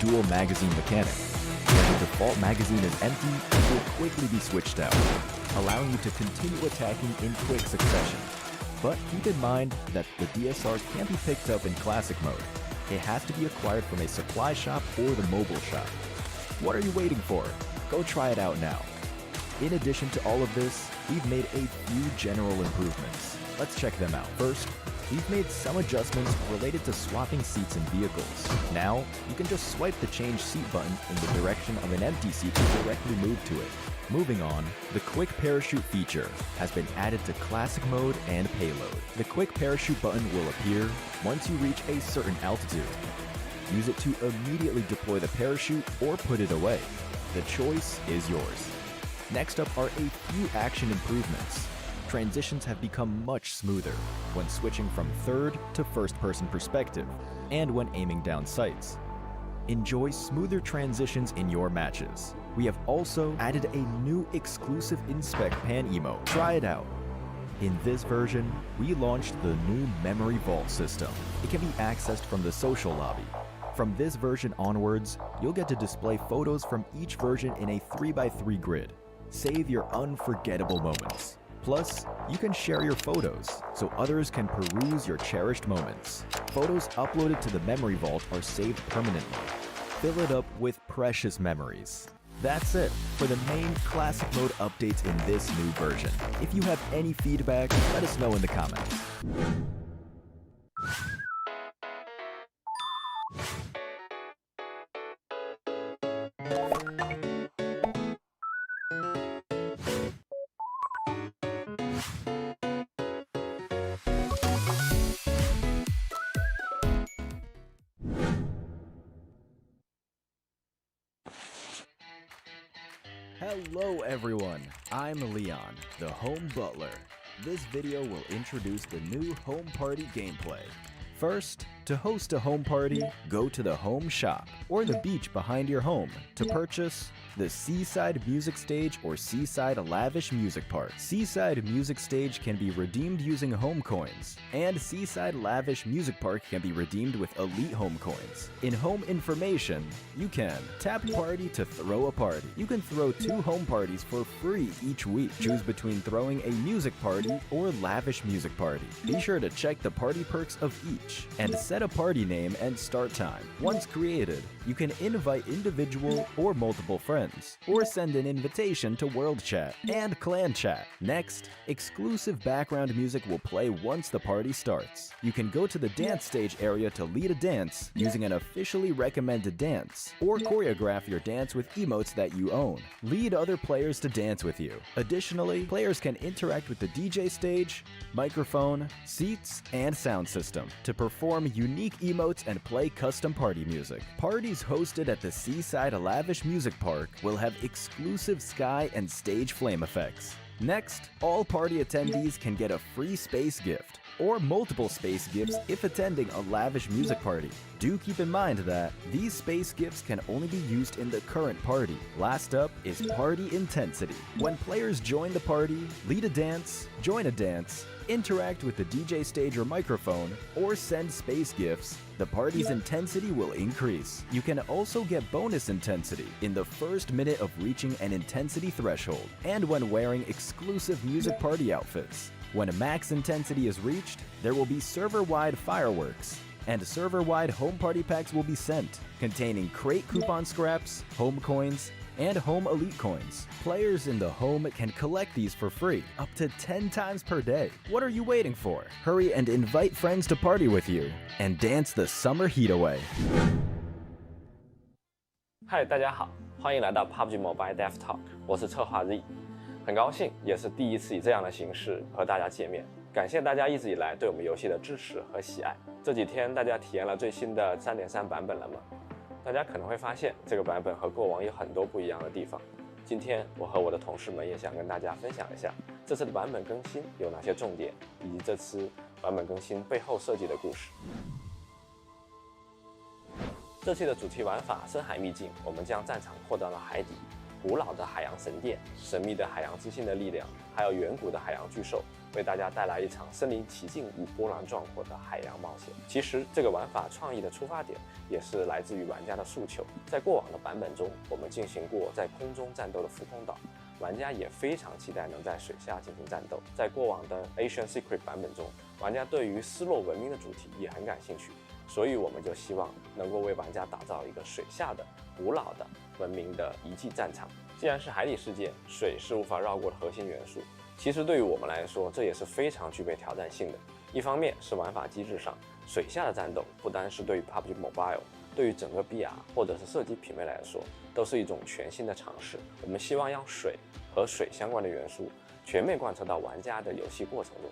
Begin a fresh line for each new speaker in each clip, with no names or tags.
dual magazine mechanic. When the default magazine is empty, it will quickly be switched out, allowing you to continue attacking in quick succession. But keep in mind that the DSR can't be picked up in classic mode. It has to be acquired from a supply shop or the mobile shop. What are you waiting for? Go try it out now. In addition to all of this, we've made a few general improvements. Let's check them out. First, we've made some adjustments related to swapping seats in vehicles. Now, you can just swipe the change seat button in the direction of an empty seat to directly move to it. Moving on, the quick parachute feature has been added to classic mode and payload. The quick parachute button will appear once you reach a certain altitude. Use it to immediately deploy the parachute or put it away. The choice is yours. Next up are a few action improvements. Transitions have become much smoother when switching from third to first-person perspective and when aiming down sights. Enjoy smoother transitions in your matches. We have also added a new exclusive Inspect Pan emote. Try it out. In this version, we launched the new Memory Vault system. It can be accessed from the social lobby. From this version onwards, you'll get to display photos from each version in a 3x3 grid. Save your unforgettable moments. Plus, you can share your photos so others can peruse your cherished moments. Photos uploaded to the Memory Vault are saved permanently. Fill it up with precious memories. That's it for the main classic mode updates in this new version. If you have any feedback, let us know in the comments. Hello everyone, I'm Leon, the Home Butler. This video will introduce the new Home Party gameplay. First, to host a home party, go to the home shop or the beach behind your home to purchase the Seaside Music Stage or Seaside Lavish Music Park. Seaside Music Stage can be redeemed using home coins, and Seaside Lavish Music Park can be redeemed with elite home coins. In home information, you can tap party to throw a party. You can throw 2 home parties for free each week. Choose between throwing a music party or lavish music party. Be sure to check the party perks of each and set a party name and start time. Once created, you can invite individual or multiple friends, or send an invitation to World Chat and Clan Chat. Next, exclusive background music will play once the party starts. You can go to the dance stage area to lead a dance using an officially recommended dance, or choreograph your dance with emotes that you own. Lead other players to dance with you. Additionally, players can interact with the DJ stage, microphone, seats, and sound system to perform unique emotes and play custom party music. Parties hosted at the Seaside Lavish Music Park will have exclusive sky and stage flame effects. Next, all party attendees can get a free space gift or multiple space gifts if attending a lavish music party. Do keep in mind that these space gifts can only be used in the current party. Last up is party intensity. When players join the party, lead a dance, join a dance, interact with the DJ stage or microphone, or send space gifts, the party's intensity will increase. You can also get bonus intensity in the first minute of reaching an intensity threshold, and when wearing exclusive music party outfits. When max intensity is reached, there will be server-wide fireworks, and server-wide home party packs will be sent, containing crate coupon scraps, home coins, and home elite coins. Players in the home can collect these for free, up to 10 times per day. What are you waiting for? Hurry and invite friends to party with you, and dance the summer heat away.
嗨，大家好，欢迎来到 PUBG Mobile Dev Talk， 我是策划 Z， 很高兴也是第一次以这样的形式和大家见面。感谢大家一直以来对我们游戏的支持和喜爱。这几天大家体验了最新的 3.3 版本了吗？大家可能会发现这个版本和过往有很多不一样的地方。今天我和我的同事们也想跟大家分享一下这次的版本更新有哪些重点，以及这次版本更新背后设计的故事。这期的主题玩法深海秘境，我们将战场扩到了海底。古老的海洋神殿、神秘的海洋之心的力量，还有远古的海洋巨兽，为大家带来一场身临其境与波澜壮阔的海洋冒险。其实这个玩法创意的出发点也是来自于玩家的诉求。在过往的版本中，我们进行过在空中战斗的浮空岛，玩家也非常期待能在水下进行战斗。在过往的 Asian Secret 版本中，玩家对于失落文明的主题也很感兴趣，所以我们就希望能够为玩家打造一个水下的古老的文明的遗迹战场。既然是海底世界，水是无法绕过的核心元素。其实对于我们来说，这也是非常具备挑战性的。一方面是玩法机制上，水下的战斗不单是对于 PUBG Mobile， 对于整个 BR 或者是射击品类来说，都是一种全新的尝试。我们希望让水和水相关的元素全面贯彻到玩家的游戏过程中，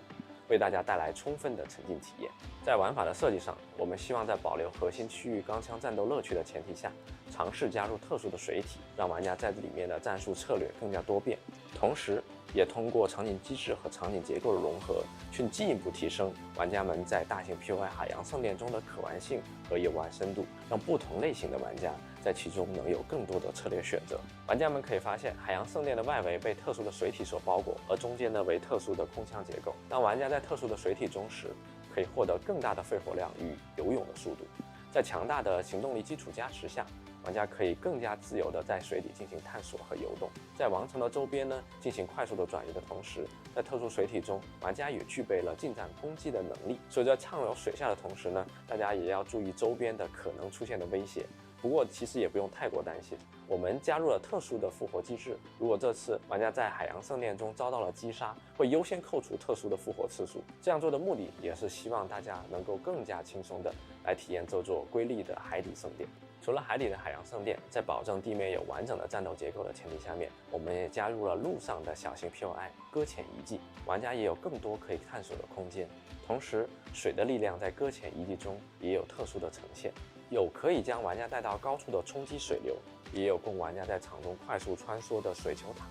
为大家带来充分的沉浸体验。在玩法的设计上，我们希望在保留核心区域钢枪战斗乐趣的前提下，尝试加入特殊的水体，让玩家在这里面的战术策略更加多变。同时，也通过场景机制和场景结构的融合，去进一步提升玩家们在大型 POI 海洋圣殿中的可玩性和游玩深度，让不同类型的玩家在其中能有更多的策略选择。玩家们可以发现，海洋圣殿的外围被特殊的水体所包裹，而中间呢为特殊的空腔结构。当玩家在特殊的水体中时，可以获得更大的肺活量与游泳的速度。在强大的行动力基础加持下，玩家可以更加自由地在水底进行探索和游动。在王城的周边呢进行快速的转移的同时，在特殊水体中，玩家也具备了近战攻击的能力。所以在畅游水下的同时呢，大家也要注意周边的可能出现的威胁。不过其实也不用太过担心，我们加入了特殊的复活机制。如果这次玩家在海洋圣殿中遭到了击杀，会优先扣除特殊的复活次数。这样做的目的也是希望大家能够更加轻松的来体验这座瑰丽的海底圣殿。除了海底的海洋圣殿，在保证地面有完整的战斗结构的前提下面，我们也加入了陆上的小型 POI 搁浅遗迹，玩家也有更多可以探索的空间。同时，水的力量在搁浅遗迹中也有特殊的呈现，有可以将玩家带到高处的冲击水流，也有供玩家在场中快速穿梭的水球塔，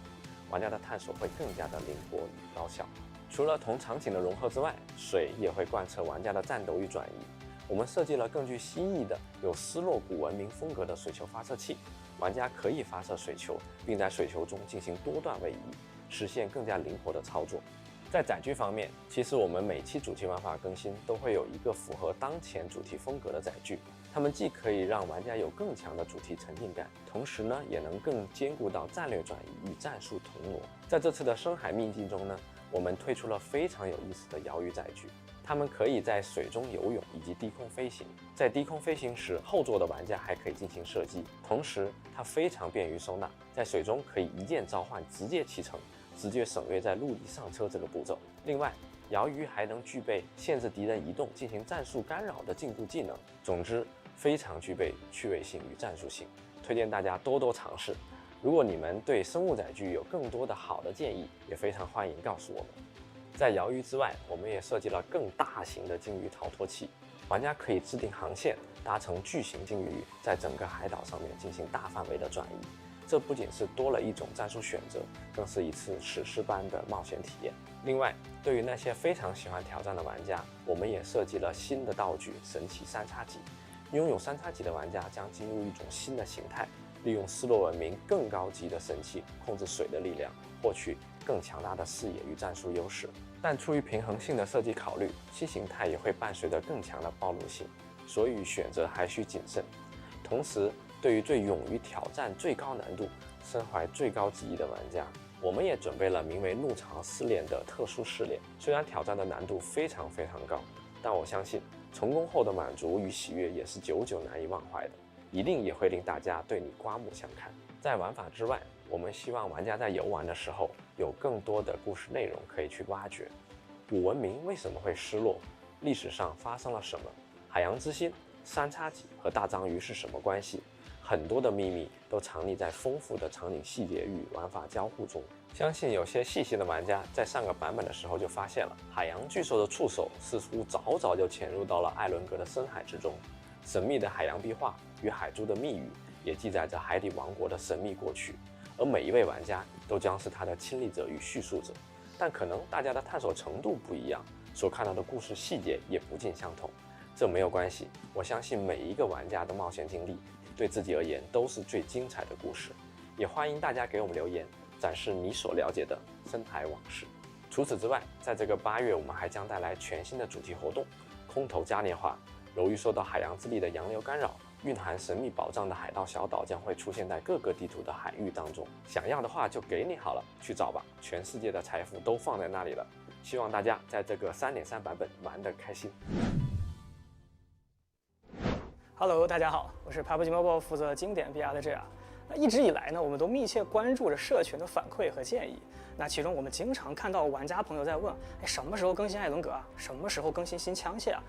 玩家的探索会更加的灵活与高效。除了同场景的融合之外，水也会贯彻玩家的战斗与转移。我们设计了更具新意的有失落古文明风格的水球发射器，玩家可以发射水球，并在水球中进行多段位移，实现更加灵活的操作。在载具方面，其实我们每期主题玩法更新都会有一个符合当前主题风格的载具，它们既可以让玩家有更强的主题沉浸感，同时呢也能更兼顾到战略转移与战术腾挪。在这次的深海秘境中呢，我们推出了非常有意思的摇鱼载具，它们可以在水中游泳以及低空飞行。在低空飞行时，后座的玩家还可以进行射击，同时它非常便于收纳，在水中可以一键召唤直接启程，直接省略在陆地上车这个步骤。另外，摇鱼还能具备限制敌人移动进行战术干扰的禁锢技能。总之，非常具备趣味性与战术性，推荐大家多多尝试。如果你们对生物载具有更多的好的建议，也非常欢迎告诉我们。在摇鱼之外，我们也设计了更大型的鲸鱼逃脱器，玩家可以制定航线，搭乘巨型鲸鱼，在整个海岛上面进行大范围的转移。这不仅是多了一种战术选择，更是一次史诗般的冒险体验。另外，对于那些非常喜欢挑战的玩家，我们也设计了新的道具神奇三叉戟。拥有三叉戟的玩家将进入一种新的形态，利用失落文明更高级的神器控制水的力量，获取更强大的视野与战术优势。但出于平衡性的设计考虑，新形态也会伴随着更强的暴露性，所以选择还需谨慎。同时，对于最勇于挑战最高难度、身怀最高技艺的玩家，我们也准备了名为怒潮试炼的特殊试炼。虽然挑战的难度非常高，但我相信成功后的满足与喜悦也是久久难以忘怀的，一定也会令大家对你刮目相看。在玩法之外，我们希望玩家在游玩的时候有更多的故事内容可以去挖掘。古文明为什么会失落？历史上发生了什么？海洋之心、三叉戟和大章鱼是什么关系？很多的秘密都藏匿在丰富的场景细节与玩法交互中。相信有些细心的玩家在上个版本的时候就发现了，海洋巨兽的触手似乎早就潜入到了艾伦格的深海之中。神秘的海洋壁画与海珠的密语也记载着海底王国的神秘过去，而每一位玩家都将是他的亲历者与叙述者。但可能大家的探索程度不一样，所看到的故事细节也不尽相同。这没有关系，我相信每一个玩家的冒险经历对自己而言都是最精彩的故事。也欢迎大家给我们留言，展示你所了解的深海往事。除此之外，在这个8月，我们还将带来全新的主题活动——空投嘉年华。由于受到海洋之力的洋流干扰，蕴含神秘宝藏的海盗小岛将会出现在各个地图的海域当中。想要的话就给你好了，去找吧，全世界的财富都放在那里了。希望大家在这个3.3版本玩得开心。
Hello， 大家好，我是 PUBG Mobile 负责经典 BR 的 JR。那一直以来呢，我们都密切关注着社群的反馈和建议。那其中我们经常看到玩家朋友在问，什么时候更新艾伦格啊？什么时候更新新枪械啊？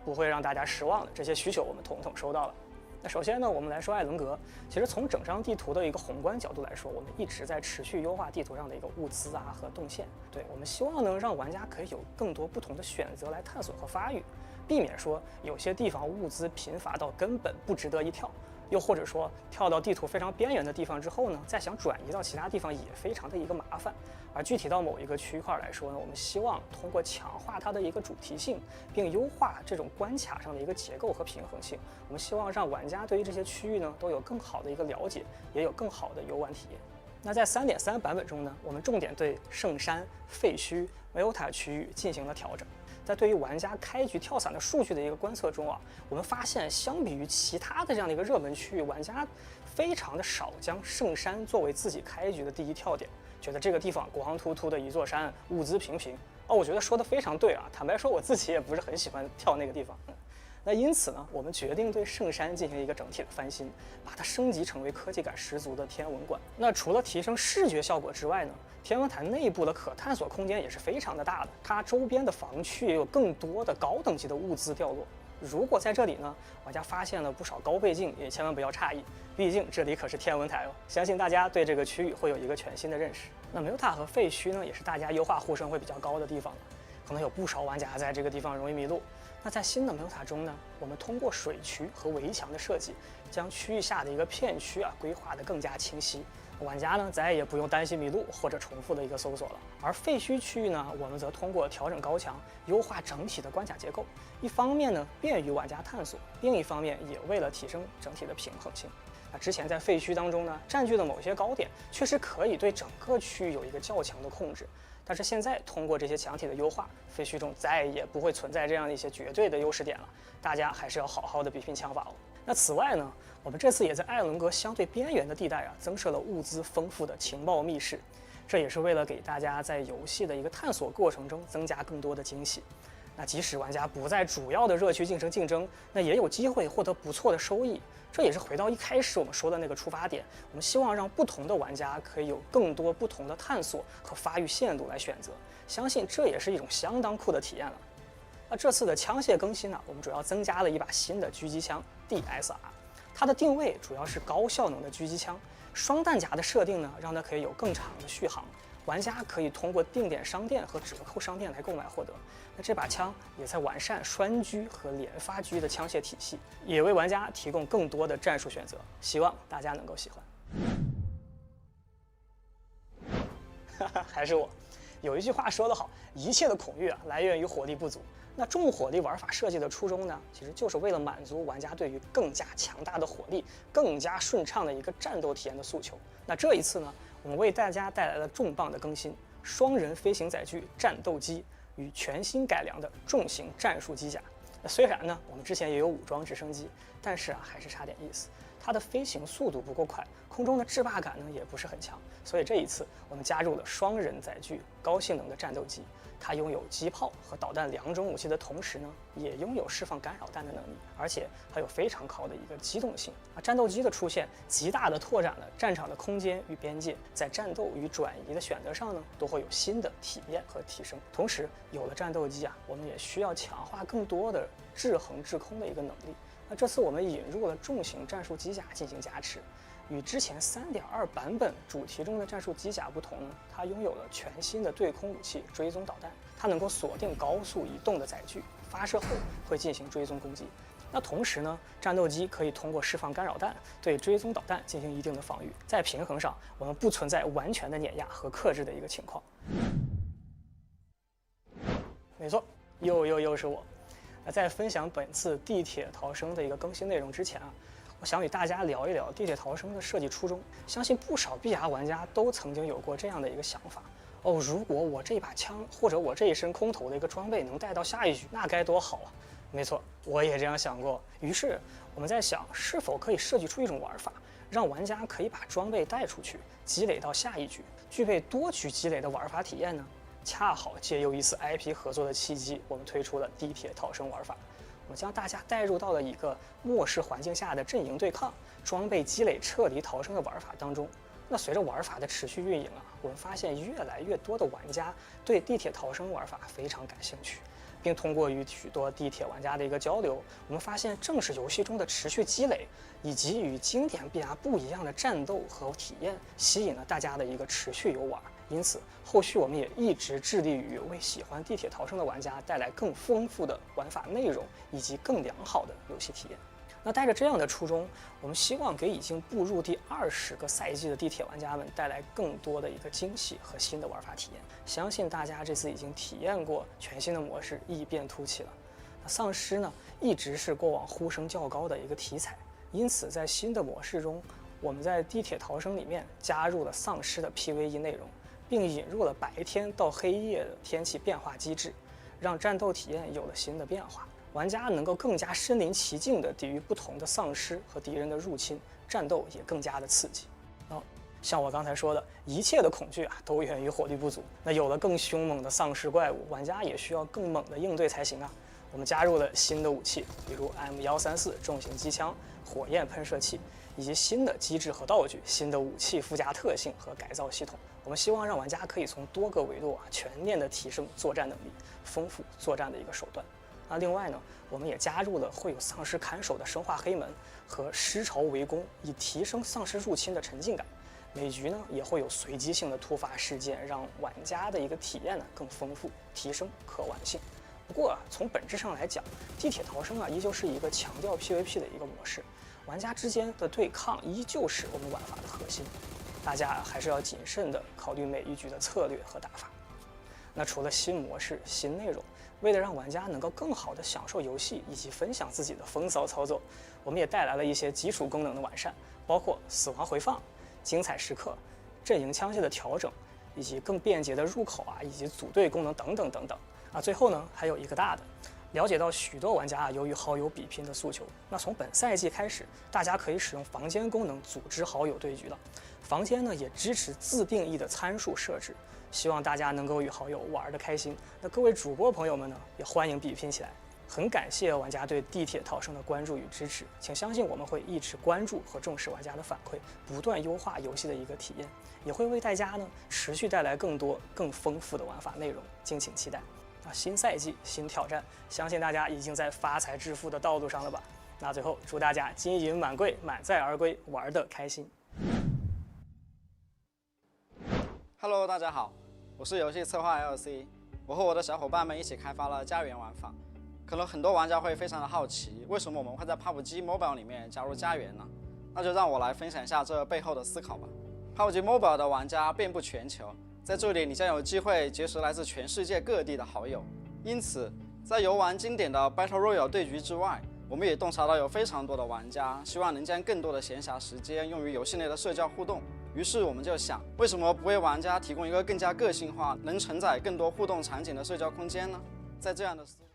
不会让大家失望的，这些需求我们统统收到了。那首先呢，我们来说艾伦格。其实从整张地图的一个宏观角度来说，我们一直在持续优化地图上的一个物资啊和动线。对，我们希望能让玩家可以有更多不同的选择来探索和发育，避免说有些地方物资贫乏到根本不值得一跳。又或者说跳到地图非常边缘的地方之后呢，再想转移到其他地方也非常的一个麻烦。而具体到某一个区块来说呢，我们希望通过强化它的一个主题性，并优化这种关卡上的一个结构和平衡性，我们希望让玩家对于这些区域呢都有更好的一个了解，也有更好的游玩体验。那在3.3版本中呢，我们重点对圣山、废墟、Meta 区域进行了调整。在对于玩家开局跳伞的数据的一个观测中啊，我们发现相比于其他的这样的一个热门区域，玩家非常的少将圣山作为自己开局的第一跳点，觉得这个地方光秃秃的一座山，物资平平。我觉得说的非常对啊，坦白说我自己也不是很喜欢跳那个地方。那因此呢，我们决定对圣山进行一个整体的翻新，把它升级成为科技感十足的天文馆。那除了提升视觉效果之外呢，天文台内部的可探索空间也是非常的大的，它周边的防区也有更多的高等级的物资掉落。如果在这里呢，玩家发现了不少高倍镜，也千万不要诧异，毕竟这里可是天文台哦。相信大家对这个区域会有一个全新的认识。那Meta和废墟呢，也是大家优化呼声会比较高的地方了，可能有不少玩家在这个地方容易迷路。那在新的Meta中呢，我们通过水渠和围墙的设计，将区域下的一个片区规划得更加清晰。玩家呢再也不用担心迷路或者重复的一个搜索了。而废墟区域呢，我们则通过调整高墙，优化整体的关卡结构，一方面呢便于玩家探索，另一方面也为了提升整体的平衡性。那之前在废墟当中呢，占据的某些高点确实可以对整个区域有一个较强的控制，但是现在通过这些墙体的优化，废墟中再也不会存在这样的一些绝对的优势点了，大家还是要好好的比拼枪法哦。那此外呢，我们这次也在艾伦格相对边缘的地带增设了物资丰富的情报密室，这也是为了给大家在游戏的一个探索过程中增加更多的惊喜。那即使玩家不在主要的热区进行竞争，那也有机会获得不错的收益。这也是回到一开始我们说的那个出发点，我们希望让不同的玩家可以有更多不同的探索和发育线路来选择，相信这也是一种相当酷的体验了。那这次的枪械更新呢，我们主要增加了一把新的狙击枪 DSR， 它的定位主要是高效能的狙击枪，双弹夹的设定呢，让它可以有更长的续航。玩家可以通过定点商店和折扣商店来购买获得。那这把枪也在完善栓狙和连发狙的枪械体系，也为玩家提供更多的战术选择，希望大家能够喜欢。还是我，有一句话说得好，一切的恐惧来源于火力不足。那重火力玩法设计的初衷呢，其实就是为了满足玩家对于更加强大的火力、更加顺畅的一个战斗体验的诉求。那这一次呢，我们为大家带来了重磅的更新：双人飞行载具战斗机与全新改良的重型战术机甲。那虽然呢，我们之前也有武装直升机，但是还是差点意思。它的飞行速度不够快，空中的制霸感呢也不是很强，所以这一次我们加入了双人载具高性能的战斗机。它拥有机炮和导弹2种武器的同时呢，也拥有释放干扰弹的能力，而且还有非常高的一个机动性。战斗机的出现极大的拓展了战场的空间与边界，在战斗与转移的选择上呢，都会有新的体验和提升。同时，有了战斗机我们也需要强化更多的制衡制空的一个能力。那这次我们引入了重型战术机甲进行加持。与之前3.2版本主题中的战术机甲不同呢，它拥有了全新的对空武器追踪导弹，它能够锁定高速移动的载具，发射后会进行追踪攻击。那同时呢，战斗机可以通过释放干扰弹对追踪导弹进行一定的防御，在平衡上我们不存在完全的碾压和克制的一个情况。没错，又是我。那在分享本次地铁逃生的一个更新内容之前我想与大家聊一聊地铁逃生的设计初衷。相信不少 BR 玩家都曾经有过这样的一个想法：哦，如果我这把枪或者我这一身空投的一个装备能带到下一局，那该多好啊！没错，我也这样想过。于是我们在想，是否可以设计出一种玩法，让玩家可以把装备带出去，积累到下一局，具备多局积累的玩法体验呢？恰好借由一次 IP 合作的契机，我们推出了地铁逃生玩法。我们将大家带入到了一个末世环境下的阵营对抗、装备积累、撤离逃生的玩法当中。那随着玩法的持续运营啊，我们发现越来越多的玩家对地铁逃生玩法非常感兴趣，并通过与许多地铁玩家的一个交流，我们发现正是游戏中的持续积累，以及与经典 BR 不一样的战斗和体验，吸引了大家的一个持续游玩。因此，后续我们也一直致力于为喜欢地铁逃生的玩家带来更丰富的玩法内容以及更良好的游戏体验。那带着这样的初衷，我们希望给已经步入第20个赛季的地铁玩家们带来更多的一个惊喜和新的玩法体验。相信大家这次已经体验过全新的模式，异变突起了。那丧尸呢，一直是过往呼声较高的一个题材，因此在新的模式中，我们在地铁逃生里面加入了丧尸的 PVE 内容，并引入了白天到黑夜的天气变化机制，让战斗体验有了新的变化。玩家能够更加身临其境地抵御不同的丧尸和敌人的入侵，战斗也更加的刺激。像我刚才说的，一切的恐惧啊，都源于火力不足。那有了更凶猛的丧尸怪物，玩家也需要更猛的应对才行啊。我们加入了新的武器，比如 M134重型机枪、火焰喷射器，以及新的机制和道具、新的武器附加特性和改造系统。我们希望让玩家可以从多个维度全面地提升作战能力，丰富作战的一个手段。那另外呢，我们也加入了会有丧尸看守的生化黑门和尸潮围攻，以提升丧尸入侵的沉浸感。每局呢也会有随机性的突发事件，让玩家的一个体验呢更丰富，提升可玩性。不过从本质上来讲，地铁逃生依旧是一个强调 PVP 的一个模式，玩家之间的对抗依旧是我们玩法的核心。大家还是要谨慎地考虑每一局的策略和打法。那除了新模式、新内容，为了让玩家能够更好地享受游戏以及分享自己的风骚操作，我们也带来了一些基础功能的完善，包括死亡回放、精彩时刻、阵营枪械的调整，以及更便捷的入口以及组队功能等等等等。最后呢，还有一个大的，了解到许多玩家由于好友比拼的诉求，那从本赛季开始，大家可以使用房间功能组织好友对局了。房间呢也支持自定义的参数设置，希望大家能够与好友玩得开心。那各位主播朋友们呢，也欢迎比拼起来。很感谢玩家对地铁逃生的关注与支持，请相信我们会一直关注和重视玩家的反馈，不断优化游戏的一个体验，也会为大家呢持续带来更多更丰富的玩法内容，敬请期待。新赛季新挑战，相信大家已经在发财致富的道路上了吧？那最后祝大家金银满柜，满载而归，玩得开心。
Hello， 大家好，我是游戏策划 LC， 我和我的小伙伴们一起开发了家园玩法。可能很多玩家会非常的好奇，为什么我们会在 PUBG Mobile 里面加入家园呢？那就让我来分享一下这背后的思考吧。PUBG Mobile 的玩家遍布全球，在这里你将有机会结识来自全世界各地的好友。因此，在游玩经典的 Battle Royale 对局之外，我们也洞察到有非常多的玩家希望能将更多的闲暇时间用于游戏内的社交互动。于是我们就想，为什么不为玩家提供一个更加个性化、能承载更多互动场景的社交空间呢？在这样的思路。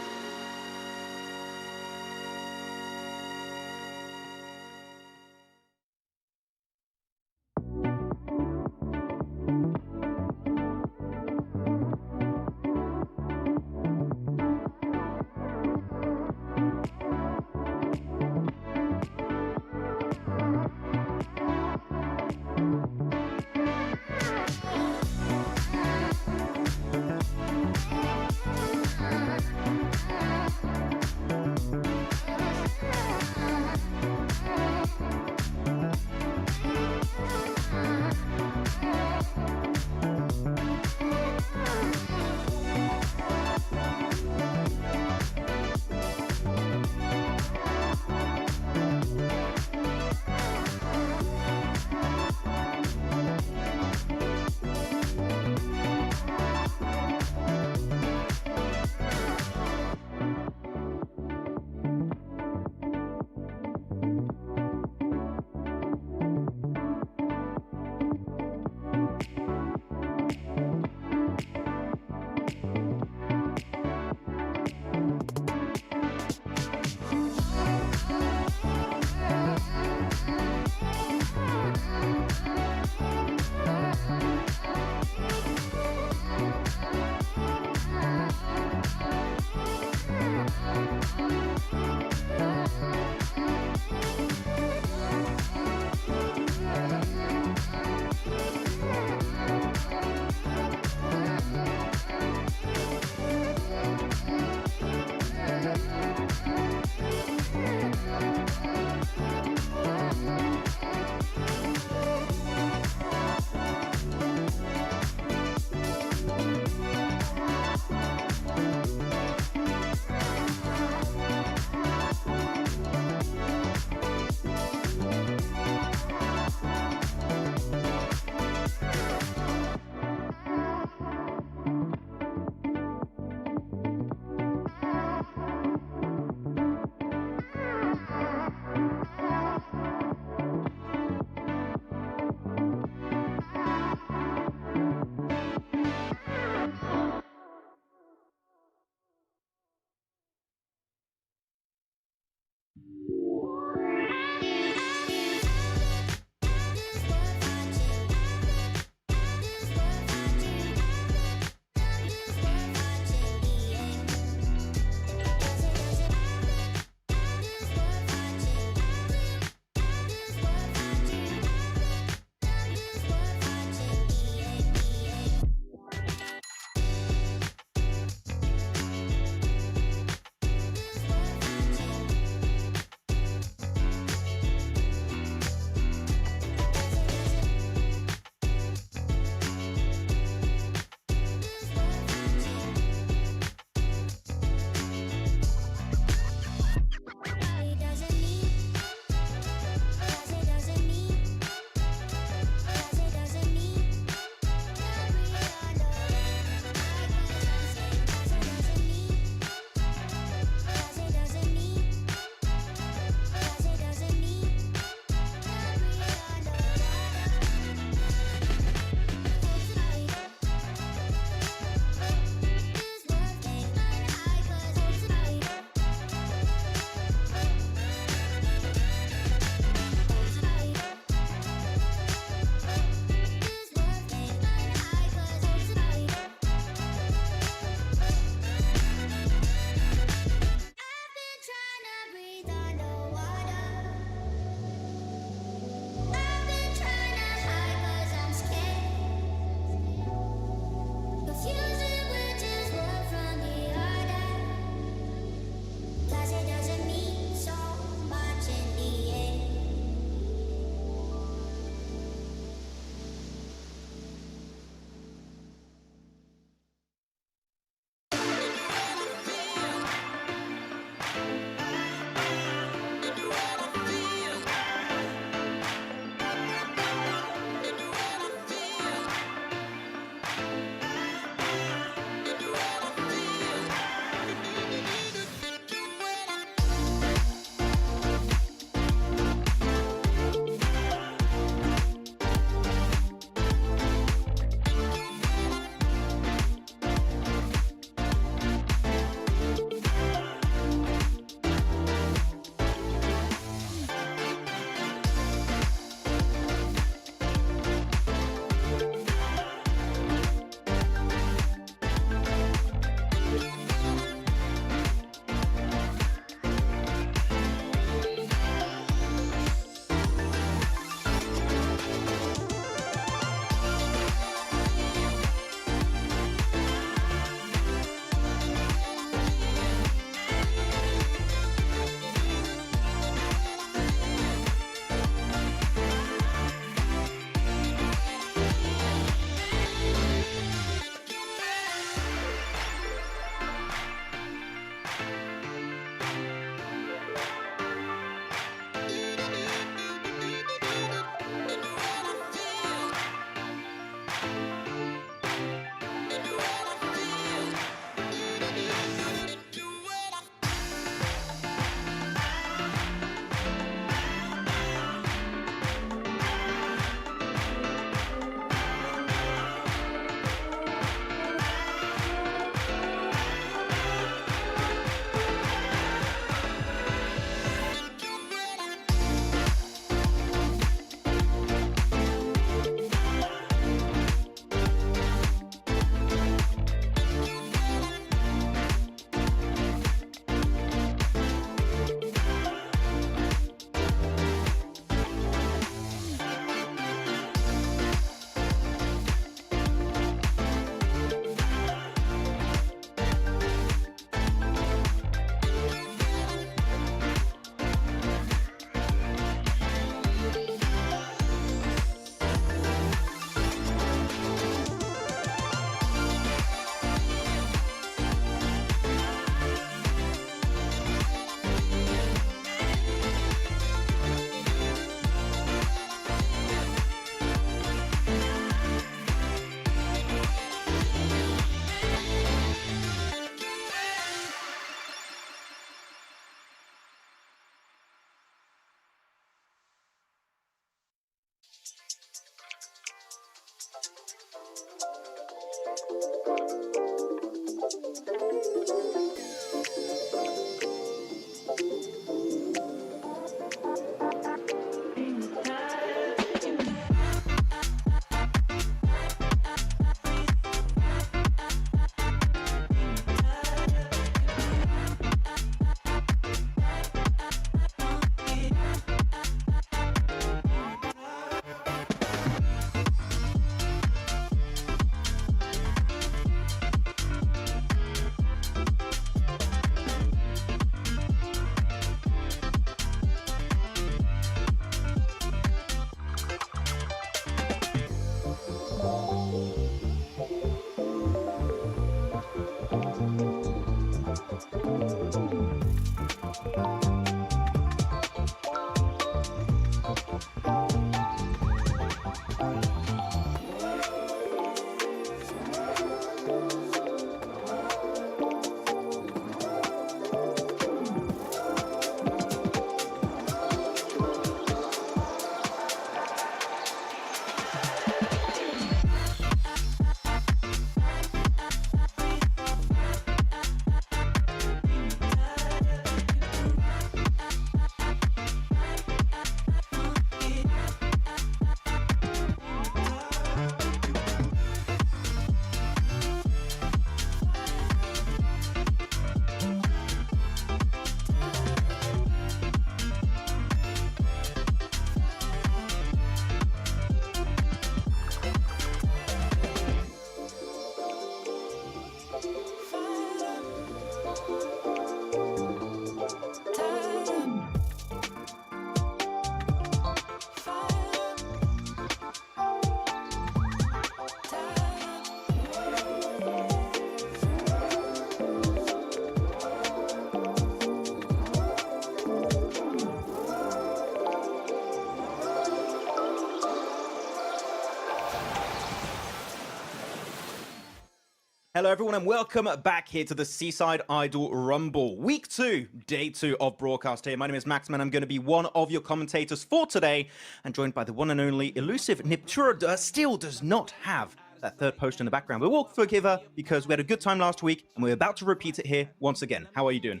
Hello everyone and welcome back here to the Seaside Idol Rumble. Week 2, day 2 of broadcast here. My name is Max and I'm going to be one of your commentators for today and joined by the one and only elusive Niptura. Still does not have that third post in the background. But we'll forgive her because we had a good time last week and we're about to repeat it here once again. How are you doing?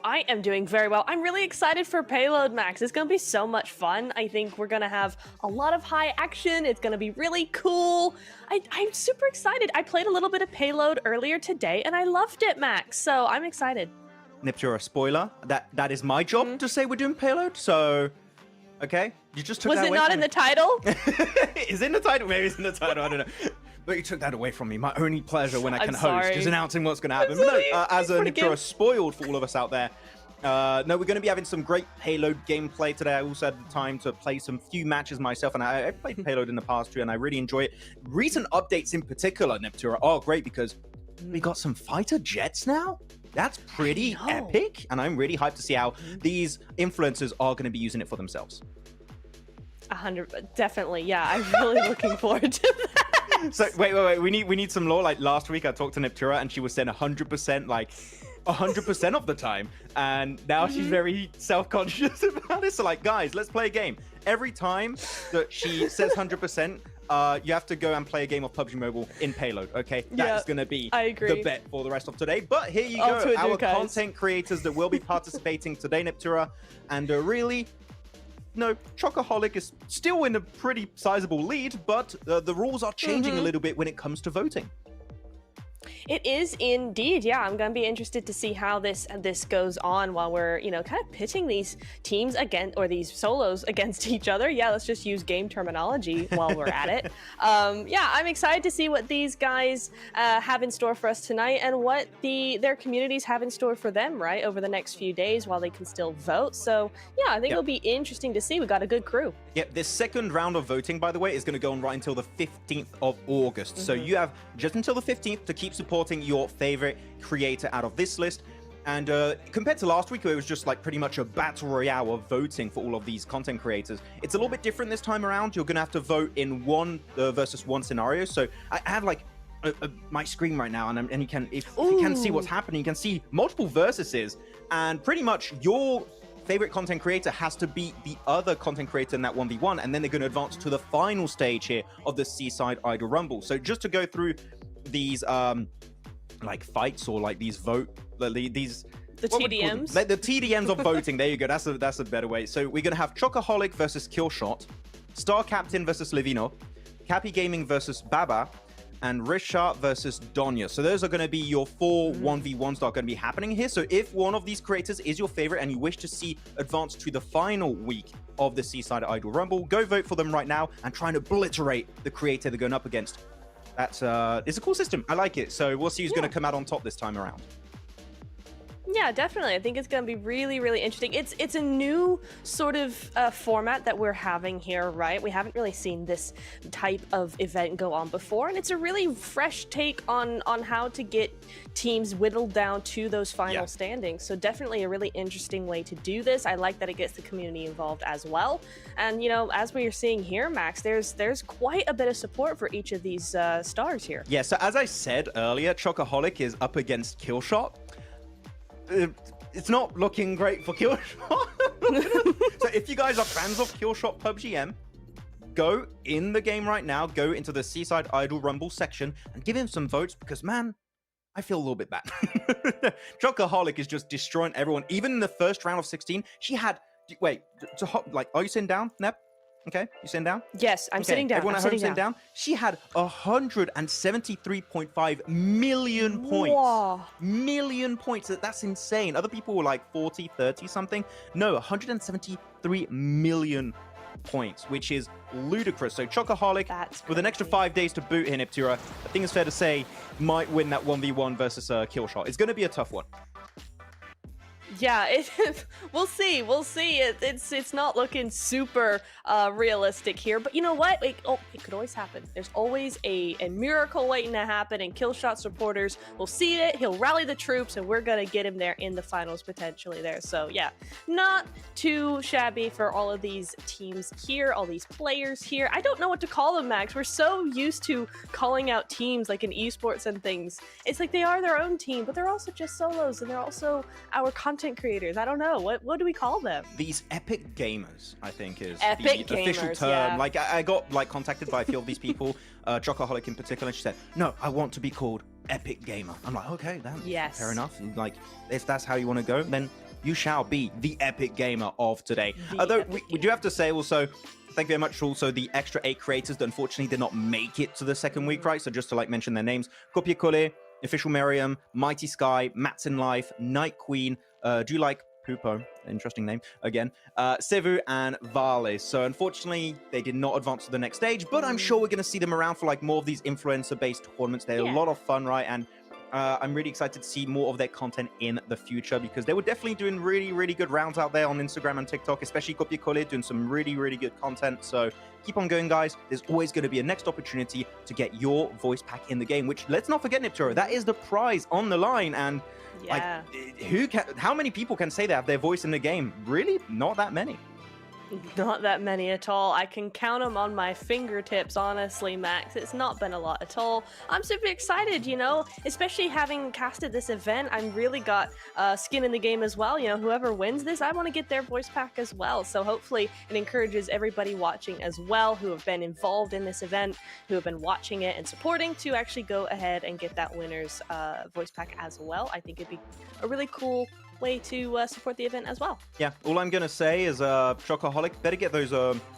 I am doing very well. I'm really excited for PAYLOAD, Max. It's going to be so much fun. I think we're going to have a lot of high action. It's going to be really cool. I'm super excited. I played a little bit of PAYLOAD earlier today, and I loved it, Max. So I'm excited.
Niptura, spoiler. That is my job to say we're doing PAYLOAD. So, okay. You just took that away.
Was it not in the title?
Is it in the title? Maybe it's in the title. I don't know. But you took that away from me. My only pleasure when I can host is announcing what's going to happen. But no, as a Niptura spoiled for all of us out there, no, we're going to be having some great PAYLOAD gameplay today. I also had the time to play some few matches myself, and I played PAYLOAD in the past too, and I really enjoy it. Recent updates in particular, Niptura, are great because we got some fighter jets now. That's pretty epic, and I'm really hyped to see how these influencers are going to be using it for themselves.
100, definitely, yeah. I'm really looking forward to that.
So wait. We need some lore. Like last week, I talked to Niptura, and she was saying 100%, like 100% of the time, and now she's very self-conscious about it. So like, guys, let's play a game. Every time that she says 100%, you have to go and play a game of PUBG Mobile in PAYLOAD. Okay, that's gonna be the bet for the rest of today. But here you go, our content creators that will be participating today, Niptura, and really. No, Chocoholic is still in a pretty sizable lead, but the rules are changing a little bit when it comes to voting.
It is indeed, yeah. I'm going to be interested to see how this goes on while we're, kind of pitching these teams against, or these solos against each other. Yeah, let's just use game terminology while we're at it. Yeah, I'm excited to see what these guys have in store for us tonight and what their communities have in store for them, right, over the next few days while they can still vote. So, yeah, I think it'll be interesting to see. We got a good crew.
Yep, this second round of voting, by the way, is going to go on right until the 15th of August. So you have just until the 15th to keep supporting your favorite creator out of this list. And compared to last week, where it was just like pretty much a battle royale of voting for all of these content creators, it's a little bit different this time around. You're going to have to vote in one versus one scenario. So I have like my screen right now, and you can, if you can see what's happening, you can see multiple versuses, and pretty much your favorite content creator has to beat the other content creator in that 1v1, and then they're going to advance to the final stage here of the Seaside Idol Rumble. So just to go through these like fights, or like these the
TDMs,
like the TDMs of voting. There you go, that's a better way. So we're gonna have Chocoholic versus KillSHOT, Star Captain versus Levinho, Capi Gaming versus Baba, and Rizshah versus Donya. So those are going to be your 4 1v1s that are going to be happening here. So if one of these creators is your favorite and you wish to see advance to the final week of the Seaside Idol Rumble, go vote for them right now and try and obliterate the creator they're going up against. That's it's a cool system. I like it. So we'll see who's going to come out on top this time around.
Yeah, definitely. I think it's going to be really, really interesting. It's a new sort of format that we're having here, right? We haven't really seen this type of event go on before, and it's a really fresh take on how to get teams whittled down to those final standings. So definitely a really interesting way to do this. I like that it gets the community involved as well. And, as we are seeing here, Max, there's quite a bit of support for each of these stars here.
Yeah, so as I said earlier, Chocoholic is up against KillSHOT. It's not looking great for KillSHOT. So if you guys are fans of KillSHOT pubgm, go in the game right now, go into the Seaside Idol Rumble section and give him some votes, because man, I feel a little bit bad. Chocoholic is just destroying everyone. Even in the first round of 16, she had, wait, are you sitting down, Neb? Okay, you sitting down?
Yes, I'm sitting down.
Everyone at home sitting down? She had 173.5 million points.
Whoa.
Million points. That's insane. Other people were like 40, 30 something. No, 173 million points, which is ludicrous. So Chocoholic, with an extra 5 days to boot here, Niptura, I think it's fair to say, might win that 1v1 versus KillSHOT. It's going to be a tough one.
Yeah, we'll see. We'll see. It's not looking super realistic here, but you know what? It could always happen. There's always a miracle waiting to happen, and KillSHOT supporters will see it. He'll rally the troops, and we're gonna get him there in the finals potentially there. So yeah, not too shabby for all of these teams here, all these players here. I don't know what to call them, Max. We're so used to calling out teams like in esports and things. It's like they are their own team, but they're also just solos, and they're also our content creators. I don't know. What do we call them?
These epic gamers, I think, is
Epic
the official
gamers,
term.
yeah.
Like, I got like contacted by a few of these people, Chocoholic in particular, and she said, "No, I want to be called epic gamer." I'm like, okay, that's fair enough. And, like, if that's how you want to go, then you shall be the epic gamer of today. Although we do have to say also, thank you very much to also the extra 8 creators that unfortunately did not make it to the second week, right? So just to like mention their names: Chocoholic, Official Miriam, Mighty Sky, Mats in Life, Night Queen, do you like Pupo? Interesting name again. Sevu and Vale. So unfortunately, they did not advance to the next stage, but I'm sure we're going to see them around for like more of these influencer-based tournaments. They're a lot of fun, right? And I'm really excited to see more of their content in the future, because they were definitely doing really, really good rounds out there on Instagram and TikTok, especially Chocoholic doing some really, really good content. So keep on going, guys. There's always going to be a next opportunity to get your voice pack in the game, which, let's not forget, Nipturo, that is the prize on the line. And like, how many people can say they have their voice in the game? Really? Not that many.
Not that many at all. I can count them on my fingertips, honestly, Max. It's not been a lot at all. I'm super excited, you know, especially having casted this event. I'm really got skin in the game as well. You know, whoever wins this, I want to get their voice pack as well. So hopefully it encourages everybody watching as well who have been involved in this event, who have been watching it and supporting, to actually go ahead and get that winner's voice pack as well. I think it'd be a really cool way to support the event as well.
Yeah, all I'm gonna say is Chocoholic, better get those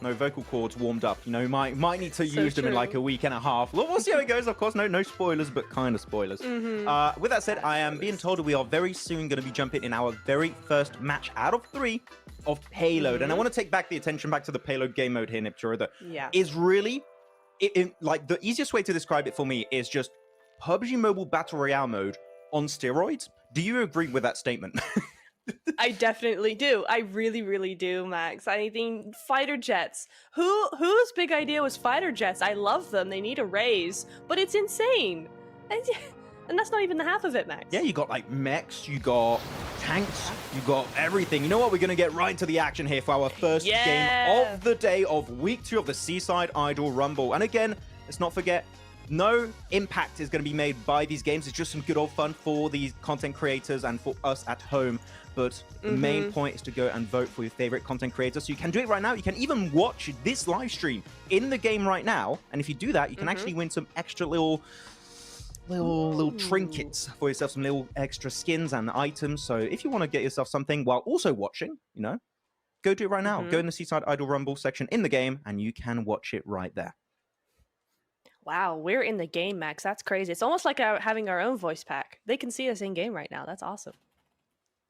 vocal cords warmed up. You know, might need to use them in like a week and a half. We'll see how it goes, of course. No spoilers, but kind of spoilers. With that said, I am being told we are very soon going to be jumping in our very first match out of 3 of PAYLOAD. And I want to take back the attention back to the PAYLOAD game mode here, Niptura, that is really like the easiest way to describe it for me is just PUBG Mobile Battle Royale mode on steroids. Do you agree with that statement?
I definitely do. I really, really do, Max. I think fighter jets. Whose big idea was fighter jets? I love them. They need a raise, but it's insane. And that's not even the half of it, Max.
Yeah, you got like mechs, you got tanks, you got everything. You know what? We're going to get right into the action here for our first game of the day of week 2 of the Seaside Idol Rumble. And again, let's not forget, no impact is going to be made by these games. It's just some good old fun for these content creators and for us at home. But the main point is to go and vote for your favorite content creator. So you can do it right now. You can even watch this live stream in the game right now. And if you do that, you can actually win some extra little trinkets for yourself, some little extra skins and items. So if you want to get yourself something while also watching, you know, go do it right now. Go in the Seaside Idol Rumble section in the game and you can watch it right there.
Wow, we're in the game, Max. That's crazy. It's almost like having our own voice pack. They can see us in game right now. That's awesome.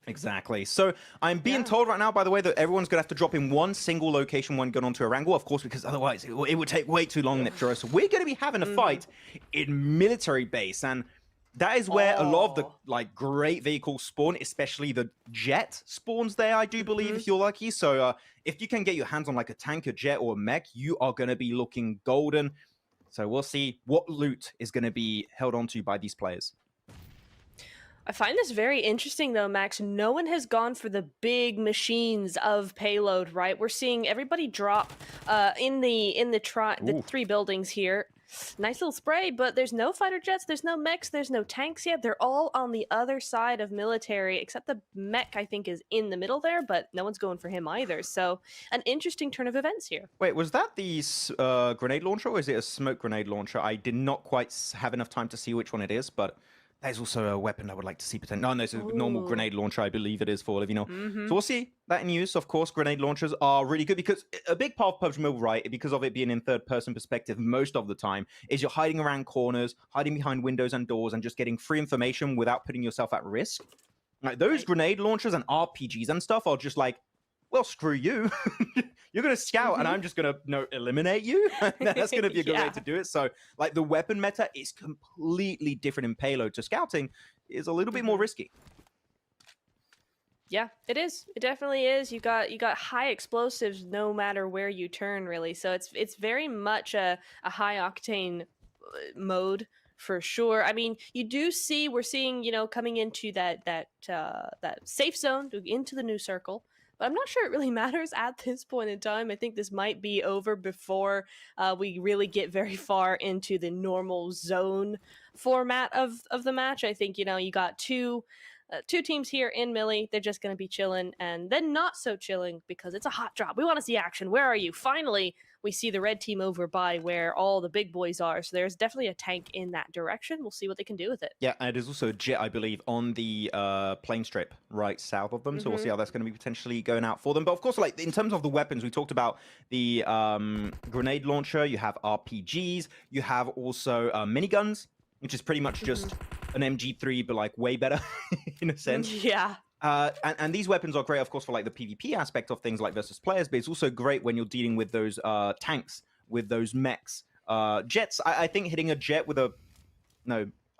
Exactly. So I'm being told right now, by the way, that everyone's going to have to drop in one single location when going onto a wrangle, of course, because otherwise it would take way too long, Niptura. So we're going to be having a fight in military base, and that is where a lot of the like great vehicles spawn, especially the jet spawns there, I do believe, if you're lucky. So if you can get your hands on like a tank, a jet, or a mech, you are going to be looking golden. So we'll see what loot is going to be held onto by these players.
I find this very interesting, though, Max. No one has gone for the big machines of PAYLOAD, right? We're seeing everybody drop in the 3 buildings here. Nice little spray, but there's no fighter jets, there's no mechs, there's no tanks yet. They're all on the other side of military, except the mech, I think, is in the middle there, but no one's going for him either. So an interesting turn of events here.
Wait, was that the grenade launcher, or is it a smoke grenade launcher? I did not quite have enough time to see which one it is, but there's also a weapon I would like to see potentially. No, it's a normal grenade launcher, I believe it is for Levinho. So we'll see that in use. Of course, grenade launchers are really good because a big part of PUBG Mobile, right, because of it being in third-person perspective most of the time, is you're hiding around corners, hiding behind windows and doors, and just getting free information without putting yourself at risk. Like, those grenade launchers and RPGs and stuff are just like, well, screw you. You're going to scout and I'm just going to eliminate you. That's going to be a good way to do it. So like the weapon meta is completely different in PAYLOAD. So scouting is a little bit more risky.
Yeah, it is. It definitely is. You got high explosives no matter where you turn, really. So it's very much a high octane mode for sure. I mean, we're seeing, coming into that safe zone into the new circle. But I'm not sure it really matters at this point in time. I think this might be over before we really get very far into the normal zone format of the match. I think, you got two teams here in Millie. They're just going to be chilling, and then not so chilling because it's a hot drop. We want to see action. Where are you? Finally, we see the red team over by where all the big boys are. So there's definitely a tank in that direction. We'll see what they can do with it.
Yeah, and there's also a jet, I believe, on the plane strip right south of them. So we'll see how that's going to be potentially going out for them. But of course, like in terms of the weapons, we talked about the grenade launcher. You have RPGs. You have also miniguns, which is pretty much just an MG3, but like way better in a sense.
Yeah.
And these weapons are great, of course, for like the PvP aspect of things like versus players, but it's also great when you're dealing with those tanks, with those mechs. Jets, I think hitting a jet with a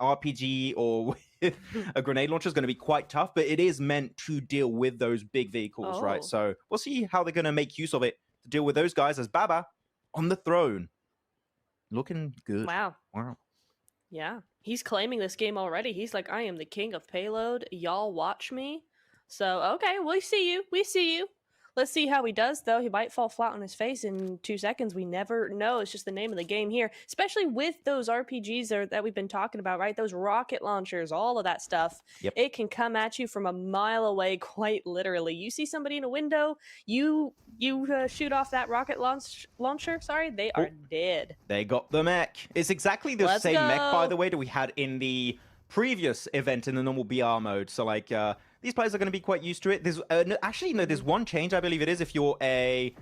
RPG or with a grenade launcher is going to be quite tough, but it is meant to deal with those big vehicles, right? So we'll see how they're going to make use of it to deal with those guys as Baba on the throne. Looking good.
Wow. Yeah, he's claiming this game already. He's like, I am the king of payload. Y'all watch me. So, okay, we see you. We see you. Let's see how he does, though. He might fall flat on his face in 2 seconds. We never know. It's just the name of the game here, especially with those RPGs that we've been talking about, right? Those rocket launchers, all of that stuff.
Yep.
It can come at you from a mile away, quite literally. You see somebody in a window, you shoot off that rocket launcher. Sorry, they are dead.
They got the mech. It's exactly the same mech, by the way, that we had in the previous event in the normal BR mode. So, like, these players are going to be quite used to it. There's there's one change, I believe it is. If you're in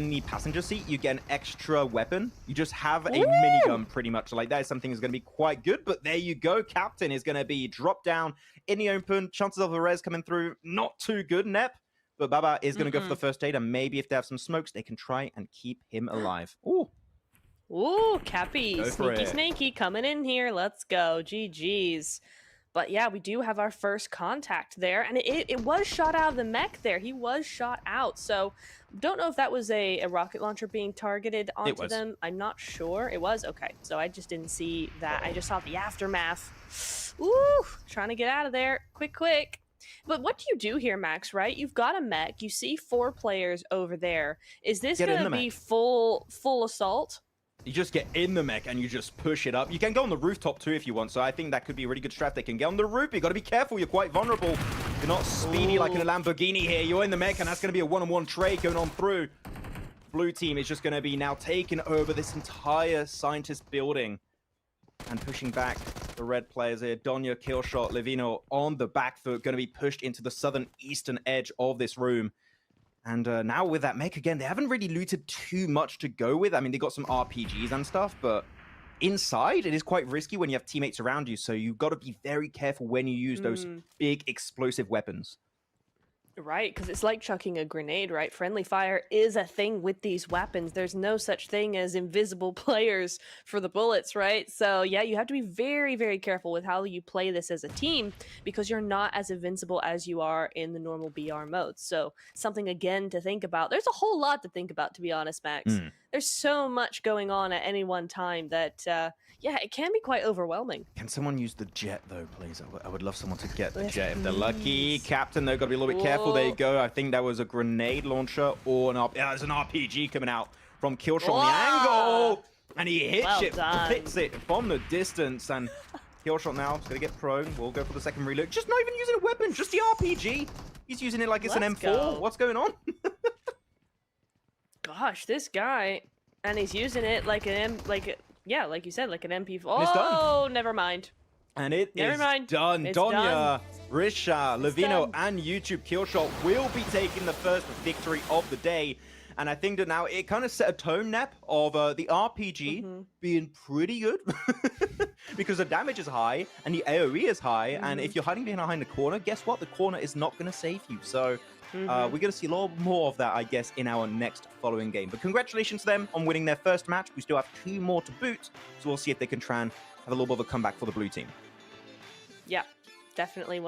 the passenger seat, you get an extra weapon. You just have a minigun, pretty much. Like, that is something that's going to be quite good. But there you go. Captain is going to be dropped down in the open. Chances of the res coming through, not too good, Nep. But Baba is going to go for the first aid, and maybe if they have some smokes, they can try and keep him alive.
Ooh, Capi, sneaky coming in here. Let's go. GG's. But yeah, we do have our first contact there, and it was shot out of the mech there. He was shot out, so don't know if that was a rocket launcher being targeted onto them. I'm not sure. It was? Okay, so I just didn't see that. I just saw the aftermath. Ooh, trying to get out of there. Quick. But what do you do here, Max, right? You've got a mech. You see 4 players over there. Is this going to be full assault?
You just get in the mech and you just push it up. You can go on the rooftop too if you want, so I think that could be a really good strat. They can get on the roof. You got to be careful. You're quite vulnerable. You're not speedy like in a Lamborghini here. You're in the mech, and that's going to be a one-on-one trade going on through. Blue team is just going to be now taking over this entire scientist building and pushing back the red players here. Donya, KillSHOT, Levinho on the back foot, going to be pushed into the southern eastern edge of this room. And now with that mech again, they haven't really looted too much to go with. I mean, they got some RPGs and stuff, but inside, it is quite risky when you have teammates around you. So you've got to be very careful when you use those big explosive weapons.
Right, because it's like chucking a grenade, right? Friendly fire is a thing with these weapons. There's no such thing as invisible players for the bullets, right? So yeah, you have to be very, very careful with how you play this as a team because you're not as invincible as you are in the normal BR mode. So something, again, to think about. There's a whole lot to think about, to be honest, Max. There's so much going on at any one time that, yeah, it can be quite overwhelming.
Can someone use the jet, though, please? I would love someone to get the jet if they're lucky. Captain, though, got to be a little bit careful. There you go. I think that was a grenade launcher or there's an RPG coming out from KillSHOT on the angle. And he hits it from the distance. And KillSHOT now is going to get prone. We'll go for the second reload. Just not even using a weapon, just the RPG. He's using it like it's an M4. What's going on?
Gosh, this guy, and he's using it like like you said, like an MP4.
Oh,
never mind.
And it is done. Donya, Rizshah, Levinho, and YouTube KillSHOT will be taking the first victory of the day. And I think that now it kind of set a tone, Nep, of the RPG being pretty good because the damage is high and the AoE is high. And if you're hiding behind the corner, guess what? The corner is not going to save you. So we're going to see a lot more of that, I guess, in our next following game. But congratulations to them on winning their first match. We still have 2 more to boot. So we'll see if they can try and have a little bit of a comeback for the blue team.
Yeah. Definitely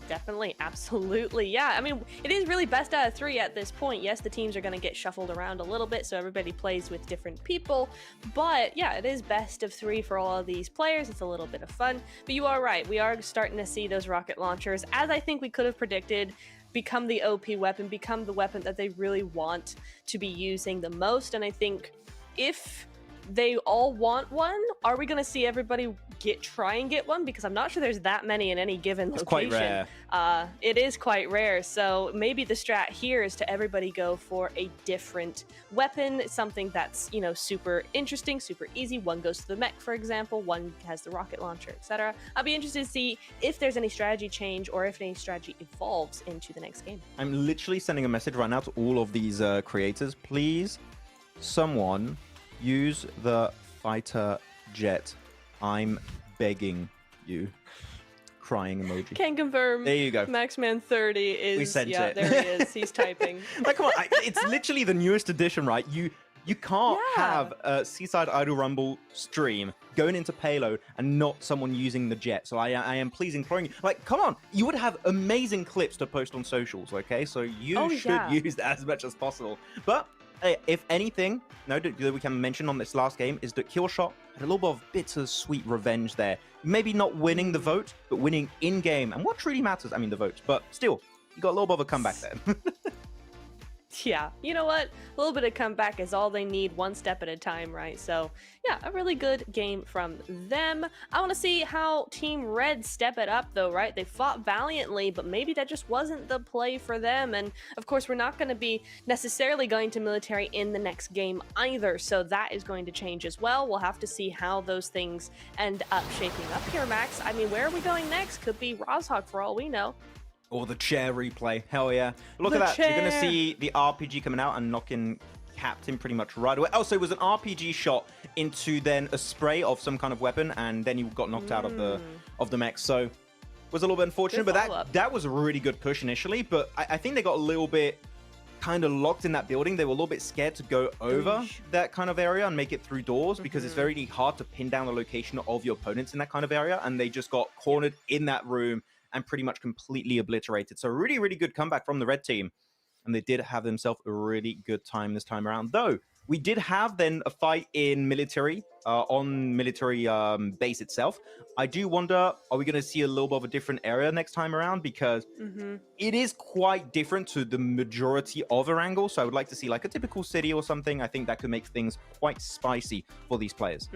definitely, absolutely. Yeah, I mean, it is really best out of 3 at this point. Yes, the teams are going to get shuffled around a little bit, so everybody plays with different people. But yeah, it is best of 3 for all of these players. It's a little bit of fun. But you are right. We are starting to see those rocket launchers, as I think we could have predicted, become the OP weapon, become the weapon that they really want to be using the most. And I think if they all want one, are we going to see everybody try and get one? Because I'm not sure there's that many in any given location.
It's quite rare.
It is quite rare. So maybe the strat here is to everybody go for a different weapon, something that's, you know, super interesting, super easy. One goes to the mech, for example. One has the rocket launcher, etc. I'll be interested to see if there's any strategy change or if any strategy evolves into the next game.
I'm literally sending a message right now to all of these creators. Please, someone use the fighter jet. I'm begging you. Crying emoji.
Can confirm.
There you go.
Maxman30 is.
We sent it.
There he is. He's typing.
Like, come on. It's literally the newest edition, right? You can't have a Seaside Idol Rumble stream going into PAYLOAD and not someone using the jet. So I am please imploring you. Like, come on. You would have amazing clips to post on socials, okay? So you should use that as much as possible. But if anything, that we can mention on this last game is that KillSHOT had a little bit of bittersweet revenge there. Maybe not winning the vote, but winning in-game. And what truly matters, I mean the votes, but still, you got a little bit of a comeback there.
Yeah, you know what? A little bit of comeback is all they need, one step at a time, right? So, yeah, a really good game from them. I want to see how Team Red step it up, though, right? They fought valiantly, but maybe that just wasn't the play for them. And, of course, we're not going to be necessarily going to military in the next game either, so that is going to change as well. We'll have to see how those things end up shaping up here, Max. I mean, where are we going next? Could be Rizshah for all we know.
Or the chair replay. Hell yeah. Look at that. You're going to see the RPG coming out and knocking Captain pretty much right away. Oh, so it was an RPG shot into then a spray of some kind of weapon, and then you got knocked out of the mech. So it was a little bit unfortunate, but that was a really good push initially. But I think they got a little bit kind of locked in that building. They were a little bit scared to go over that kind of area and make it through doors because it's very hard to pin down the location of your opponents in that kind of area. And they just got cornered in that room and pretty much completely obliterated. So really, really good comeback from the red team. And they did have themselves a really good time this time around. Though, we did have then a fight in military, on military base itself. I do wonder, are we going to see a little bit of a different area next time around? Because it is quite different to the majority of Erangel. So I would like to see like a typical city or something. I think that could make things quite spicy for these players.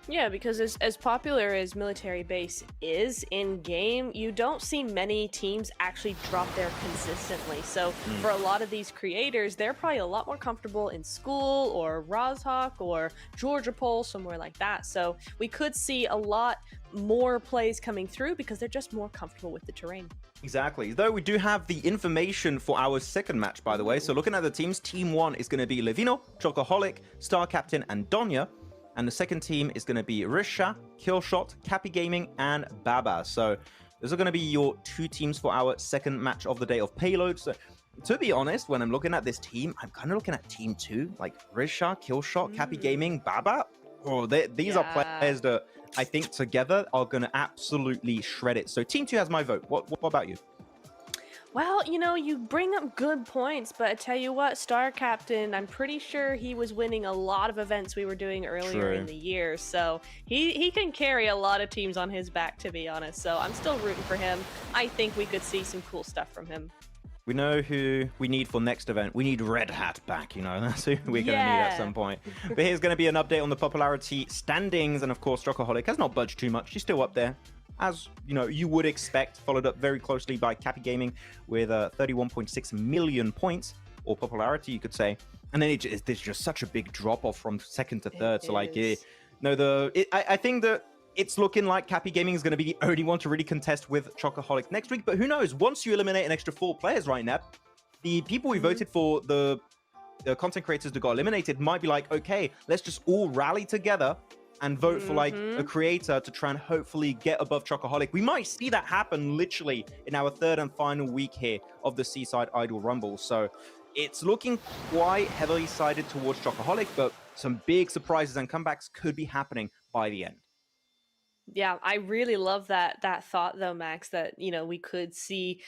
Yeah, because as popular as military base is in-game, you don't see many teams actually drop there consistently. So for a lot of these creators, they're probably a lot more comfortable in school or Rizshah or Georgia Pole, somewhere like that. So we could see a lot more plays coming through because they're just more comfortable with the terrain.
Exactly. Though we do have the information for our second match, by the way. So looking at the teams, Team 1 is going to be Levinho, Chocoholic, Star Captain, and Donya. And the second team is going to be Rizshah, KillSHOT, Capi Gaming, and Baba. So those are going to be your 2 teams for our second match of the day of PAYLOAD. So to be honest, when I'm looking at this team, I'm kind of looking at Team 2, like Rizshah, KillSHOT, Capi Gaming, Baba. Oh, these are players that I think together are going to absolutely shred it. So Team 2 has my vote. What about you?
Well, you know, you bring up good points, but I tell you what, Star Captain, I'm pretty sure he was winning a lot of events we were doing earlier in the year, so he can carry a lot of teams on his back, to be honest, so I'm still rooting for him. I think we could see some cool stuff from him.
We know who we need for next event. We need Red Hat back, you know. That's who we're going to need at some point. But here's going to be an update on the popularity standings, and of course, Chocoholic has not budged too much. She's still up there, as you know, you would expect, followed up very closely by Capi Gaming with 31.6 million points, or popularity, you could say. And then there's just such a big drop-off from second to third. So, like, I think that it's looking like Capi Gaming is going to be the only one to really contest with Chocoholic next week. But who knows? Once you eliminate an extra 4 players right now, the people we voted for, the content creators that got eliminated, might be like, okay, let's just all rally together and vote for like a creator to try and hopefully get above Chocoholic. We might see that happen literally in our third and final week here of the Seaside Idol Rumble. So it's looking quite heavily sided towards Chocoholic, but some big surprises and comebacks could be happening by the end.
Yeah, I really love that thought though, Max, that we could see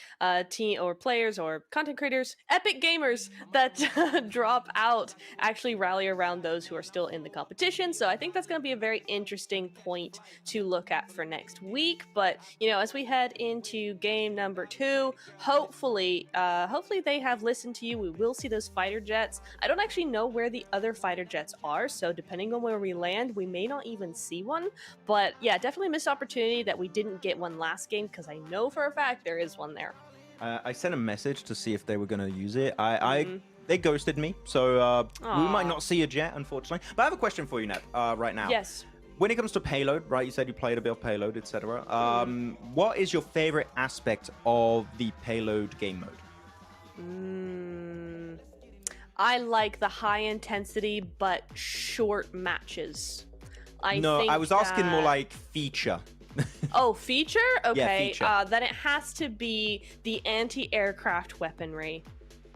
team or players or content creators, epic gamers that drop out actually rally around those who are still in the competition. So I think that's going to be a very interesting point to look at for next week. But as we head into game number 2, hopefully they have listened to you. We will see those fighter jets. I don't actually know where the other fighter jets are, so depending on where we land, we may not even see one. But yeah, definitely missed opportunity that we didn't get one last game, because I know for a fact there is one there.
I sent a message to see if they were going to use it. They ghosted me, so we might not see a jet, unfortunately. But I have a question for you, Neb, right now.
Yes.
When it comes to payload, right, you said you played a bit of payload, etc. What is your favorite aspect of the payload game mode?
I like the high intensity but short matches.
I was asking more like feature.
Oh, feature? Okay.
Yeah, feature.
Then it has to be the anti-aircraft weaponry.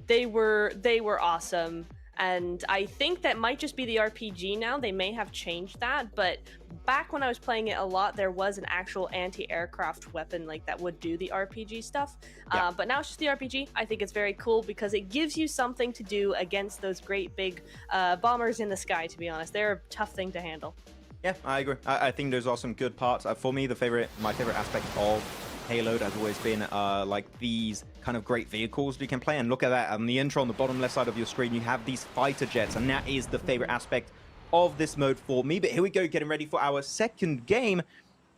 They were awesome. And I think that might just be the RPG now. They may have changed that, but back when I was playing it a lot, there was an actual anti-aircraft weapon like that would do the RPG stuff.
Yeah.
But now it's just the RPG. I think it's very cool because it gives you something to do against those great big bombers in the sky, to be honest. They're a tough thing to handle.
Yeah, I agree. I think those are some good parts. For me, my favorite aspect of Payload has always been like these kind of great vehicles you can play. And look at that on the intro on the bottom left side of your screen, you have these fighter jets, and that is the favorite aspect of this mode for me. But here we go, getting ready for our second game.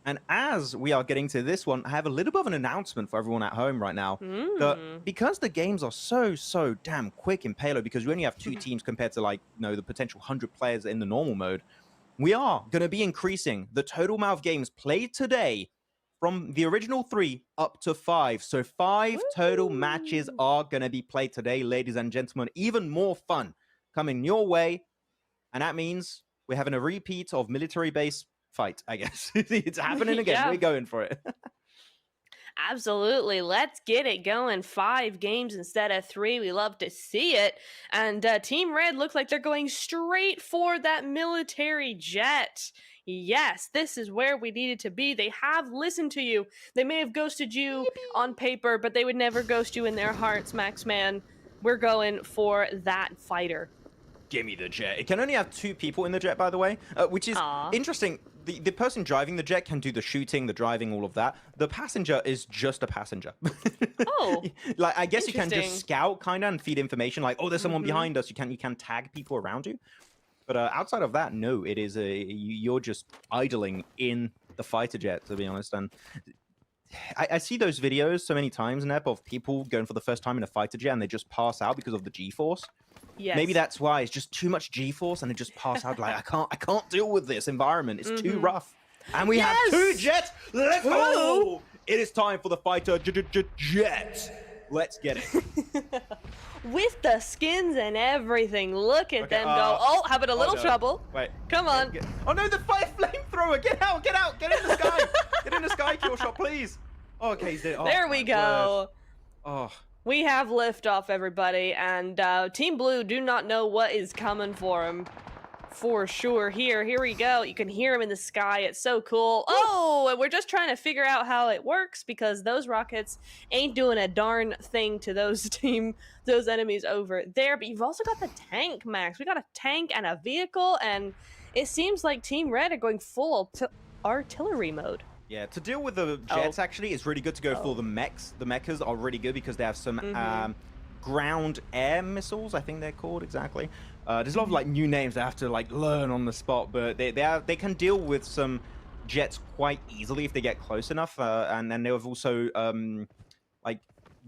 And as we are getting to this one, I have a little bit of an announcement for everyone at home right now. Because the games are so damn quick in Payload, because we only have 2 teams compared to the potential 100 players in the normal mode, we are going to be increasing the total amount of games played today from the original 3 up to 5. So 5 total matches are going to be played today, ladies and gentlemen. Even more fun coming your way. And that means we're having a repeat of military base fight, I guess. It's happening again.
Yeah.
We're going for it.
Absolutely. Let's get it going. 5 games instead of 3. We love to see it. And Team Red looks like they're going straight for that military jet. Yes, this is where we needed to be. They have listened to you. They may have ghosted you on paper, but they would never ghost you in their hearts, Max Man. We're going for that fighter.
Give me the jet. It can only have 2 people in the jet, by the way, which is interesting. The person driving the jet can do the shooting, the driving, all of that. The passenger is just a passenger.
Oh,
like I guess you can just scout kind of and feed information. Like, oh, there's someone behind us. You can tag people around you. But outside of that, no, it is you're just idling in the fighter jet, to be honest. And I see those videos so many times, Nep, of people going for the first time in a fighter jet and they just pass out because of the G-force.
yes.
Maybe that's why it's just too much G-force and they just pass out like, I can't deal with this environment. It's too rough. And we have 2 jets. Let's go. It is time for the fighter jet. Let's get it.
With the skins and everything. Look at them go. Oh, having a little trouble.
Wait.
Come on.
Oh no, the fire flamethrower. Get out. Get in the sky. Get in the sky, KillSHOT, please. Oh, okay, he's there. Oh,
there we go.
Word. Oh.
We have liftoff, everybody, and Team Blue do not know what is coming for them. For sure. Here we go. You can hear him in the sky. It's so cool. Oh, and we're just trying to figure out how it works because those rockets ain't doing a darn thing to those enemies over there. But you've also got the tank, Max. We got a tank and a vehicle, and it seems like Team Red are going full artillery mode.
Yeah, to deal with the jets, actually, it's really good to go for the mechs. The mechas are really good because they have some ground air missiles, I think they're called exactly. There's a lot of new names I have to learn on the spot, but they can deal with some jets quite easily if they get close enough. And then they have also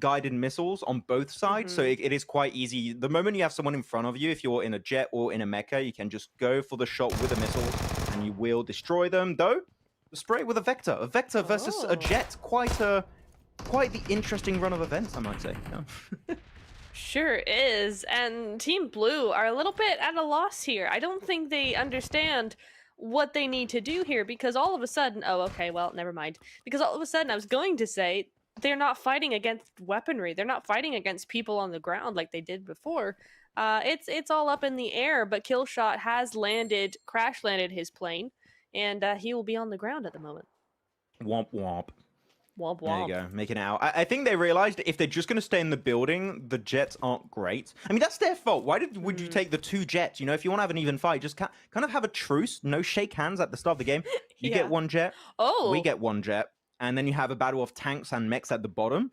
guided missiles on both sides, so it is quite easy. The moment you have someone in front of you, if you're in a jet or in a mecha, you can just go for the shot with a missile, and you will destroy them. Though, spray with a vector versus a jet, quite the interesting run of events, I might say. Yeah.
Sure is, and Team Blue are a little bit at a loss here. I don't think they understand what they need to do here because all of a sudden, never mind. Because all of a sudden I was going to say they're not fighting against weaponry. They're not fighting against people on the ground like they did before. It's all up in the air, but KillSHOT has crash landed his plane. and he will be on the ground at the moment.
Womp womp.
Womp
There
womp.
you go, making it out. I think they realized if they're just going to stay in the building, the jets aren't great. I mean, that's their fault. Why would you take the 2 jets? You know, if you want to have an even fight, just kind of have a truce. No shake hands at the start of the game. You
Yeah.
get 1 jet.
Oh.
We get 1 jet. And then you have a battle of tanks and mechs at the bottom.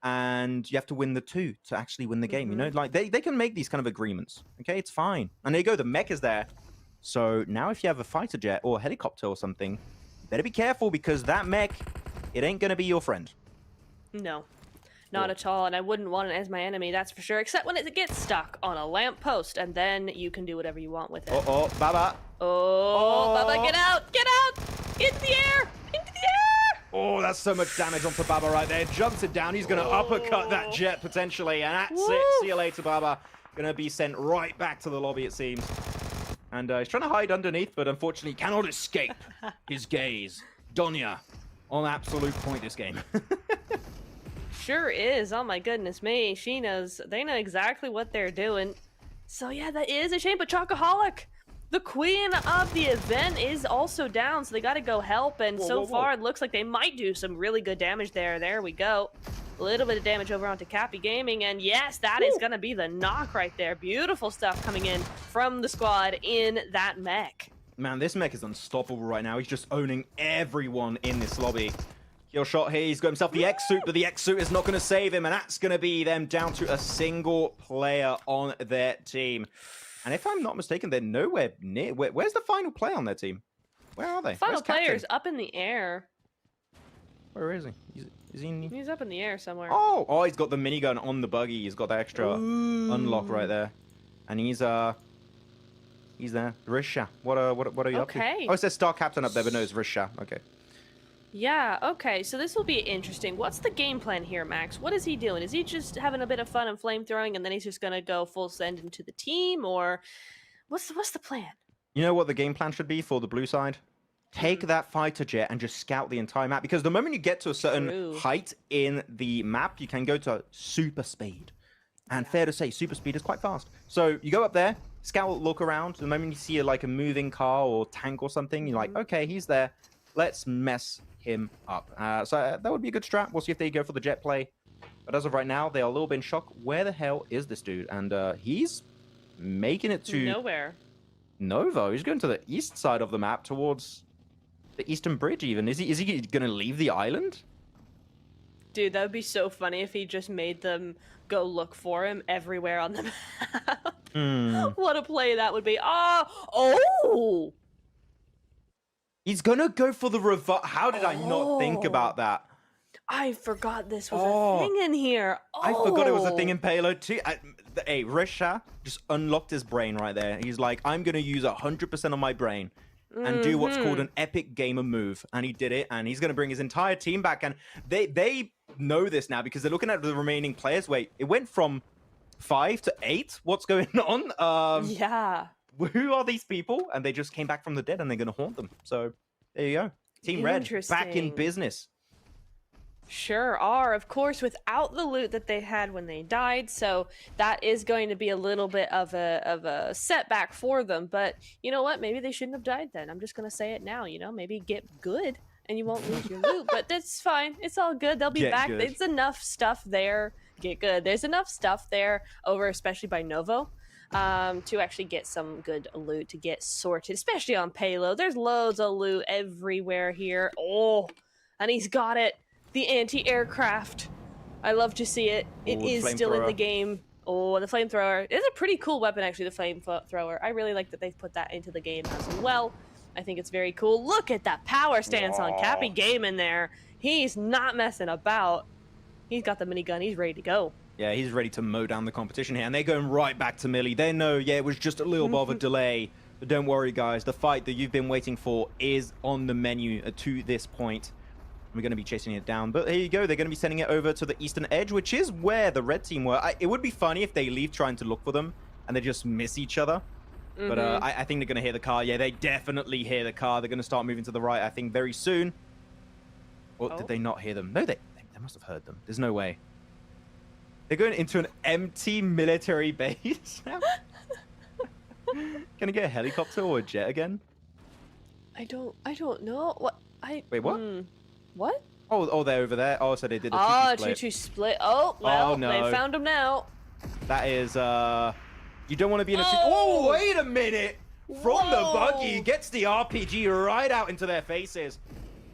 And you have to win the 2 to actually win the game. You know, like they can make these kind of agreements. Okay, it's fine. And there you go, the mech is there. So now if you have a fighter jet or a helicopter or something, you better be careful because that mech, it ain't going to be your friend.
No, not at all, and I wouldn't want it as my enemy, that's for sure, except when it gets stuck on a lamppost, and then you can do whatever you want with it.
Oh, Baba.
Oh, Baba, get out! Get out! Into the air! Into the air!
Oh, that's so much damage onto Baba right there. Jumps it down. He's going to uppercut that jet potentially, and that's it. See you later, Baba. Going to be sent right back to the lobby, it seems. And he's trying to hide underneath, but unfortunately cannot escape his gaze. Donya on absolute point this game.
Sure is. Oh my goodness me. They know exactly what they're doing. So yeah, that is a shame, but Chocoholic, the queen of the event, is also down, so they gotta go help, and so far it looks like they might do some really good damage there. There we go. A little bit of damage over onto Capi Gaming, and yes, that is gonna be the knock right there. Beautiful stuff coming in from the squad in that mech.
Man, this mech is unstoppable right now. He's just owning everyone in this lobby. KillSHOT here, he's got himself the X-Suit, but the X-Suit is not going to save him, and that's going to be them down to a single player on their team. And if I'm not mistaken, they're nowhere near... Where's the final player on their team? Where are they?
Final player's up in the air.
Where is he? Is he in...
He's up in the air somewhere.
Oh, he's got the minigun on the buggy. He's got the extra unlock right there. And he's there. Rizshah. What are you up to? Oh, it says Star Captain up there, but no, it's Rizshah. Okay.
Yeah, okay, so this will be interesting. What's the game plan here, Max? What is he doing? Is he just having a bit of fun and flamethrowing, and then he's just gonna go full send into the team, or what's the plan?
You know what the game plan should be for the blue side? Take that fighter jet and just scout the entire map, because the moment you get to a certain height in the map, you can go to super speed. And fair to say, super speed is quite fast. So you go up there, scout, look around. The moment you see a moving car or tank or something, you're like, okay, he's there. Let's mess him up. So that would be a good strat. We'll see if they go for the jet play. But as of right now, they are a little bit in shock. Where the hell is this dude? And he's making it to...
Nowhere.
Novo. He's going to the east side of the map towards the Eastern Bridge even. Is he going to leave the island?
Dude, that would be so funny if he just made them go look for him everywhere on the map. What a play that would be. Oh!
He's going to go for the revive. How did I not think about that?
I forgot this was a thing in here.
I forgot it was a thing in Payload too. Hey, Rizshah just unlocked his brain right there. He's like, I'm going to use 100% of my brain and do what's called an epic gamer move. And he did it, and he's going to bring his entire team back. And they know this now because they're looking at the remaining players. Wait, it went from 5 to 8? What's going on?
Yeah.
Who are these people? And they just came back from the dead, and they're going to haunt them. So there you go. Team Red back in business.
Sure are, of course, without the loot that they had when they died, so that is going to be a little bit of a setback for them. But you know what? Maybe they shouldn't have died then. I'm just going to say it now, you know? Maybe get good and you won't lose your loot, but that's fine. It's all good. They'll be back. There's enough stuff there. Get good. There's enough stuff there over, especially by Novo, to actually get some good loot to get sorted, especially on payload. There's loads of loot everywhere here. Oh, and he's got it. The anti-aircraft. I love to see it. It is still in the game. Oh, the flamethrower. It's a pretty cool weapon, actually, the flamethrower. I really like that they've put that into the game as well. I think it's very cool. Look at that power stance on Capi Gaming there. He's not messing about. He's got the minigun. He's ready to go.
Yeah, he's ready to mow down the competition here. And they're going right back to Millie. They know, yeah, it was just a little bit of a delay. But don't worry, guys. The fight that you've been waiting for is on the menu to this point. We're going to be chasing it down. But here you go. They're going to be sending it over to the eastern edge, which is where the red team were. It would be funny if they leave trying to look for them and they just miss each other. But I think they're going to hear the car. Yeah, they definitely hear the car. They're going to start moving to the right, I think, very soon. Or did they not hear them? No, they must have heard them. There's no way. They're going into an empty military base now. Can I get a helicopter or a jet again?
I don't know. What?
Wait, what?
What?
Oh, they're over there. Oh, so they did a 2-2
Oh,
split.
2-2 split. Oh, well,
Oh, no.
they found him now.
That is, you don't want to be in a...
Oh!
Oh, wait a minute! From the
Whoa!
buggy, gets the RPG right out into their faces.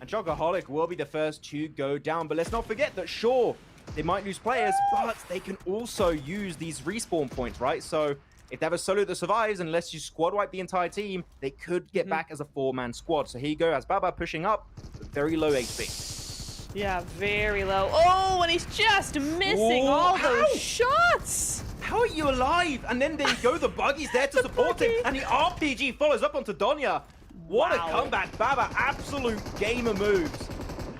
And Chocoholic will be the first to go down. But let's not forget that, sure, they might lose players, but they can also use these respawn points, right? So if they have a solo that survives, unless you squad wipe the entire team, they could get back as a 4-man squad. So here you go, as Baba pushing up, very low HP.
Yeah, very low. Oh, and he's just missing
Ooh,
all
how?
those shots.
How are you alive? And then there you go, the buggy's there to support him, and the RPG follows up onto Donya. What
Wow.
a comeback, Baba, absolute gamer moves.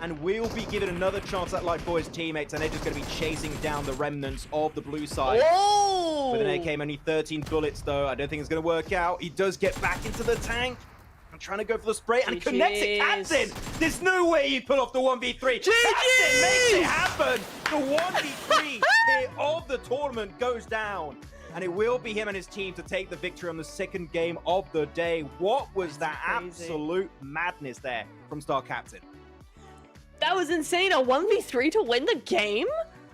And will be given another chance at life for his teammates, and they're just going to be chasing down the remnants of the blue side.
Oh!
With an AK, only 13 bullets, though. I don't think it's going to work out. He does get back into the tank. I'm trying to go for the spray, and connects it. Captain! There's no way you pull off the 1v3. Captain makes it happen! The 1v3 here of the tournament goes down. And it will be him and his team to take the victory on the second game of the day. What was that absolute madness there from Star Captain?
That was insane. A 1v3 to win the game?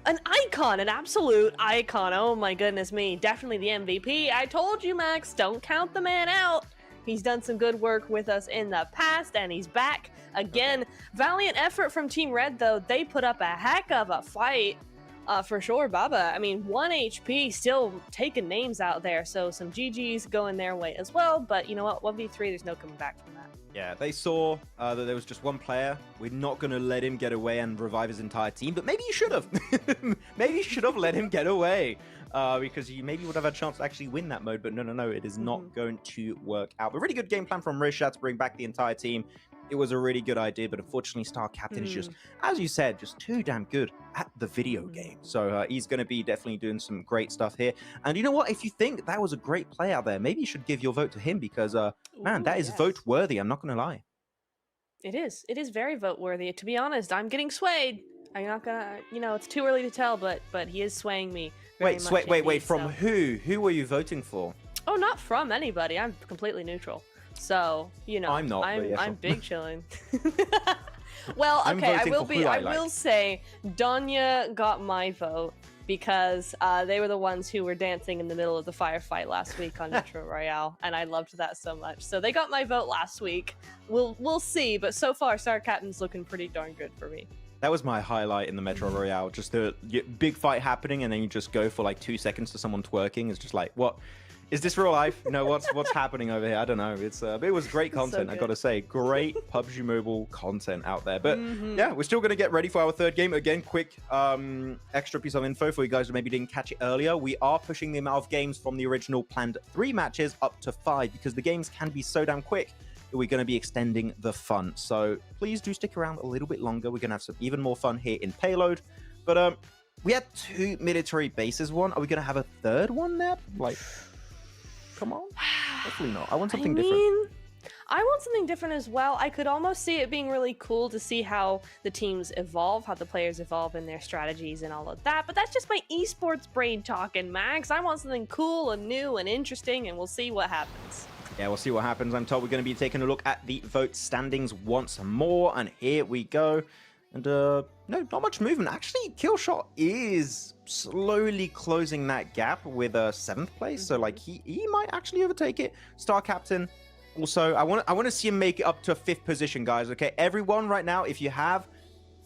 An icon, an absolute icon. Oh my goodness me. Definitely the MVP. I told you, Max, don't count the man out. He's done some good work with us in the past, and he's back again. Valiant effort from Team Red, though. They put up a heck of a fight. For sure, Baba. I mean, 1 HP, still taking names out there, so some GGs going their way as well. But you know what? 1v3, there's no coming back from that.
Yeah, they saw that there was just one player. We're not going to let him get away and revive his entire team, but maybe you should have. Maybe you should have let him get away, because you maybe would have had a chance to actually win that mode, but no, it is not going to work out. But really good game plan from Rizshah to bring back the entire team. It was a really good idea, but unfortunately, Star Captain is just, as you said, just too damn good at the video game. So he's going to be definitely doing some great stuff here. And you know what? If you think that was a great play out there, maybe you should give your vote to him because, man, that is vote worthy. I'm not going to lie.
It is. It is very vote worthy. To be honest, I'm getting swayed. I'm not gonna, it's too early to tell, but he is swaying me.
Wait, from who? Who were you voting for?
Oh, not from anybody. I'm completely neutral. So,
I'm not.
I'm big chilling. Well,
I'm
okay,
voting for
I
like.
will say Donya got my vote because they were the ones who were dancing in the middle of the firefight last week on Metro Royale, and I loved that so much. So they got my vote last week. We'll see, but so far Star Captain's looking pretty darn good for me.
That was my highlight in the Metro Royale. Just the big fight happening, and then you just go for like 2 seconds to someone twerking. It's just like, what? Is this real life? What's happening over here? I don't know. It was great content, I gotta say. Great PUBG Mobile content out there. But yeah, we're still gonna get ready for our third game. Again, quick extra piece of info for you guys who maybe didn't catch it earlier. We are pushing the amount of games from the original planned 3 matches up to 5 because the games can be so damn quick that we're gonna be extending the fun. So please do stick around a little bit longer. We're gonna have some even more fun here in Payload. But we had 2 military bases. Are we gonna have a third one there? Like, come on. Hopefully not. I want something different.
I want something different as well. I could almost see it being really cool to see how the teams evolve, how the players evolve in their strategies and all of that. But that's just my esports brain talking, Max. I want something cool and new and interesting, and we'll see what happens.
Yeah, we'll see what happens. I'm told we're going to be taking a look at the vote standings once more, and here we go. And no, not much movement. Actually, KillSHOT is slowly closing that gap with 7th place. So like he might actually overtake it. Star Captain. Also, I want to see him make it up to 5th position, guys. Okay, everyone right now, if you have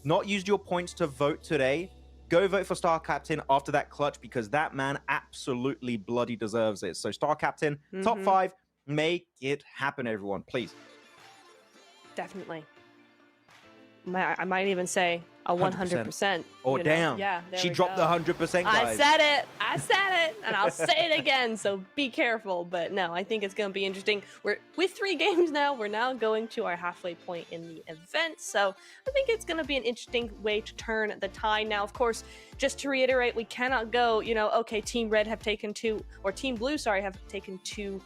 not used your points to vote today, go vote for Star Captain after that clutch because that man absolutely bloody deserves it. So Star Captain, top 5, make it happen, everyone, please.
Definitely. I might even say a 100%.
Oh, damn.
Yeah,
she dropped the 100%, guys.
I said it, and I'll say it again, so be careful. But no, I think it's going to be interesting. We're with 3 games now. We're now going to our halfway point in the event, so I think it's going to be an interesting way to turn the tide. Now, of course, just to reiterate, we cannot go, okay, Team Red have taken 2, or Team Blue, sorry, have taken 2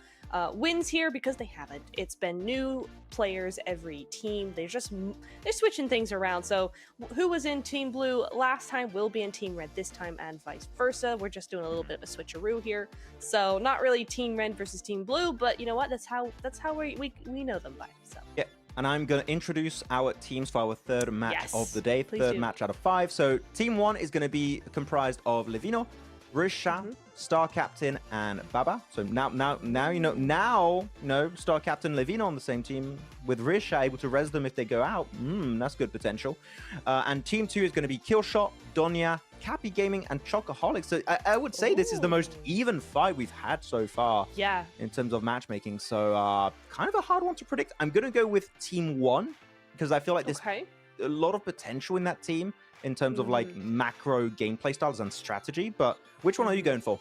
wins here because they haven't. It's been new players every team. They're switching things around. So who was in Team Blue last time will be in Team Red this time and vice versa. We're just doing a little bit of a switcheroo here. So not really Team Red versus Team Blue, but you know what? That's how we know them by. So
yeah, and I'm going to introduce our teams for our third match of the day,
please
third
do.
match out of 5. So Team 1 is going to be comprised of Levinho, Rizshah, Star Captain, and Baba. So now you know Star Captain Levinho on the same team with Rizshah able to res them if they go out. That's good potential. And Team 2 is going to be KillSHOT, Donya, Capi Gaming, and Chocoholic. So I would say this is the most even fight we've had so far.
Yeah.
In terms of matchmaking. So kind of a hard one to predict. I'm going to go with Team 1 because I feel like there's a lot of potential in that team in terms of like macro gameplay styles and strategy. But which one are you going for?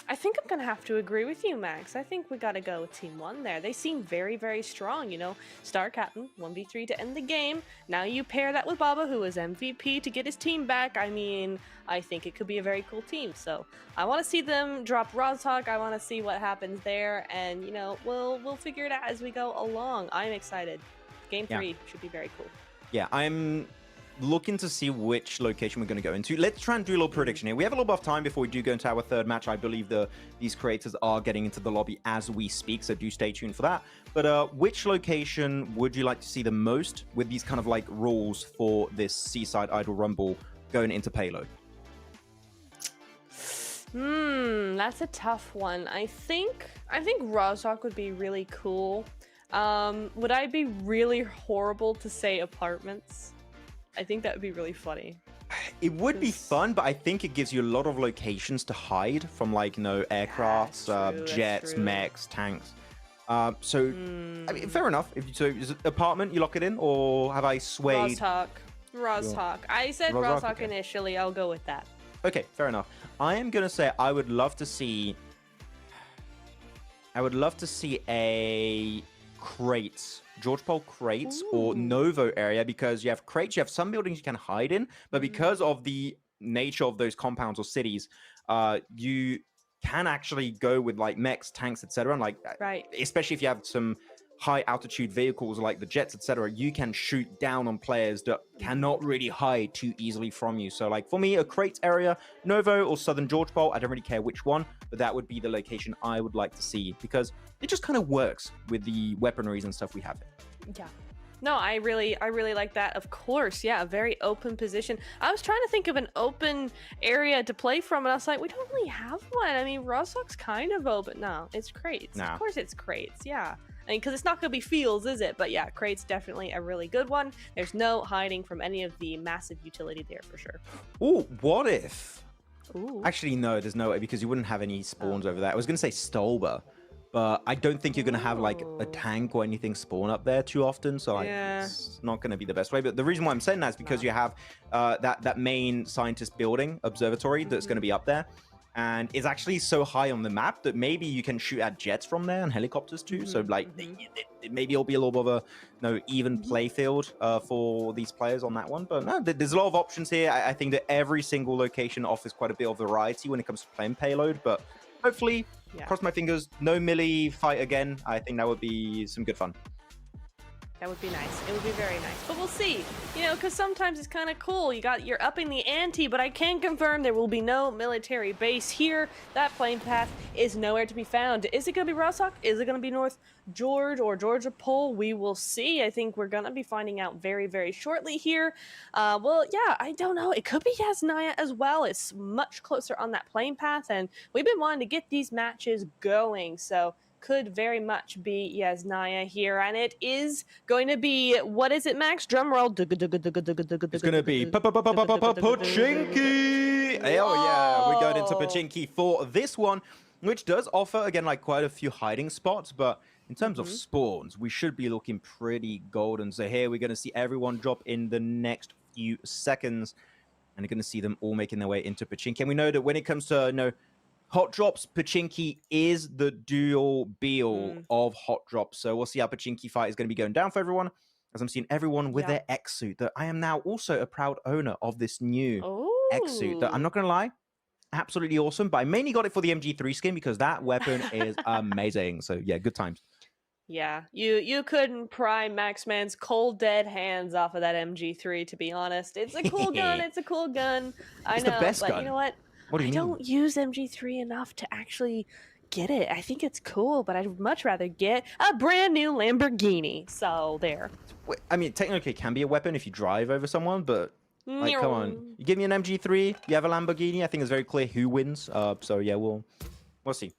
I think I'm going to have to agree with you, Max. I think we got to go with Team 1 there. They seem very, very strong, you know. Star Captain, 1v3 to end the game. Now you pair that with Baba, who was MVP, to get his team back. I mean, I think it could be a very cool team. So I want to see them drop Rizshah. I want to see what happens there. And, you know, we'll figure it out as we go along. I'm excited. Game 3 should be very cool.
Yeah, I'm looking to see which location we're going to go into. Let's try and do a little prediction here. We have a little bit of time before we do go into our third match. I believe these creators are getting into the lobby as we speak, so do stay tuned for that. But which location would you like to see the most with these kind of like rules for this Seaside Idol Rumble going into Payload?
That's a tough one. I think Rizshah would be really cool. Would I be really horrible to say apartments? I think that would be really funny.
It would be fun, but I think it gives you a lot of locations to hide from, like, you know, aircrafts, jets, mechs, tanks. I mean, fair enough. So is it apartment, you lock it in, or have I swayed?
Rizshah. I said Rizshah initially. I'll go with that.
Okay, fair enough. I am gonna say I would love to see a crates, George Paul crates or Novo area, because you have crates, you have some buildings you can hide in, but because of the nature of those compounds or cities, you can actually go with like mechs, tanks, etc. And like, especially if you have some high altitude vehicles like the jets, etc., you can shoot down on players that cannot really hide too easily from you. So like for me, a crate area, Novo or Southern George Paul, I don't really care which one, but that would be the location I would like to see because it just kind of works with the weaponries and stuff we have there.
Yeah. No, I really like that. Of course, yeah, a very open position. I was trying to think of an open area to play from, and I was like, we don't really have one. I mean, Rizshah's kind of open. No, it's crates. No. Of course it's crates, yeah. I mean, because it's not going to be fields, is it? But yeah, crate's definitely a really good one. There's no hiding from any of the massive utility there for sure.
Ooh, what if? Ooh. Actually, no, there's no way because you wouldn't have any spawns over there. I was going to say Stolba, but I don't think you're going to have like a tank or anything spawn up there too often. So it's not going to be the best way. But the reason why I'm saying that is because you have that main scientist building observatory that's going to be up there. And it's actually so high on the map that maybe you can shoot at jets from there and helicopters too. So like maybe it'll be a little bit of a even play field for these players on that one. But no, there's a lot of options here. I think that every single location offers quite a bit of variety when it comes to playing Payload. But hopefully, cross my fingers, no melee fight again. I think that would be some good fun.
That would be nice. It would be very nice. But we'll see. You know, because sometimes it's kind of cool. You're upping the ante, but I can confirm there will be no military base here. That plane path is nowhere to be found. Is it going to be Rizshah? Is it going to be North George or Georgia Pole? We will see. I think we're going to be finding out very, very shortly here. Well, yeah, I don't know. It could be Yasnaya as well. It's much closer on that plane path, and we've been wanting to get these matches going, so could very much be Yasnaya here, and it is going to be, what is it, Max? Drum roll. It's
going to be Pachinki. Hell yeah, we're going into Pachinki for this one, which does offer, again, like quite a few hiding spots, but in terms of spawns, we should be looking pretty golden. So here we're going to see everyone drop in the next few seconds, and you're going to see them all making their way into Pachinki. And we know that when it comes to, hot drops, Pachinki is the dual be-all of hot drops. So we'll see how Pachinki fight is going to be going down for everyone, as I'm seeing everyone with their X-suit. That I am now also a proud owner of this new X-suit. That I'm not going to lie, absolutely awesome. But I mainly got it for the MG3 skin because that weapon is amazing. So yeah, good times.
Yeah, you couldn't pry Maxman's cold dead hands off of that MG3, to be honest. It's a cool gun. It's a cool gun. I know,
the best
but
gun.
You know what?
What do you mean?
I don't use MG3 enough to actually, get it. I think it's cool, but I'd much rather get a brand new Lamborghini. So there.
Wait, I mean, technically, it can be a weapon if you drive over someone, but like, come on, you give me an MG3, you have a Lamborghini. I think it's very clear who wins. So yeah, we'll see.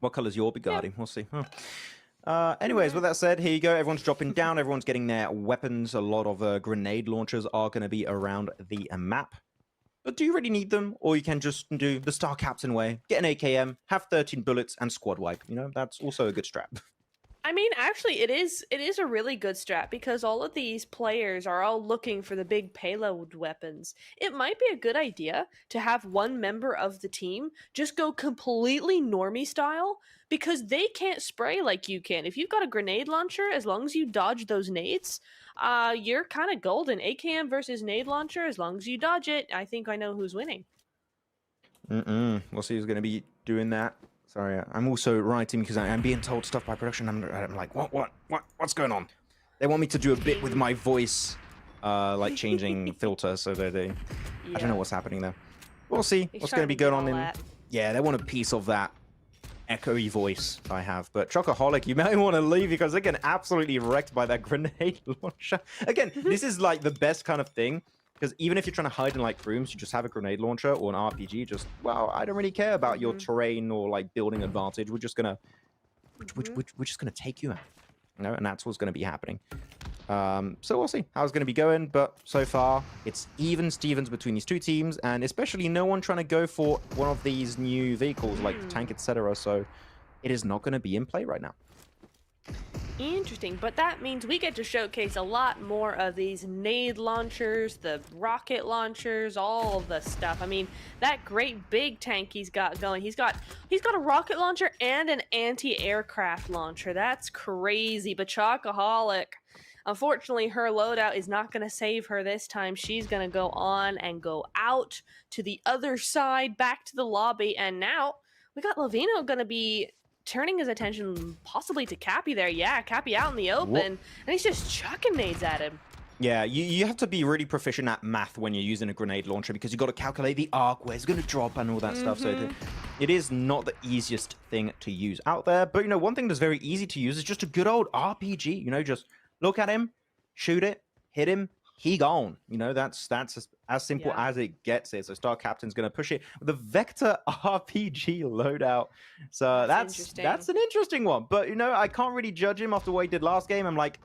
What color's your Bugatti? We'll see. Anyways, with that said, here you go. Everyone's dropping down. Everyone's getting their weapons. A lot of grenade launchers are going to be around the map. But do you really need them? Or you can just do the Star Captain way. Get an AKM, have 13 bullets, and squad wipe. You know, that's also a good strat.
I mean, actually, it is a really good strat because all of these players are all looking for the big payload weapons. It might be a good idea to have one member of the team just go completely normie style because they can't spray like you can. If you've got a grenade launcher, as long as you dodge those nades, you're kind of golden. AKM versus nade launcher, as long as you dodge it, I think I know who's winning.
We'll see who's going to be doing that. Sorry, I'm also writing because I'm being told stuff by production. I'm like, what's going on? They want me to do a bit with my voice, like changing filter, so they I don't know what's happening there. We'll see what's going to be going on in. Yeah, they want a piece of that echoey voice I have. But Chocoholic, you may want to leave because they're getting absolutely wrecked by that grenade launcher. Again, this is like the best kind of thing. Because even if you're trying to hide in like rooms, you just have a grenade launcher or an RPG. Just, well, I don't really care about your terrain or like building advantage. We're just gonna, we're just gonna take you out, you know, and that's what's gonna be happening. So we'll see how it's gonna be going. But so far, it's even Stevens between these two teams, and especially no one trying to go for one of these new vehicles like the tank, etc. So it is not gonna be in play right now.
Interesting, but that means we get to showcase a lot more of these nade launchers, the rocket launchers, all of the stuff. I mean, that great big tank he's got going, he's got a rocket launcher and an anti-aircraft launcher. That's crazy. But Chocoholic, unfortunately, her loadout is not going to save her this time. She's going to go on and go out to the other side, back to the lobby, and now we got Levinho going to be turning his attention possibly to Capi there. Yeah, Capi out in the open, and he's just chucking nades at him.
Yeah, you have to be really proficient at math when you're using a grenade launcher because you've got to calculate the arc, where it's going to drop and all that stuff. So it is not the easiest thing to use out there. But, you know, one thing that's very easy to use is just a good old RPG. You know, just look at him, shoot it, hit him, he gone. You know, that's as simple as it gets it. So Star Captain's going to push it with the Vector RPG loadout. So that's an interesting one. But, you know, I can't really judge him after what he did last game. I'm like,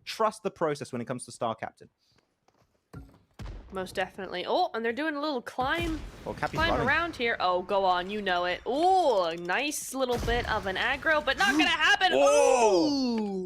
trust the process when it comes to Star Captain.
Most definitely. Oh, and they're doing a little climb
running
around here. Oh, go on, you know it. Oh, a nice little bit of an aggro, but not going to happen. Oh!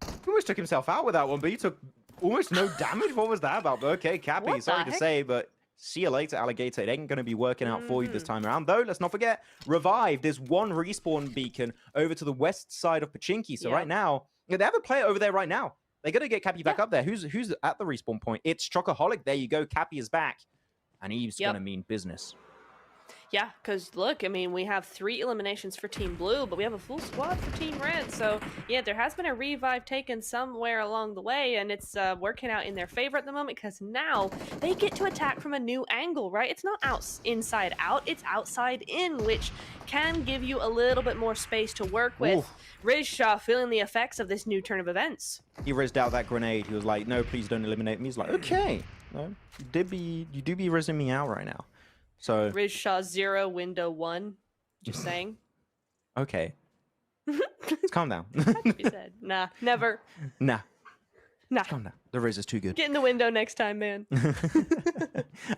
He almost took himself out with that one, but he took almost no damage. What was that about? But okay, Capi, sorry to say, but see you later, Alligator. It ain't going to be working out for you this time around. Though, let's not forget, Revive. There's one respawn beacon over to the west side of Pachinki. So right now, they have a player over there right now. They're going to get Capi back up there. Who's at the respawn point? It's Chocoholic. There you go. Capi is back. And he's going to mean business.
Yeah, because look, I mean, we have 3 eliminations for Team Blue, but we have a full squad for Team Red. So, yeah, there has been a revive taken somewhere along the way, and it's working out in their favor at the moment because now they get to attack from a new angle, right? It's not inside out, it's outside in, which can give you a little bit more space to work with. Rizshah feeling the effects of this new turn of events.
He rizzed out that grenade. He was like, no, please don't eliminate me. He's like, okay. No, you do be rizzing me out right now. So
Rizshah 0, window 1. Just saying.
Okay. Let's calm down.
That could be said. Nah, never.
Nah. Calm down. The Riz is too good.
Get in the window next time, man.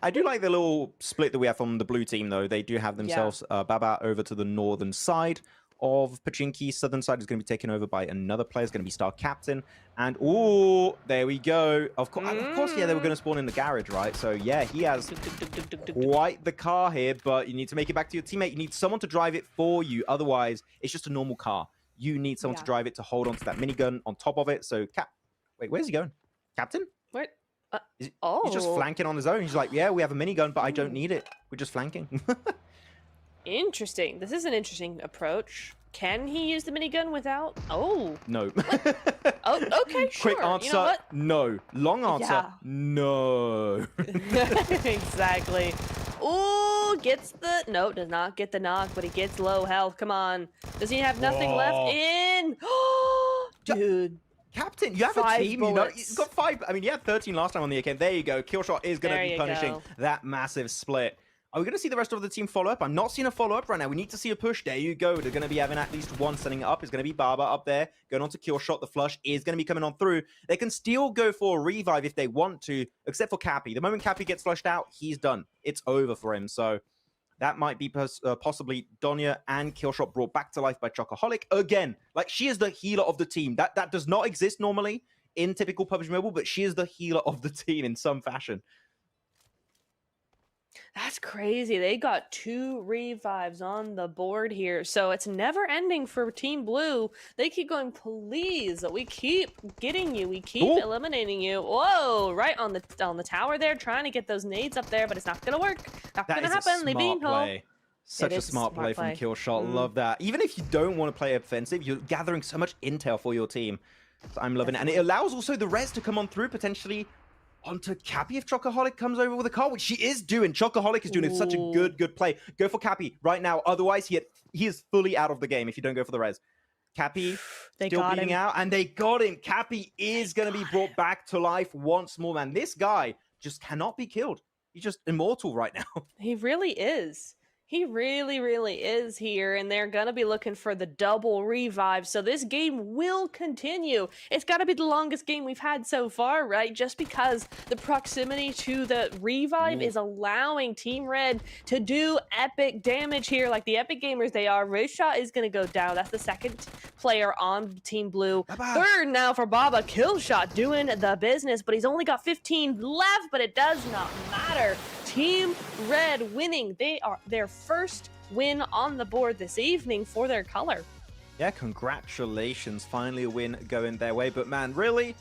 I do like the little split that we have from the blue team, though. They do have themselves Baba over to the northern side of Pachinki. Southern side is going to be taken over by another player. It's going to be Star Captain. And, oh, there we go. Of course, yeah, they were going to spawn in the garage, right? So, yeah, he has quite the car here, but you need to make it back to your teammate. You need someone to drive it for you. Otherwise, it's just a normal car. You need someone to drive it to hold on to that minigun on top of it. So, wait, where's he going? Captain?
What?
He's just flanking on his own. He's like, yeah, we have a minigun, but I don't need it. We're just flanking.
Interesting. This is an interesting approach. Can he use the minigun without? Oh.
No.
Oh, okay, sure.
Quick answer, you know what? No. Long answer, no.
Exactly. Ooh, gets the... No, does not get the knock, but he gets low health. Come on. Does he have nothing left in? Dude.
Captain, you have a team, you know, you've got 5. I mean, you had 13 last time on the account. There you go. KillSHOT is going to be punishing that massive split. Are we going to see the rest of the team follow up? I'm not seeing a follow up right now. We need to see a push. There you go. They're going to be having at least one setting it up. It's going to be Baba up there going on to KillSHOT. The flush is going to be coming on through. They can still go for a revive if they want to, except for Capi. The moment Capi gets flushed out, he's done. It's over for him. So that might be possibly Donya and KillSHOT brought back to life by Chocoholic. Again, like, she is the healer of the team. That does not exist normally in typical PUBG Mobile, but she is the healer of the team in some fashion.
That's crazy. They got 2 revives on the board here. So it's never ending for Team Blue. They keep going, please. We keep getting you. We keep eliminating you. Whoa, right on the tower there, trying to get those nades up there, but it's not going to work. Not going to happen. Levinho.
Such a smart play from KillSHOT. Love that. Even if you don't want to play offensive, you're gathering so much intel for your team. So I'm loving it. And it allows also the res to come on through, potentially onto Capi if Chocoholic comes over with a car, which she is doing. Chocoholic is doing such a good play. Go for Capi right now. Otherwise, he is fully out of the game if you don't go for the res. Capi still beating out, and they got him. Capi is going to be brought back to life once more, man. This guy just cannot be killed. He's just immortal right now.
He really is. He really, really is here, and they're going to be looking for the double revive, so this game will continue. It's got to be the longest game we've had so far, right? Just because the proximity to the revive is allowing Team Red to do epic damage here, like the epic gamers they are. Rizshah is going to go down. That's the second player on Team Blue. Third now for Baba. KillSHOT doing the business, but he's only got 15 left, but it does not matter. Team Red winning. They are their first win on the board this evening for their color.
Yeah, congratulations. Finally a win going their way. But man, really,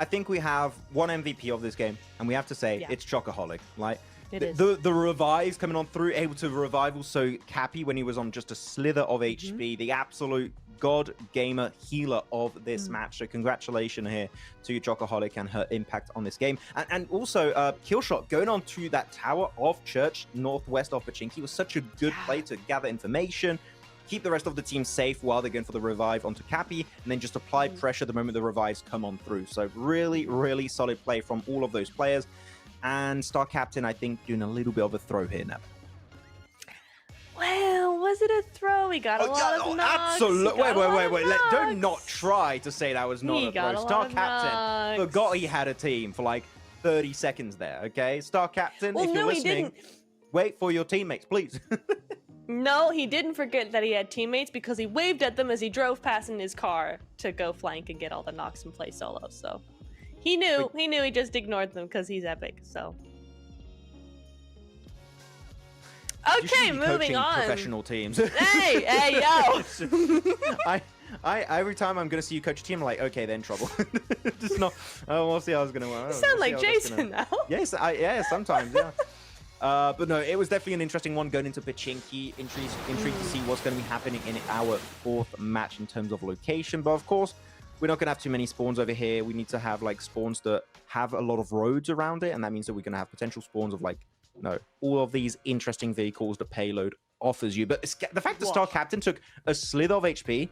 I think we have one MVP of this game, and we have to say it's Chocoholic. Like, the revives coming on through, able to revive also Capi when he was on just a slither of HP, the absolute god gamer healer of this match. So congratulations here to Chocoholic and her impact on this game. And also KillSHOT going on to that tower of Church northwest of Pachinki was such a good play to gather information, keep the rest of the team safe while they're going for the revive onto Capi, and then just apply pressure the moment the revives come on through. So really, really solid play from all of those players. And Star Captain, I think, doing a little bit of a throw here now.
Well, was it a throw? He got a lot of knocks.
Absolutely. Wait. Do not try to say that was not a throw. Star Captain forgot he had a team for like 30 seconds there, okay? Star Captain, if you're listening, wait for your teammates, please.
No, he didn't forget that he had teammates because he waved at them as he drove past in his car to go flank and get all the knocks and play solo, so... He knew, he just ignored them because he's epic, so... Okay, moving on.
Professional teams.
Hey, yo!
Every time I'm gonna see you coach a team, I'm like, okay, they're in trouble. Just not. Oh, we'll see how it's gonna work.
You sound like Jason now.
Yes, yeah, sometimes, yeah. But no, it was definitely an interesting one going into Pachinki. Intrigued to see what's going to be happening in our 4th match in terms of location. But of course, we're not going to have too many spawns over here. We need to have like spawns that have a lot of roads around it, and that means that we're going to have potential spawns of like, all of these interesting vehicles that Payload offers you. But the fact that Star Captain took a slither of HP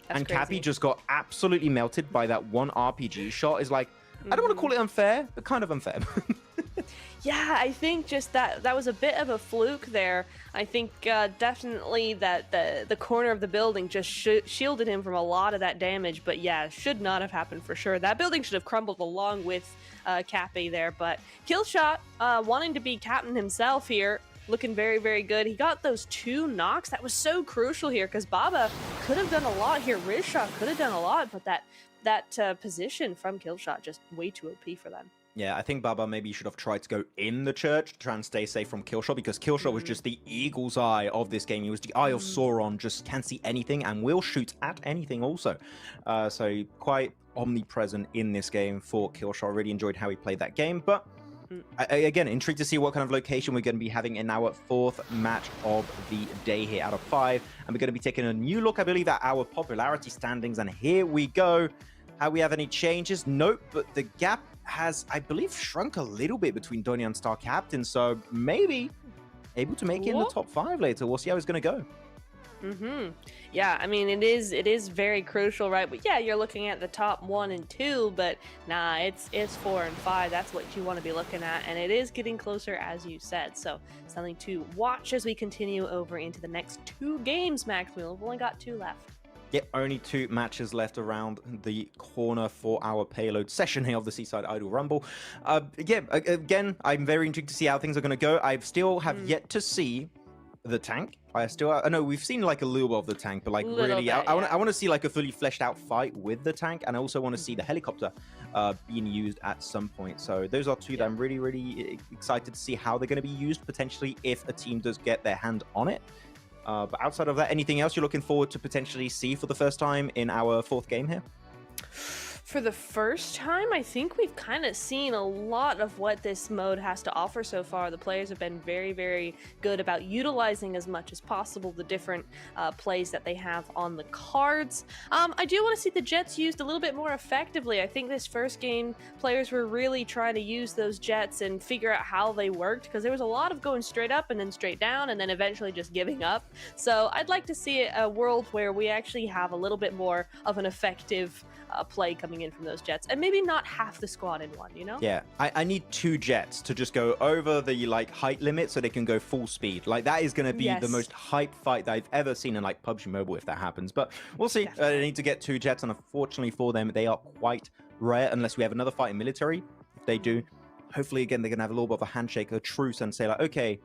and Capi just got absolutely melted by that one RPG shot is like, I don't want to call it unfair, but kind of unfair.
Yeah, I think just that was a bit of a fluke there. I think definitely that the corner of the building just shielded him from a lot of that damage. But yeah, should not have happened for sure. That building should have crumbled along with Capi there. But KillSHOT wanting to be captain himself here, looking very, very good. He got those 2 knocks. That was so crucial here because Baba could have done a lot here. Rizshah could have done a lot, but that position from KillSHOT just way too OP for them.
Yeah, I think Baba maybe should have tried to go in the church to try and stay safe from KillSHOT, because KillSHOT was just the eagle's eye of this game. He was the eye of Sauron, just can't see anything and will shoot at anything also. So quite omnipresent in this game for KillSHOT. I really enjoyed how he played that game, but again, intrigued to see what kind of location we're going to be having in our 4th match of the day here out of 5. And we're going to be taking a new look, I believe, at our popularity standings. And here we go. Have we have any changes? Nope, but the gap has, I believe, shrunk a little bit between Donya and Star Captain. So maybe able to make it in the top 5 later. We'll see how it's going to go.
Yeah, I mean, it is very crucial, right? But yeah, you're looking at the top 1 and 2, but nah, it's 4 and 5. That's what you want to be looking at, and it is getting closer, as you said. So something to watch as we continue over into the next 2 games, Max. We've only got 2 left.
Yep, only 2 matches left around the corner for our payload session here of the Seaside Idol Rumble. Yeah, again, I'm very intrigued to see how things are going to go. I still have yet to see the tank. I know we've seen like a little bit of the tank, but like really,
bit,
I want to see like a fully fleshed out fight with the tank, and I also want to see the helicopter being used at some point. So those are 2 that I'm really, really excited to see how they're going to be used potentially if a team does get their hand on it. But outside of that, anything else you're looking forward to potentially see for the first time in our 4th game here?
For the first time, I think we've kind of seen a lot of what this mode has to offer so far. The players have been very, very good about utilizing as much as possible the different plays that they have on the cards. I do want to see the jets used a little bit more effectively. I think this first game, players were really trying to use those jets and figure out how they worked, because there was a lot of going straight up and then straight down and then eventually just giving up. So I'd like to see a world where we actually have a little bit more of an effective play coming in from those jets, and maybe not half the squad in one, you know?
Yeah, I need 2 jets to just go over the like height limit so they can go full speed. Like that is going to be the most hype fight that I've ever seen in like PUBG Mobile if that happens. But we'll see. They need to get 2 jets, and unfortunately for them, they are quite rare unless we have another fight in military. If they do, hopefully again they're going to have a little bit of a handshake, a truce, and say like, okay,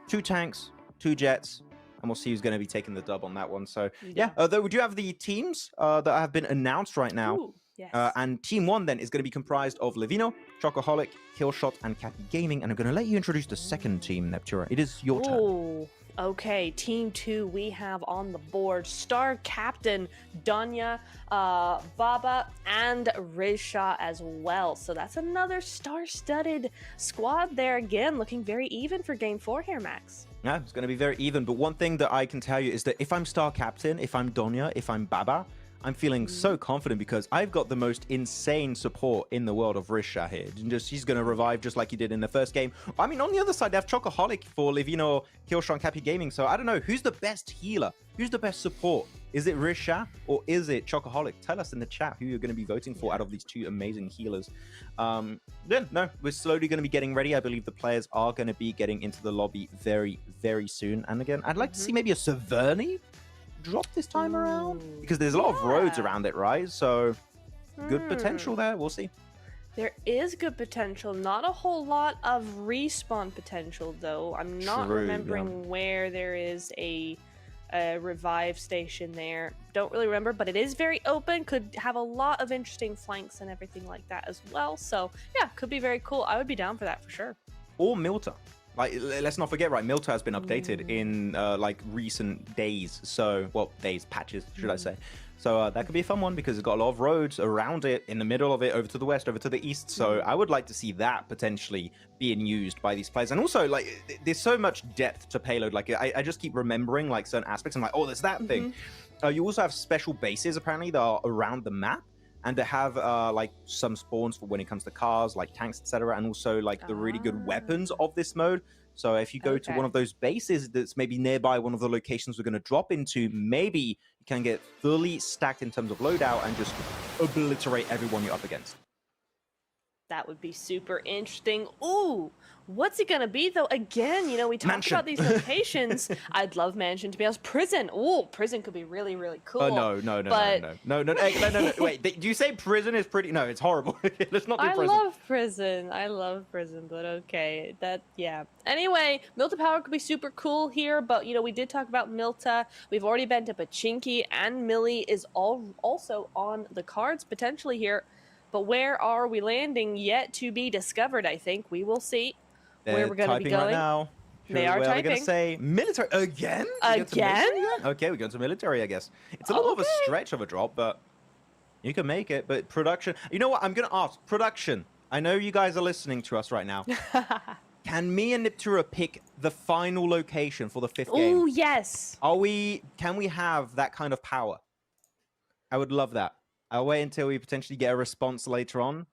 2 tanks, 2 jets. And we'll see who's going to be taking the dub on that one. So, yeah, though we do have the teams that have been announced right now.
Ooh, yes.
And Team 1 then is going to be comprised of Levinho, Chocoholic, KillSHOT, and Capi Gaming. And I'm going to let you introduce the second team, Neptura. It is your turn.
Okay, Team 2 we have on the board Star Captain Donya, Baba, and Rizshah as well. So that's another star-studded squad there again, looking very even for Game 4 here, Max.
Yeah, it's going to be very even. But one thing that I can tell you is that if I'm Star Captain, if I'm Donya, if I'm Baba, I'm feeling so confident because I've got the most insane support in the world of Rizshah here. He's going to revive just like he did in the first game. I mean, on the other side, they have Chocoholic for Levinho, KillSHOT, and Capi Gaming. So I don't know, who's the best healer? Who's the best support? Is it Rizshah or is it Chocoholic? Tell us in the chat who you're going to be voting for out of these 2 amazing healers. Yeah, no, we're slowly going to be getting ready. I believe the players are going to be getting into the lobby very, very soon. And again, I'd like to see maybe a Severny drop this time around, because there's a lot of roads around it, right? So good potential there. We'll see.
There is good potential, not a whole lot of respawn potential though. I'm not remembering where there is a revive station there. Don't really remember, but it is very open, could have a lot of interesting flanks and everything like that as well. So yeah, could be very cool. I would be down for that for sure.
Or Milta. Like, let's not forget, right, Milta has been updated in like recent days. So, well, patches, should I say. So that could be a fun one because it's got a lot of roads around it, in the middle of it, over to the west, over to the east. So I would like to see that potentially being used by these players. And also, like, there's so much depth to payload. Like, I just keep remembering, like, certain aspects. I'm like, oh, there's that thing. You also have special bases, apparently, that are around the map. And they have like some spawns for when it comes to cars, like tanks, etc., and also like the really good weapons of this mode. So if you go to one of those bases that's maybe nearby one of the locations we're going to drop into, maybe you can get fully stacked in terms of loadout and just obliterate everyone you're up against.
That would be super interesting. Ooh, what's it gonna be though? Again, you know, we talked about these locations. I'd love mansion, to be honest. Prison. Ooh, prison could be really, really cool.
Oh no. Wait, do you say prison is pretty? No, it's horrible. Let's not do prison.
I love prison, but okay. Yeah. Anyway, Milta Power could be super cool here, but you know, we did talk about Milta. We've already been to Pachinki, and Millie is also on the cards potentially here. But where are we landing? Yet to be discovered, I think. We will see where we're going to be going.
Right now.
They are typing.
We're going to say military. Again?
Again?
Okay, we're going to military, I guess. It's a little of a stretch of a drop, but you can make it. But production. You know what? I'm going to ask. Production. I know you guys are listening to us right now. Can me and Niptura pick the final location for the 5th game?
Oh, yes.
Can we have that kind of power? I would love that. I'll wait until we potentially get a response later on.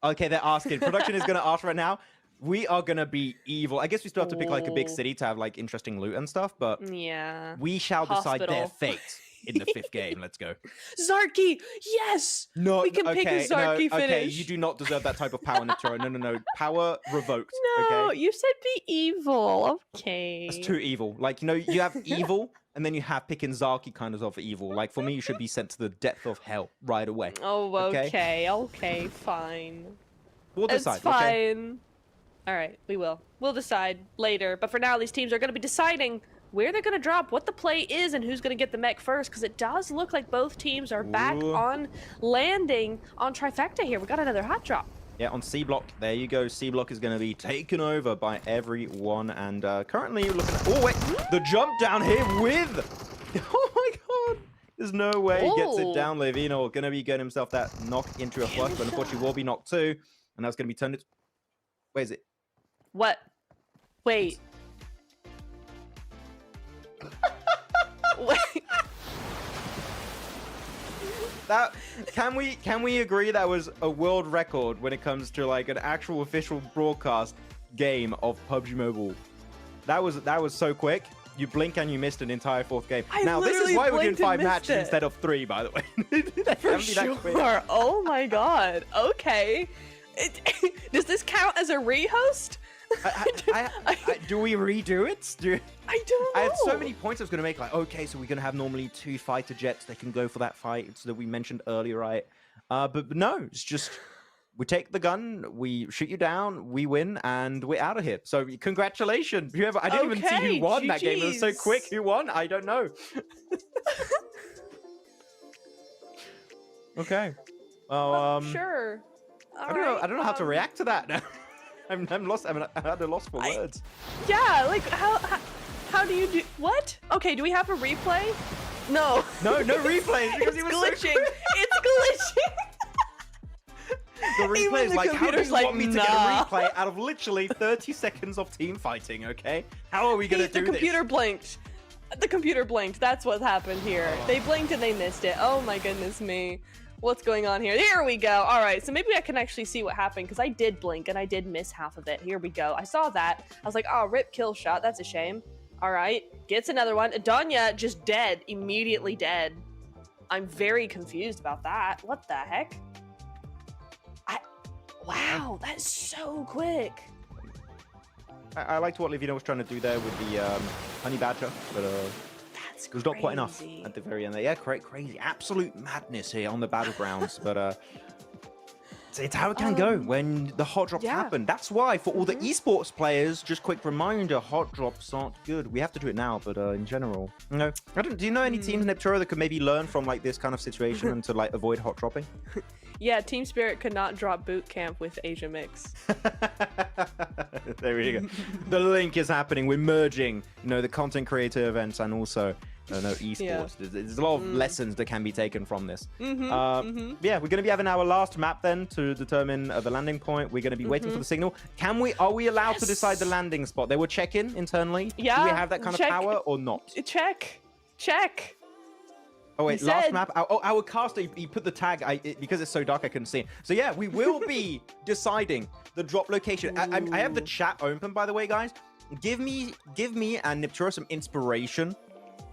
Okay, they're asking. Production is going to ask right now. We are gonna be evil. I guess we still have to pick like a big city to have like interesting loot and stuff, but
Yeah.
we shall decide their
Hospital.
fate in the 5th game. Let's go.
Zarky, yes.
No,
we can pick a
okay,
Zarky
no,
finish.
okay, you do not deserve that type of power, Nitro. No. Power revoked.
No,
Okay,
you said be evil. Okay.
that's too evil. Like, you know, you have evil, and then you have picking Zarky kind of evil. Like, for me, you should be sent to the depth of hell right away.
Oh,
Okay?
okay, fine.
We'll decide.
It's
Okay?
fine. All right, we will. We'll decide later. But for now, these teams are going to be deciding where they're going to drop, what the play is, and who's going to get the mech first. Because it does look like both teams are back
Ooh.
on landing on Trifecta here. We got another hot drop.
Yeah, on C block. There you go. C block is going to be taken over by everyone. And currently, you're looking at... Oh, wait. The jump down here with... Oh, my God. There's no way he gets it down. Levinho going to be getting himself that knock into a flush, but unfortunately will be knocked too. And that's going to be turned into... Where is it?
What? Wait. Wait.
That can we agree that was a world record when it comes to like an actual official broadcast game of PUBG Mobile? That was so quick. You blink and you missed an entire 4th game. Now this is why we're doing 5 matches instead of 3, by the way.
For sure. Oh my God. Okay. Does this count as a rehost?
Do we redo it?
I don't know.
I had so many points I was going to make, like, okay, so we're going to have normally 2 fighter jets. They can go for that fight that we mentioned earlier, right? But no, it's just, we take the gun, we shoot you down, we win, and we're out of here. So congratulations. Whoever, I didn't even see who won that game. It was so quick. Who won? I don't know. Okay. Well,
sure.
I don't know how to react to that now. I'm lost. I'm at a loss for words.
Yeah, like how do you do what? Okay, do we have a replay? No.
No replays because
It's
he was
glitching.
so quick.
It's glitching.
The replay
Even
is
the
like, how do you
computer's like,
want me to get a
nah.
replay out of literally 30 seconds of team fighting? Okay, how are we gonna do
The computer
this?
blinked. The computer blinked. That's what happened here. They blinked and they missed it. Oh my goodness me. What's going on here? Here we go. All right, so maybe I can actually see what happened because I did blink and I did miss half of it. Here we go. I saw that. I was like, oh, rip KillSHOT. That's a shame. All right, gets another one. Donya just dead, immediately dead. I'm very confused about that. What the heck? Wow, that's so quick.
I liked what Levinho was trying to do there with the honey badger, but
That's
it was not quite enough at the very end there. Yeah, crazy. Absolute madness here on the battlegrounds, but it's how it can go when the hot drops happen. That's why, for all the esports players, just quick reminder, hot drops aren't good. We have to do it now, but in general, do you know any teams in Nepturo that could maybe learn from like this kind of situation and to like avoid hot dropping?
Yeah, Team Spirit could not drop boot camp with Asia Mix.
There we go. The link is happening. We're merging, the content creator events and also esports.
Yeah.
There's a lot of lessons that can be taken from this. Yeah, we're going to be having our last map then to determine the landing point. We're going to be waiting for the signal. Are we allowed to decide the landing spot? They will check in internally.
Yeah.
Do we have that kind of power or not?
Check.
Oh wait,
He
last
said-
map. Our caster, he put the tag. Because it's so dark, I couldn't see it. So yeah, we will be deciding the drop location. I have the chat open, by the way, guys. Give me and Niptura some inspiration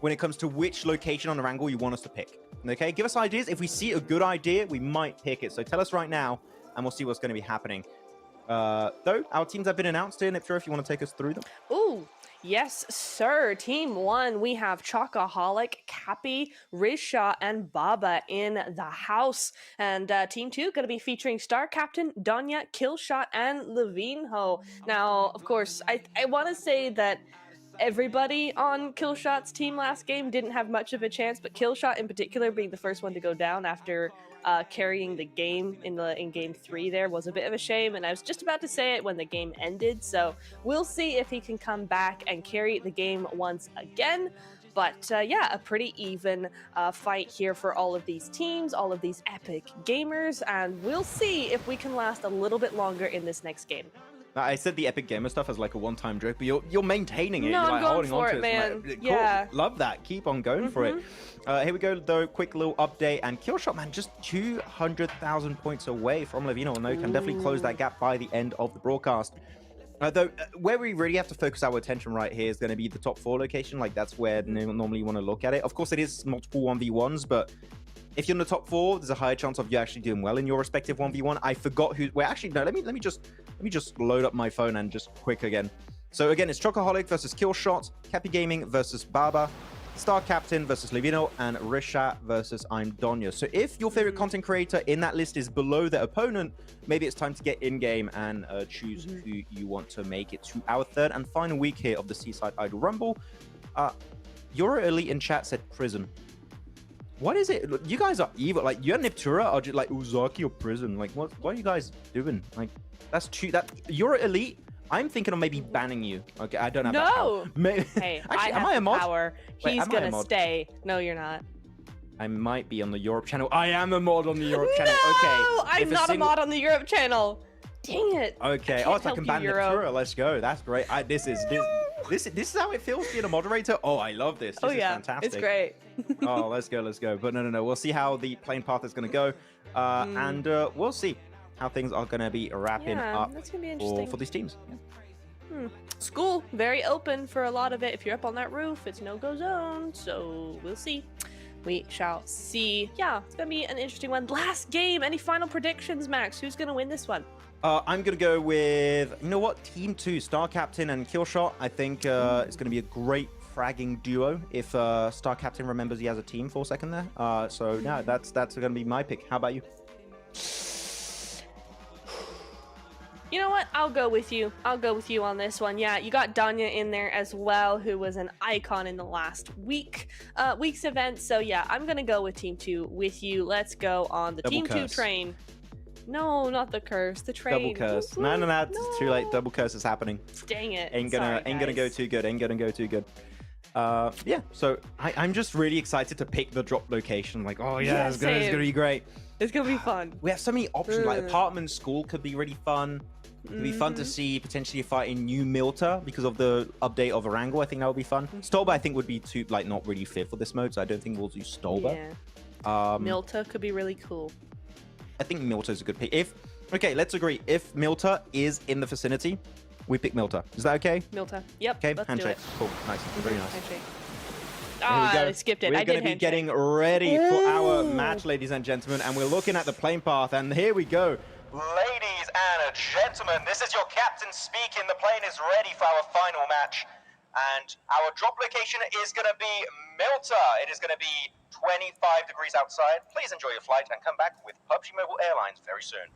when it comes to which location on the angle you want us to pick. Okay, give us ideas. If we see a good idea, we might pick it. So tell us right now, and we'll see what's going to be happening. Though our teams have been announced here, Niptura, if you want to take us through them.
Ooh, yes, sir. Team 1, we have Chocoholic, Capi, Rizshah, and Baba in the house. And Team 2 going to be featuring Star Captain, Donya, KillSHOT, and Levinho. Now, of course, I want to say that everybody on KillSHOT's team last game didn't have much of a chance, but KillSHOT in particular being the first one to go down after carrying the game in game 3 there was a bit of a shame, and I was just about to say it when the game ended, so we'll see if he can come back and carry the game once again. But yeah, a pretty even fight here for all of these teams, all of these epic gamers, and we'll see if we can last a little bit longer in this next game.
I said the epic gamer stuff as like a one-time joke, but you're maintaining it.
No,
you're
I'm
like
going
holding
for
on
it,
to
man.
Like, cool.
Yeah.
Love that. Keep on going for it. Here we go, though. Quick little update. And KillSHOT, man, just 200,000 points away from Levinho. No, can definitely close that gap by the end of the broadcast. Though, where we really have to focus our attention right here is going to be the top 4 location. Like, that's where normally you want to look at it. Of course, it is multiple 1v1s, but if you're in the top 4, there's a higher chance of you actually doing well in your respective 1v1. I forgot who... Well, actually, no, let me just load up my phone and just quick again. So, again, it's Chocoholic versus KillSHOT, Capi Gaming versus Baba, Star Captain versus Levinho, and Rizshah versus I'm Donya. So if your favorite content creator in that list is below their opponent, maybe it's time to get in-game and choose who you want to make it to our third and final week here of the Seaside Idol Rumble. Your elite in chat said prison. What is it? Look, you guys are evil. Like, you're Niptura or just like Uzaki or prison. Like, what are you guys doing? Like, that's true. You're elite. I'm thinking of maybe banning you. Okay, I don't have that power.
Hey,
actually,
I have
a mod?
power.
Wait,
He's gonna stay. No, you're not.
I might be on the Europe channel. I am a mod on the Europe channel.
No,
Okay.
I'm not a mod on the Europe channel. Dang it.
Okay.
I
So I can ban Niptura. Let's go. That's great. This is how it feels being a moderator. Oh, I love this. This is fantastic.
It's great.
Oh, let's go. But no. We'll see how the playing path is going to go, and we'll see how things are going to be wrapping up
that's gonna be interesting.
for these teams.
School, very open for a lot of it. If you're up on that roof, it's no-go zone, so we'll see. We shall see. Yeah, it's gonna be an interesting one. Last game, any final predictions, Max? Who's gonna win this one?
I'm going to go with, you know what, Team 2, Star Captain and KillSHOT. I think it's going to be a great fragging duo if Star Captain remembers he has a team for a second there. So, yeah, that's going to be my pick. How about you?
You know what? I'll go with you. I'll go with you on this one. Yeah, you got Donya in there as well, who was an icon in the last week's event. So, yeah, I'm going to go with Team 2 with you. Let's go on the Team 2 train. No, not the curse. The train.
Double curse. No, it's too late. Double curse is happening.
Dang it.
Ain't gonna go too good. Yeah. So I'm just really excited to pick the drop location. Like, oh yeah, it's gonna be great.
It's gonna be fun.
We have so many options. Like apartment, school could be really fun. It'd be fun to see potentially fighting new Milta because of the update of Erangel. I think that would be fun. Stolba, I think, would be too not really fit for this mode, so I don't think we'll do Stolba.
Yeah. Milta could be really cool.
I think Milta is a good pick. Okay, let's agree. If Milta is in the vicinity, we pick Milta. Is that okay?
Milta. Yep.
Okay,
let's
handshake.
Do it.
Cool. Nice. Very nice.
Handshake.
I
skipped it.
We're going to be getting ready for our match, ladies and gentlemen, and we're looking at the playing path, and here we go. Ladies and gentlemen, this is your captain speaking. The plane is ready for our final match, and our drop location is going to be Milta. It is going to be 25 degrees outside. Please enjoy your flight and come back with PUBG Mobile Airlines very soon.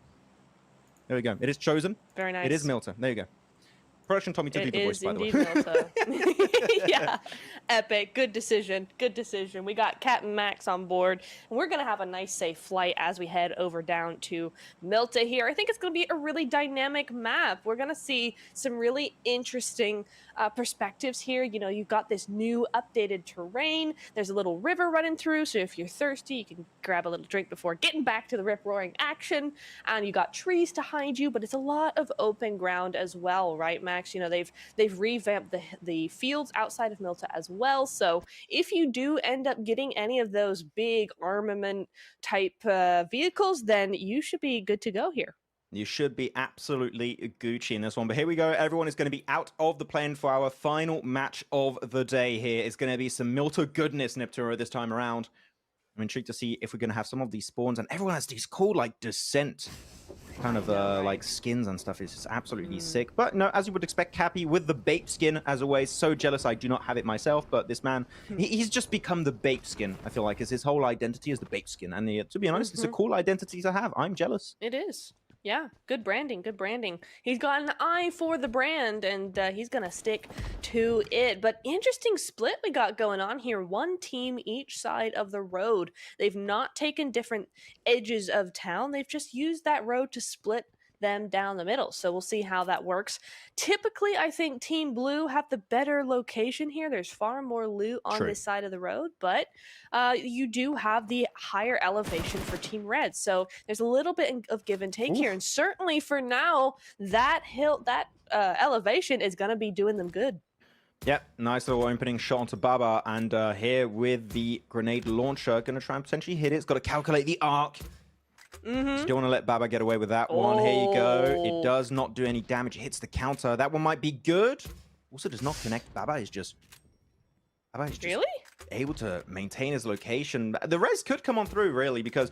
There we go. It is chosen.
Very nice.
It is Milta. There you go. Production told me to do the voice, by the way.
Milta. Yeah. Epic. Good decision. Good decision. We got Captain Max on board, and we're going to have a nice, safe flight as we head over down to Milta here. I think it's going to be a really dynamic map. We're going to see some really interesting perspectives here. You know, you've got this new updated terrain. There's a little river running through, so if you're thirsty, you can grab a little drink before getting back to the rip-roaring action. And you got trees to hide you, but it's a lot of open ground as well, right, Max? You know, they've revamped the fields outside of Milta as well. So if you do end up getting any of those big armament type vehicles, then you should be good to go here.
You should be absolutely Gucci in this one. But here we go. Everyone is going to be out of the plane for our final match of the day here. It's going to be some Milta goodness, Niptura, this time around. I'm intrigued to see if we're going to have some of these spawns. And everyone has these cool, like, descent kind of like skins and stuff. It's just absolutely sick. But no, as you would expect, Capi with the bait skin, as always. So jealous I do not have it myself, but this man, he's just become the bait skin. I feel like his whole identity is the bait skin. And to be honest, it's a cool identity to have. I'm jealous.
It is. Yeah, good branding, good branding. He's got an eye for the brand, and he's going to stick to it. But interesting split we got going on here. One team each side of the road. They've not taken different edges of town. They've just used that road to split them down the middle. So we'll see how that works. Typically, I think Team Blue have the better location here. There's far more loot on this side of the road, but you do have the higher elevation for Team Red. So there's a little bit of give and take here. And certainly for now, that elevation is going to be doing them good.
Yep, nice little opening shot onto Baba. And here with the grenade launcher, going to try and potentially hit it. It's got to calculate the arc. You don't want to let Baba get away with that one. Here you go. It does not do any damage. It hits the counter. That one might be good. Also does not connect. Baba is just
Really?
able to maintain his location. The res could come on through, really, because,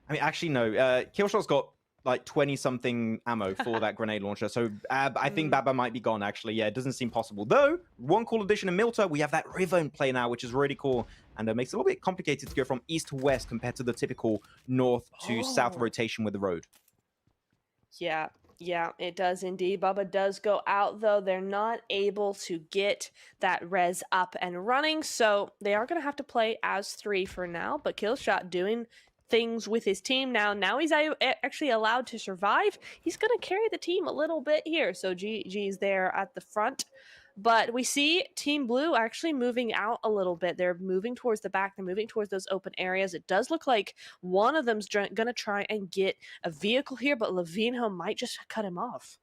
I mean, actually, no. KillSHOT's got like 20-something ammo for that grenade launcher. So I think Baba might be gone, actually. Yeah, it doesn't seem possible. Though, one cool addition in Milta, we have that river in play now, which is really cool. And it makes it a little bit complicated to go from east to west compared to the typical north to south rotation with the road.
Yeah, it does indeed. Baba does go out, though. They're not able to get that res up and running, so they are going to have to play as 3 for now. But KillSHOT doing things with his team now. Now he's actually allowed to survive. He's going to carry the team a little bit here. So GG's there at the front. But we see Team Blue actually moving out a little bit. They're moving towards the back. They're moving towards those open areas. It does look like one of them's going to try and get a vehicle here, but Levinho might just cut him off.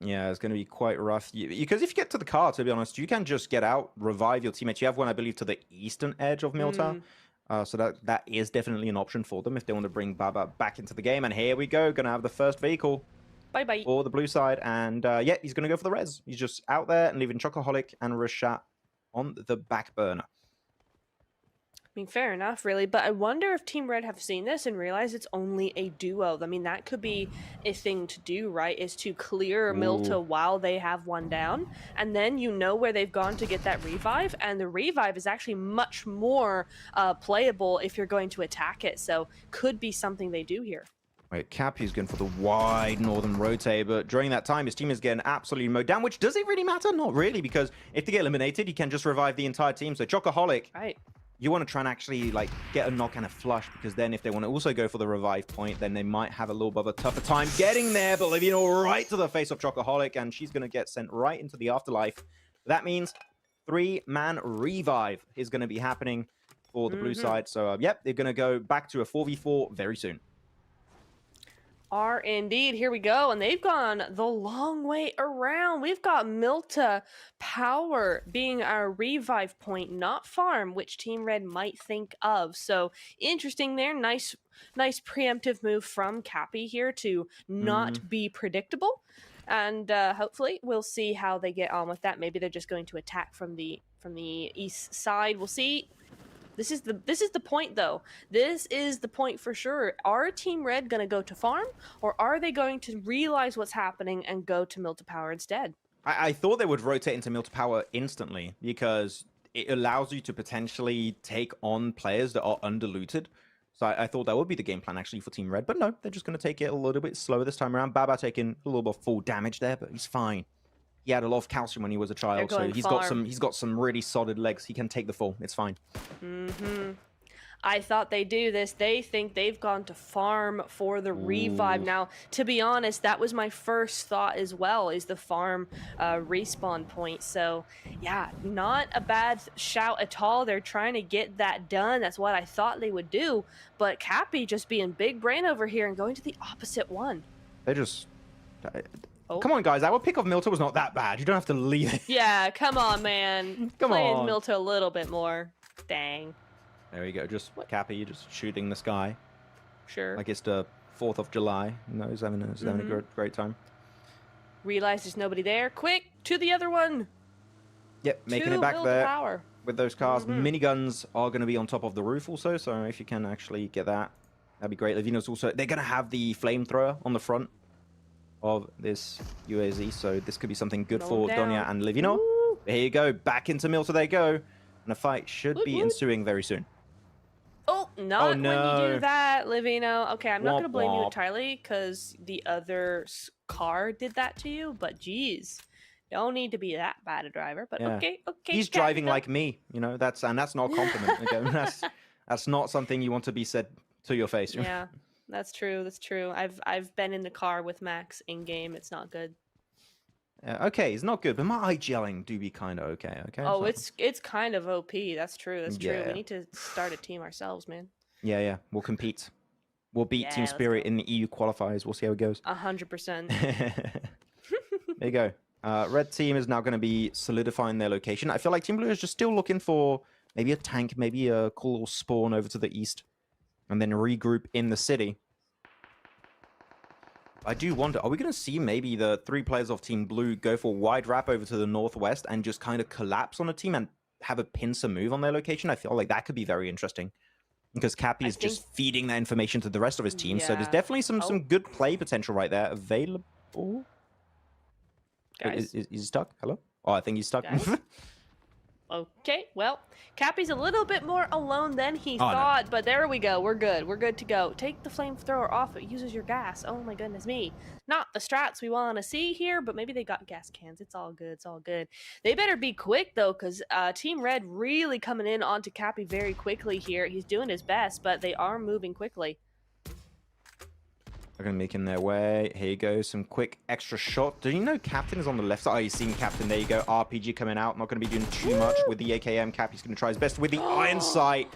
Yeah, it's going to be quite rough. Because if you get to the car, to be honest, you can just get out, revive your teammates. You have one, I believe, to the eastern edge of Milta. So that is definitely an option for them if they want to bring Baba back into the game. And here we go. Going to have the first vehicle.
Bye-bye.
For the blue side. And yeah, he's going to go for the res. He's just out there and leaving Chocoholic and Rizshah on the back burner.
I mean, fair enough, really. But I wonder if Team Red have seen this and realized it's only a duo. I mean, that could be a thing to do, right? Is to clear Milta while they have one down. And then you know where they've gone to get that revive. And the revive is actually much more playable if you're going to attack it. So could be something they do here.
Right, Capi's going for the wide northern rotate, but during that time, his team is getting absolutely mowed down, which does it really matter? Not really, because if they get eliminated, you can just revive the entire team. So Chocoholic,
right,
you want to try and actually like get a knock and a flush, because then if they want to also go for the revive point, then they might have a little bit of a tougher time getting there. But Levinho right to the face of Chocoholic, and she's going to get sent right into the afterlife. That means 3-man revive is going to be happening for the blue side. So yep, they're going to go back to a 4v4 very soon.
Are indeed. Here we go. And they've gone the long way around. We've got Milta Power being our revive point, not farm, which Team Red might think of. So interesting there. Nice preemptive move from Capi here to not be predictable. And hopefully we'll see how they get on with that. Maybe they're just going to attack from the east side. We'll see. This is the point, though. This is the point for sure. Are Team Red going to go to farm, or are they going to realize what's happening and go to Milta Power instead?
I thought they would rotate into Milta Power instantly, because it allows you to potentially take on players that are underlooted. So I thought that would be the game plan, actually, for Team Red. But no, they're just going to take it a little bit slower this time around. Baba taking a little bit of full damage there, but he's fine. He had a lot of calcium when he was a child, so he's got some really solid legs. He can take the fall. It's fine.
I thought they do this. They think they've gone to farm for the revive. Now, to be honest, that was my first thought as well, is the farm respawn point. So, yeah, not a bad shout at all. They're trying to get that done. That's what I thought they would do. But Capi just being big brain over here and going to the opposite one.
They just... Come on, guys. Our pick of Milta was not that bad. You don't have to leave it.
Yeah, come on, man. Playing Milta a little bit more. Dang.
There you go. Just Capi, just shooting the sky.
Sure.
Like it's the 4th of July. You know, he's having a great time.
Realize there's nobody there. Quick, to the other one.
Yep, making it back there with those cars. Miniguns are going to be on top of the roof also, so if you can actually get that, that'd be great. Levinho's also... They're going to have the flamethrower on the front of this UAZ, so this could be something good for Donya and Levinho. Here you go, back into Milta they go, and a fight should be ensuing very soon.
Oh, not when you do that, Levinho. Okay, I'm not going to blame you entirely, because the other car did that to you, but geez, don't need to be that bad a driver, but okay.
He's driving like me, you know, that's not a compliment. Okay? That's not something you want to be said to your face.
Yeah. That's true. That's true. I've been in the car with Max in game. It's not good.
Okay, it's not good, but my IGLing do be kind of okay. Okay.
Oh, so... it's kind of OP. That's true. That's true. We need to start a team ourselves, man.
Yeah. We'll compete. We'll beat Team Spirit in the EU qualifiers. We'll see how it goes.
100%.
There you go. Red team is now going to be solidifying their location. I feel like Team Blue is just still looking for maybe a tank, maybe a cool little spawn over to the east, and then regroup in the city. I do wonder, are we going to see maybe the 3 players of Team Blue go for wide wrap over to the northwest and just kind of collapse on a team and have a pincer move on their location? I feel like that could be very interesting because Capi is just feeding that information to the rest of his team. So there's definitely some good play potential right there available.
Guys.
Wait, is he stuck? Hello? Oh, I think he's stuck.
Okay, well, Cappy's a little bit more alone than he thought, but there we go. We're good. We're good to go. Take the flamethrower off. It uses your gas. Oh my goodness me. Not the strats we want to see here, but maybe they got gas cans. It's all good. It's all good. They better be quick, though, because Team Red really coming in onto Cappy very quickly here. He's doing his best, but they are moving quickly.
They're going to be making their way. Here you go. Some quick extra shot. Do you know Captain is on the left side? Oh, you've seen Captain. There you go. RPG coming out. Not going to be doing too much with the AKM. Cappy's going to try his best with the Iron Sight.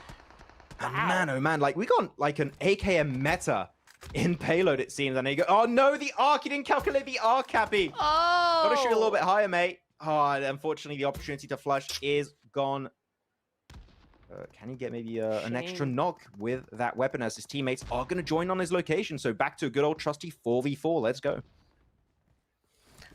And man, oh man. Like, we got like an AKM meta in Payload, it seems. And there you go. Oh, no. The arc. You didn't calculate the arc, Cappy.
Oh.
Got to shoot a little bit higher, mate. Oh, unfortunately, the opportunity to flush is gone. Can he get maybe an extra knock with that weapon as his teammates are going to join on his location? So back to a good old trusty 4v4. Let's go.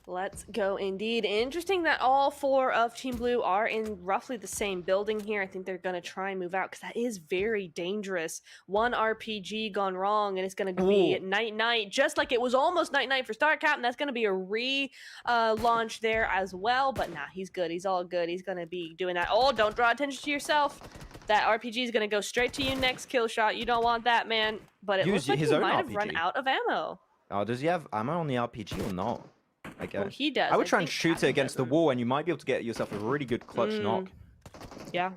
Let's go indeed. Interesting that all 4 of Team Blue are in roughly the same building here. I think they're going to try and move out because that is very dangerous. One RPG gone wrong and it's going to be night-night, just like it was almost night-night for StarCap, and that's going to be a re-launch there as well. But nah, he's good. He's all good. He's going to be doing that. Oh, don't draw attention to yourself. That RPG is going to go straight to you next, KillSHOT. You don't want that, man. But it looks like he might have run out of ammo.
Oh, does he have ammo on the RPG or not? Like,
well, he does.
I would try and shoot it against the wall, and you might be able to get yourself a really good clutch knock.
Yeah,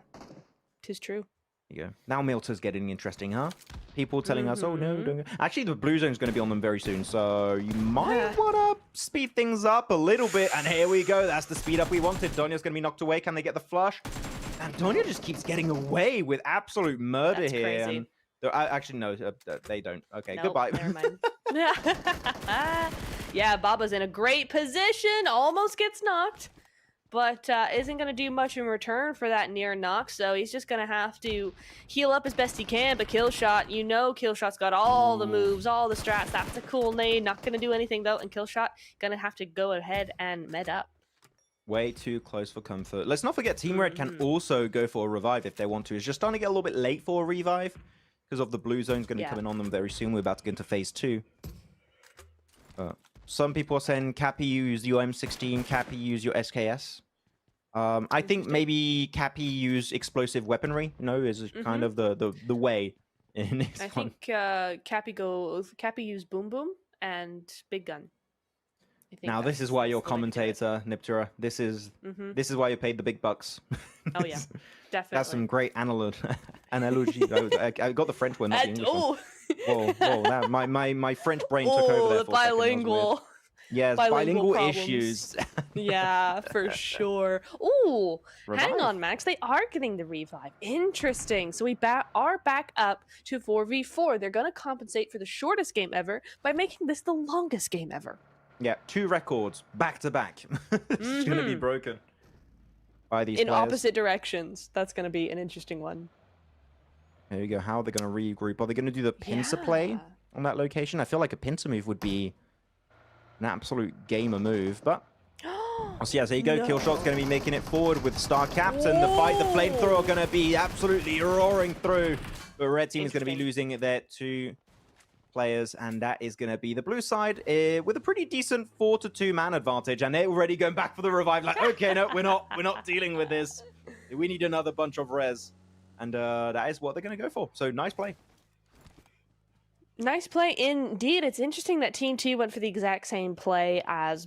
'tis true.
There you go. Now Milta's getting interesting, huh? People telling us, oh no, don't go. Actually, the blue zone's going to be on them very soon, so you might want to speed things up a little bit. And here we go. That's the speed up we wanted. Donya's going to be knocked away. Can they get the flush? And Donya just keeps getting away with absolute murder
That's
here.
Crazy.
And actually, no, they don't. Okay,
nope,
goodbye.
Never mind. Yeah, Baba's in a great position. Almost gets knocked, but isn't going to do much in return for that near knock. So he's just going to have to heal up as best he can. But KillSHOT, you know KillSHOT's got all the moves, all the strats. That's a cool nade. Not going to do anything, though. And KillSHOT going to have to go ahead and med up.
Way too close for comfort. Let's not forget Team Red can also go for a revive if they want to. It's just starting to get a little bit late for a revive because of the blue zone's going to be coming on them very soon. We're about to get into phase 2. Some people are saying Capi use your M16, Capi use your SKS. I think maybe Capi use explosive weaponry, is kind of the way in this
I
one.
think Capi use Boom Boom and Big Gun.
Now this is why you're commentator, Niptera. This is why you paid the big bucks.
Oh yeah, definitely.
That's some great analogy. I got the French one, not the English one. Whoa, my French brain took over there for
bilingual.
Yes, bilingual issues.
Yeah, for sure. Ooh, hang on, Max. They are getting the revive. Interesting. So we are back up to 4v4. They're going to compensate for the shortest game ever by making this the longest game ever.
Yeah, 2 records back to back. It's going to be broken by these players.
Opposite directions. That's going to be an interesting one.
There you go. How are they going to regroup? Are they going to do the pincer play on that location? I feel like a pincer move would be an absolute gamer move, but so yeah, there you go. KillSHOT's going to be making it forward with Star Caps, and the flamethrower are going to be absolutely roaring through. The red team is going to be losing their 2 players, and that is going to be the blue side with a pretty decent 4-2 man advantage, and they're already going back for the revive. Like, okay, no, we're not dealing with this. We need another bunch of res, and that is what they're going to go for. So nice play.
Nice play indeed. It's interesting that Team 2 went for the exact same play as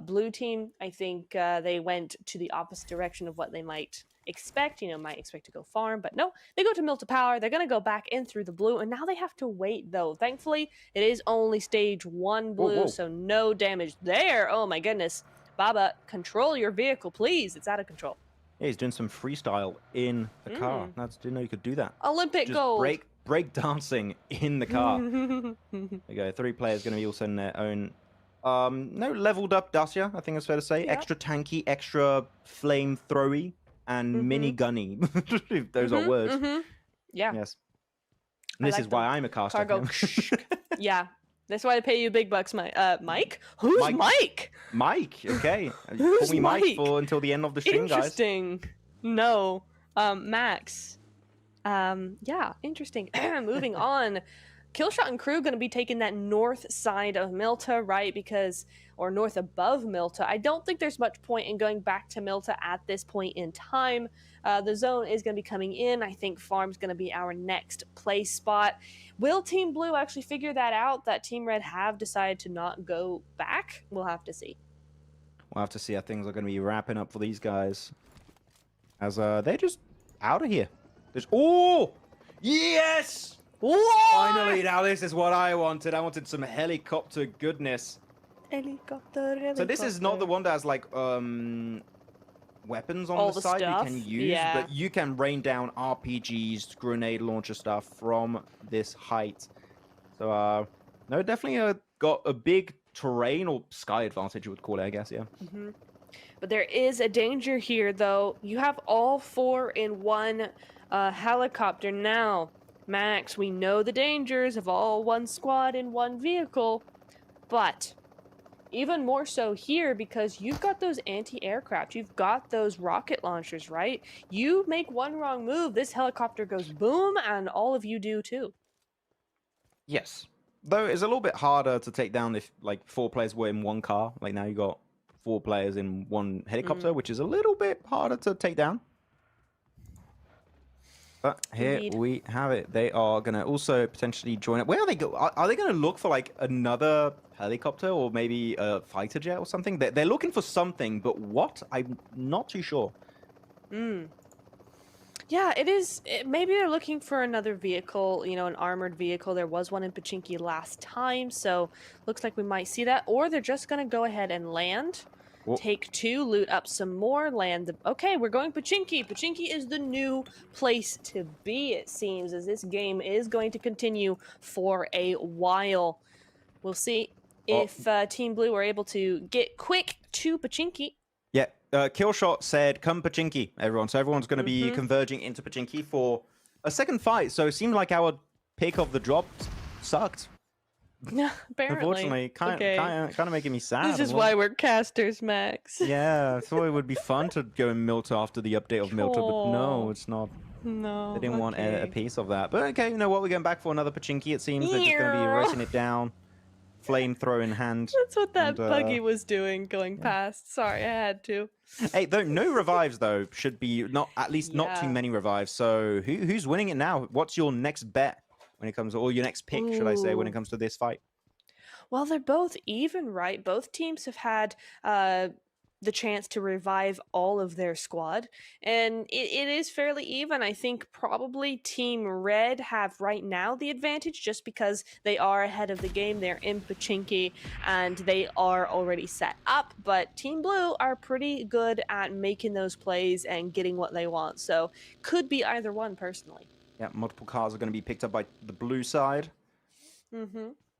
Blue Team. I think they went to the opposite direction of what they might expect. Might expect to go farm, but no, they go to Milta Power. They're going to go back in through the blue, and now they have to wait, though. Thankfully, it is only stage 1 blue, so no damage there. Oh, my goodness. Baba, control your vehicle, please. It's out of control.
Yeah, he's doing some freestyle in the car. Didn't know you could do that.
Olympic gold.
Break dancing in the car. There you go. 3 players going to be also in their own. No, leveled up Dacia, I think it's fair to say. Yep. Extra tanky, extra flame throwy, and mini gunny. If those are words.
Yeah.
Yes. And this is why I'm a caster.
Cargo. Yeah. That's why I pay you big bucks, Mike. Who's
Mike.
Mike?
Mike, okay.
Who's
Call me Mike
Mike?
for until the end of the stream, guys.
Interesting. No. Max. Yeah, interesting. Moving on. KillSHOT and crew going to be taking that north side of Milta, right? Or north above Milta. I don't think there's much point in going back to Milta at this point in time. The zone is going to be coming in. I think farm's going to be our next play spot. Will Team Blue actually figure that out, that Team Red have decided to not go back? We'll have to see.
We'll have to see how things are going to be wrapping up for these guys. As they're just out of here. Oh! Yes!
What?
Finally, now this is what I wanted. I wanted some helicopter goodness.
Helicopter.
So this is not the one that has like weapons on
All
the
the
side
stuff?
you can use,
Yeah.
but you can rain down RPGs, grenade launcher stuff from this height. So no, definitely got a big terrain or sky advantage, you would call it, I guess. Yeah.
Mm-hmm. But there is a danger here, though. You have all 4 in one helicopter now. Max, we know the dangers of all one squad in one vehicle, but even more so here because you've got those anti-aircraft, you've got those rocket launchers, right? You make one wrong move, this helicopter goes boom, and all of you do too.
Yes. Though it's a little bit harder to take down if like 4 players were in one car. Like now you got 4 players in one helicopter, which is a little bit harder to take down. But here
Indeed.
we have it. They are going to also potentially join up. Where are they go? Are they going to look for like another helicopter or maybe a fighter jet or something? They're looking for something, but what? I'm not too sure.
Yeah, maybe they're looking for another vehicle, you know, an armored vehicle. There was one in Pachinki last time, so looks like we might see that. Or they're just going to go ahead and land.
Whoa.
Take 2, loot up some more, okay, we're going Pachinki. Pachinki is the new place to be, it seems, as this game is going to continue for a while. We'll see if Team Blue are able to get quick to Pachinki.
Yeah, KillSHOT said, come Pachinki, everyone. So everyone's going to be converging into Pachinki for a second fight. So it seemed like our pick of the drop sucked.
Apparently.
Unfortunately, kind of making me sad.
This is why we're casters, Max.
Yeah, I thought it would be fun to go in Milta after the update of Milta, but no, it's not.
No.
They didn't want a piece of that. But okay, you know what? We're going back for another Pachinki. It seems they're just going to be racing it down. Flamethrower in hand.
That's what that buggy was doing going past. Sorry, I had to.
Hey, though, no revives, though, should be not too many revives. So who's winning it now? What's your next bet when it comes to, or your next pick, should I say, when it comes to this fight?
Well, they're both even, right? Both teams have had the chance to revive all of their squad, and it is fairly even. I think probably Team Red have right now the advantage just because they are ahead of the game. They're in Pachinki and they are already set up, but Team Blue are pretty good at making those plays and getting what they want, so could be either one personally.
Yeah, multiple cars are going to be picked up by the blue side. There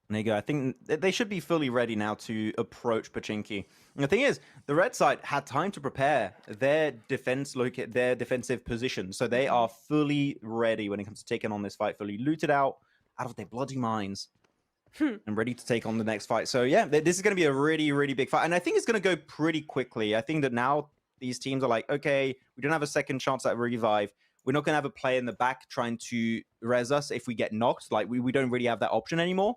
you go. I think they should be fully ready now to approach Pachinki. And the thing is, the red side had time to prepare their defensive position, so they are fully ready when it comes to taking on this fight, fully looted out of their bloody minds, and ready to take on the next fight. So yeah, this is going to be a really, really big fight, and I think it's going to go pretty quickly. I think that now these teams are like, okay, we don't have a second chance at a revive. We're not going to have a player in the back trying to res us if we get knocked. Like, we don't really have that option anymore.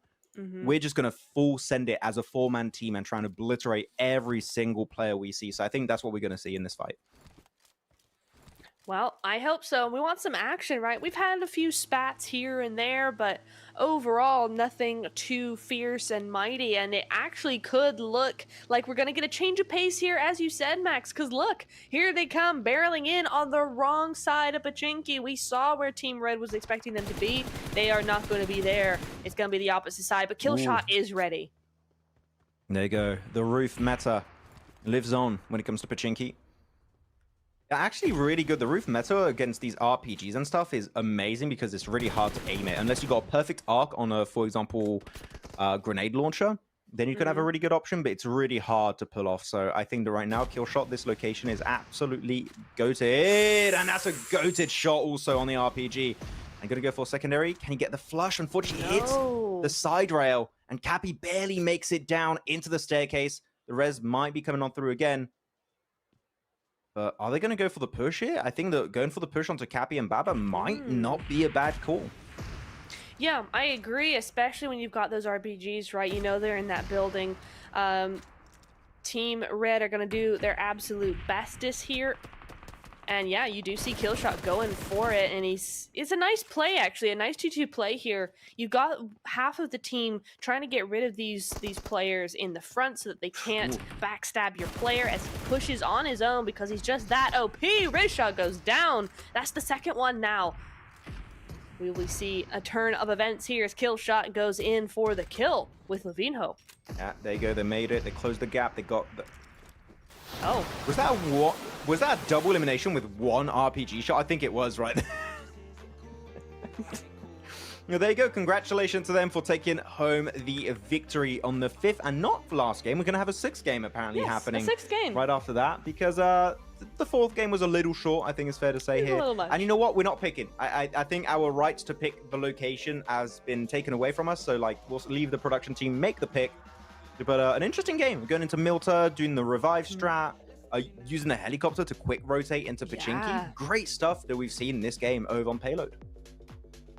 We're just going to full send it as a 4-man team and try and obliterate every single player we see. So I think that's what we're going to see in this fight.
Well, I hope so. We want some action, right? We've had a few spats here and there, but overall, nothing too fierce and mighty. And it actually could look like we're going to get a change of pace here, as you said, Max. Because look, here they come, barreling in on the wrong side of Pachinki. We saw where Team Red was expecting them to be. They are not going to be there. It's going to be the opposite side, but KillSHOT is ready.
There you go. The roof meta lives on when it comes to Pachinki. Actually really good. The roof meta against these RPGs and stuff is amazing because it's really hard to aim it. Unless you got a perfect arc on a, for example, grenade launcher, then you can have a really good option, but it's really hard to pull off. So I think that right now, KillSHOT, this location is absolutely goated. And that's a goated shot also on the RPG. I'm going to go for secondary. Can he get the flush? Unfortunately, hits the side rail and Capi barely makes it down into the staircase. The res might be coming on through again. But are they going to go for the push here? I think that going for the push onto Capi and Baba might not be a bad call.
Yeah, I agree, especially when you've got those RPGs, right? You know they're in that building. Team Red are going to do their absolute bestest here. And yeah, you do see KillSHOT going for it, and it's a nice play, actually, a nice 2-2 play here. You got half of the team trying to get rid of these players in the front so that they can't backstab your player as he pushes on his own because he's just that OP. Rizshah goes down. That's the second one now. We will see a turn of events here as KillSHOT goes in for the kill with Levinho.
Yeah, there you go. They made it. They closed the gap. They got the...
Oh.
Was that a double elimination with one RPG shot? I think it was, right? Well, there you go. Congratulations to them for taking home the victory on the 5th and not last game. We're going to have a 6th game apparently happening
a 6th game
right after that because the 4th game was a little short, I think it's fair to say here. And you know what? We're not picking. I think our rights to pick the location has been taken away from us. So, like, we'll leave the production team make the pick. But an interesting game. Going into Milta, doing the revive strat, using the helicopter to quick rotate into Pachinki.
Yeah.
Great stuff that we've seen in this game over on Payload.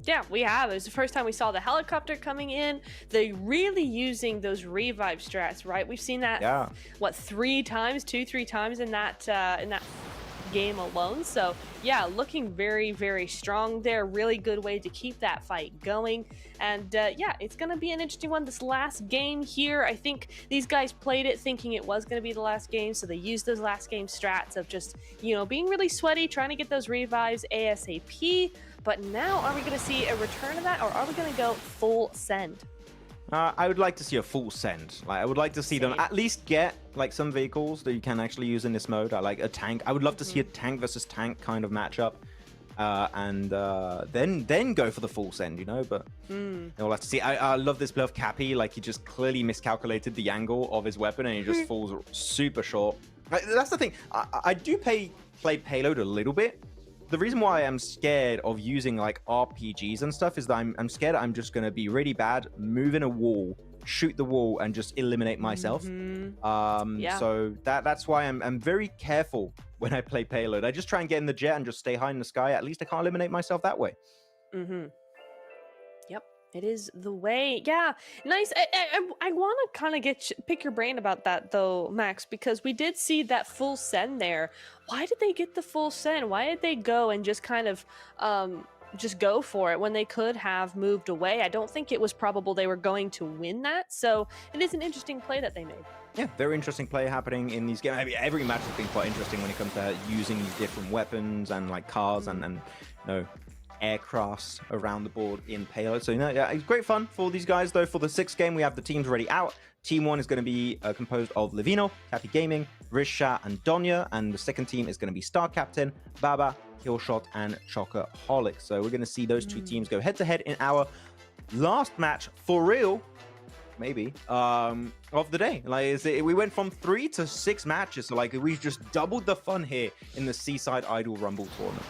Yeah, we have. It was the first time we saw the helicopter coming in. They're really using those revive strats, right? We've seen that, what, 3 times, 2-3 times in that game alone. So yeah, looking very, very strong there. Really good way to keep that fight going. And yeah, it's going to be an interesting one. This last game here, I think these guys played it thinking it was going to be the last game. So they used those last game strats of just, you know, being really sweaty, trying to get those revives ASAP. But now, are we going to see a return of that, or are we going to go full send?
I would like to see a full send. Like, I would like to see them at least get like some vehicles that you can actually use in this mode. I like a tank. I would love to see a tank versus tank kind of matchup, and then go for the full send. You know, but we'll have to see. I love this play of Capi. Like, he just clearly miscalculated the angle of his weapon, and he just falls super short. Like, that's the thing. I do play Payload a little bit. The reason why I'm scared of using like RPGs and stuff is that I'm scared I'm just going to be really bad, move in a wall, shoot the wall, and just eliminate myself. So that's why I'm very careful when I play Payload. I just try and get in the jet and just stay high in the sky. At least I can't eliminate myself that way.
Yep, it is the way. Yeah, nice. I want to kind of pick your brain about that though, Max, because we did see that full send there. Why did they get the full send? Why did they go and just kind of just go for it when they could have moved away? I don't think it was probable they were going to win that. So it is an interesting play that they made.
Yeah, very interesting play happening in these games. I mean, every match has been quite interesting when it comes to using these different weapons and like cars and you know, aircrafts around the board in Payload. So, you know, yeah, it's great fun for these guys, though. For the 6th game, we have the teams already out. Team 1 is going to be composed of Levinho, Capi Gaming, Rizshah, and Donya. And the second team is going to be Star Captain, Baba, KillSHOT, and Chocoholic. So we're going to see those 2 teams go head-to-head in our last match, for real, maybe, of the day. Like, we went from 3 to 6 matches. So, like, we just doubled the fun here in the Seaside Idol Rumble tournament.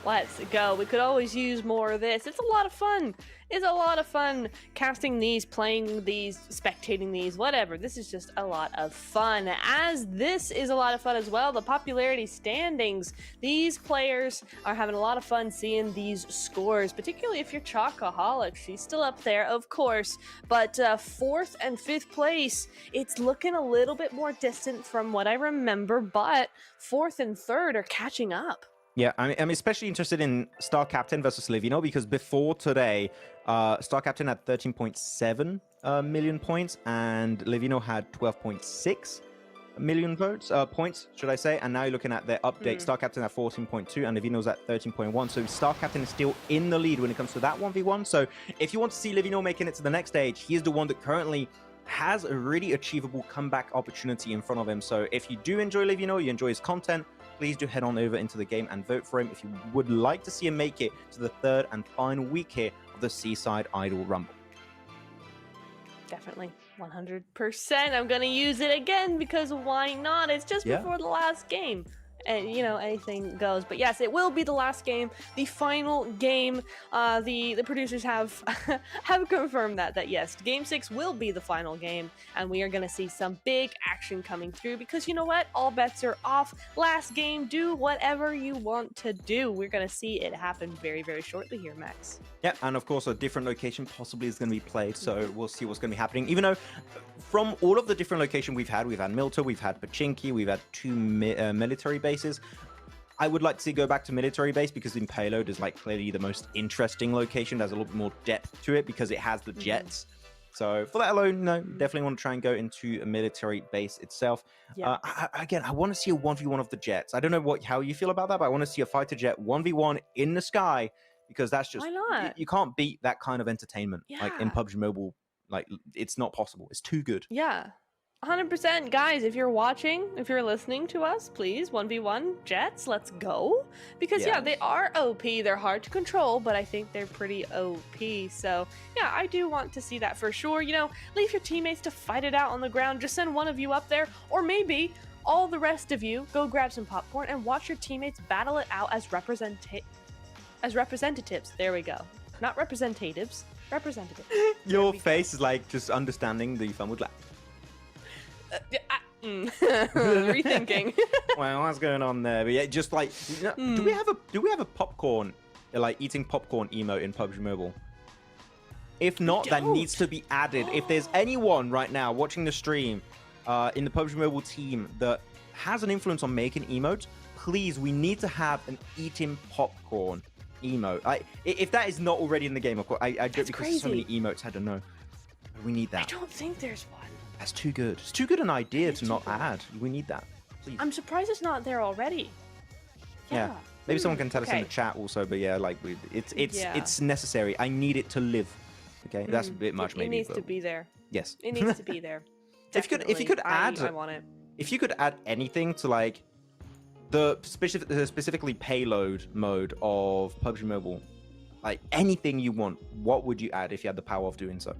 Let's go. We could always use more of this. It's a lot of fun. It's a lot of fun casting these, playing these, spectating these, whatever. This is just a lot of fun. As this is a lot of fun as well, the popularity standings. These players are having a lot of fun seeing these scores, particularly if you're Chocoholic. She's still up there, of course, but 4th and 5th place, it's looking a little bit more distant from what I remember, but 4th and 3rd are catching up.
Yeah, I'm especially interested in Star Captain versus Levinho because before today, Star Captain had 13.7 million points and Levinho had 12.6 million points, should I say. And now you're looking at their update. Star Captain at 14.2 and Levinho's at 13.1. So Star Captain is still in the lead when it comes to that 1v1. So if you want to see Levinho making it to the next stage, he is the one that currently has a really achievable comeback opportunity in front of him. So if you do enjoy Levinho, you enjoy his content, please do head on over into the game and vote for him if you would like to see him make it to the 3rd and final week here of the Seaside Idol Rumble.
Definitely, 100%. I'm going to use it again because why not? It's just before the last game. and you know, anything goes. But yes, it will be the last game, the final game. The producers have have confirmed that yes, Game 6 will be the final game, and we are going to see some big action coming through, because you know what, all bets are off. Last game, do whatever you want to do. We're going to see it happen very, very shortly here, Max.
Yeah, and of course a different location possibly is going to be played, so we'll see what's going to be happening. Even though from all of the different locations we've had Milta, we've had Pachinki, we've had 2 military bases. I would like to see go back to military base, because in Payload is like clearly the most interesting location. There's a little bit more depth to it because it has the jets. So for that alone, no, definitely want to try and go into a military base itself.
Yeah.
Again, I want to see a 1v1 of the jets. I don't know how you feel about that, but I want to see a fighter jet 1v1 in the sky, because that's just,
why not?
You can't beat that kind of entertainment. Like in PUBG Mobile, like it's not possible. It's too good.
Yeah. 100%. Guys, if you're watching, if you're listening to us, please, 1v1 jets, let's go. Because yeah, they are OP, they're hard to control, but I think they're pretty OP. So yeah, I do want to see that for sure. You know, leave your teammates to fight it out on the ground. Just send one of you up there, or maybe all the rest of you go grab some popcorn and watch your teammates battle it out as representatives. There we go. Not representatives, representatives.
Your face is like just understanding the fun with that.
Rethinking.
Well, what's going on there? But yeah, just like, you know, do we have a popcorn, like eating popcorn emote in PUBG Mobile? If not, that needs to be added. If there's anyone right now watching the stream in the PUBG Mobile team that has an influence on making emotes, please, we need to have an eating popcorn emote. If that is not already in the game, of course, I don't, because there's so many emotes, I don't know. We need that.
I don't think there's one.
That's too good. It's too good an idea to not add. We need that. Please.
I'm surprised it's not there already.
Yeah. Maybe someone can tell us in the chat also, but yeah, like it's necessary. I need it to live. Okay, that's a bit much. Maybe
it needs to be there.
Yes,
it needs to be there.
If you could add,
I want it.
If you could add anything to like the specifically payload mode of PUBG Mobile, like anything you want, what would you add if you had the power of doing so?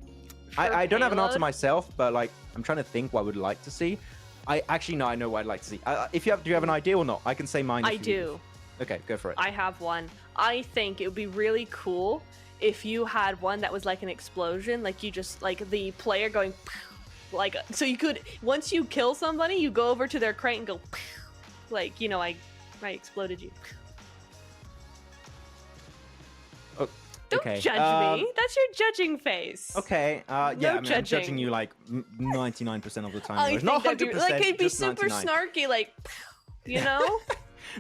I don't have an answer myself, but like I'm trying to think what I would like to see. I actually know. I know what I'd like to see. If you have, do you have an idea or not? I can say mine.
I do.
Okay, go for it.
I have one. I think it would be really cool if you had one that was like an explosion, like you just like the player going, like, so you could, once you kill somebody, you go over to their crate and go, like, you know, I exploded you.
Okay.
Don't judge me. That's your judging face.
Okay. Yeah, I mean, I'm judging you like 99% of the time. Not 100%.
Like it'd be super
99.
snarky, like, you know.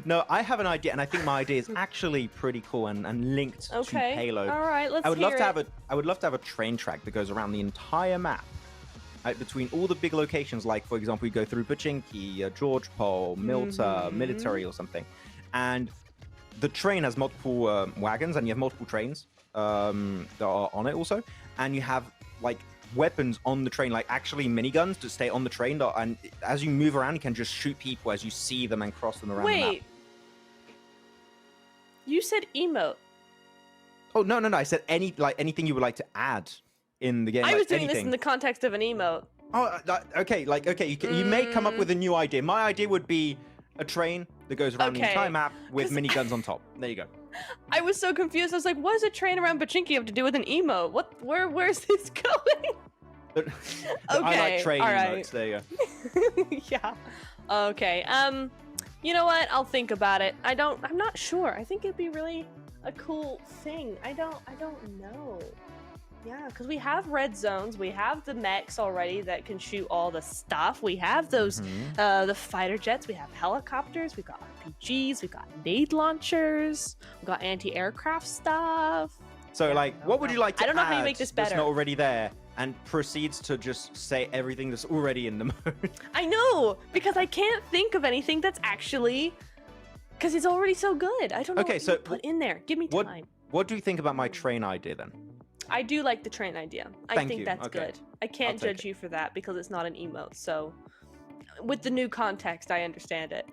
No, I have an idea, and I think my idea is actually pretty cool and linked to Payload.
All right, let's
I would love to have a train track that goes around the entire map, between all the big locations. Like, for example, we go through Pachinki, George Pole, Milta, Military, or something, and the train has multiple wagons, and you have multiple trains that are on it also, and you have like weapons on the train, like actually miniguns to stay on the train, and as you move around you can just shoot people as you see them and cross them around the map.
You said emote.
Oh no, I said anything you would like to add in the game.
I was doing this in the context of an emote.
Oh, okay, you may come up with a new idea. My idea would be a train that goes around the entire map with miniguns on top. There you go.
I was so confused. I was like, what does a train around Pachinki have to do with an emote? Where's this going?
I like train emotes. There you
go. Yeah. Okay. You know what? I'll think about it. I'm not sure. I think it'd be really a cool thing. I don't know. Yeah, because we have red zones, we have the mechs already that can shoot all the stuff. We have those, the fighter jets. We have helicopters. We've got RPGs. We've got nade launchers. We've got anti-aircraft stuff.
So, yeah, what would you like to add?
I don't know how you make this better.
That's not already there, and proceeds to just say everything that's already in the mode.
I know, because I can't think of anything that's actually, because it's already so good. I don't know what to put in there. Give me time.
What do you think about my train idea then?
I do like the train idea. I think that's good. I can't judge you for that because it's not an emote. So with the new context, I understand it.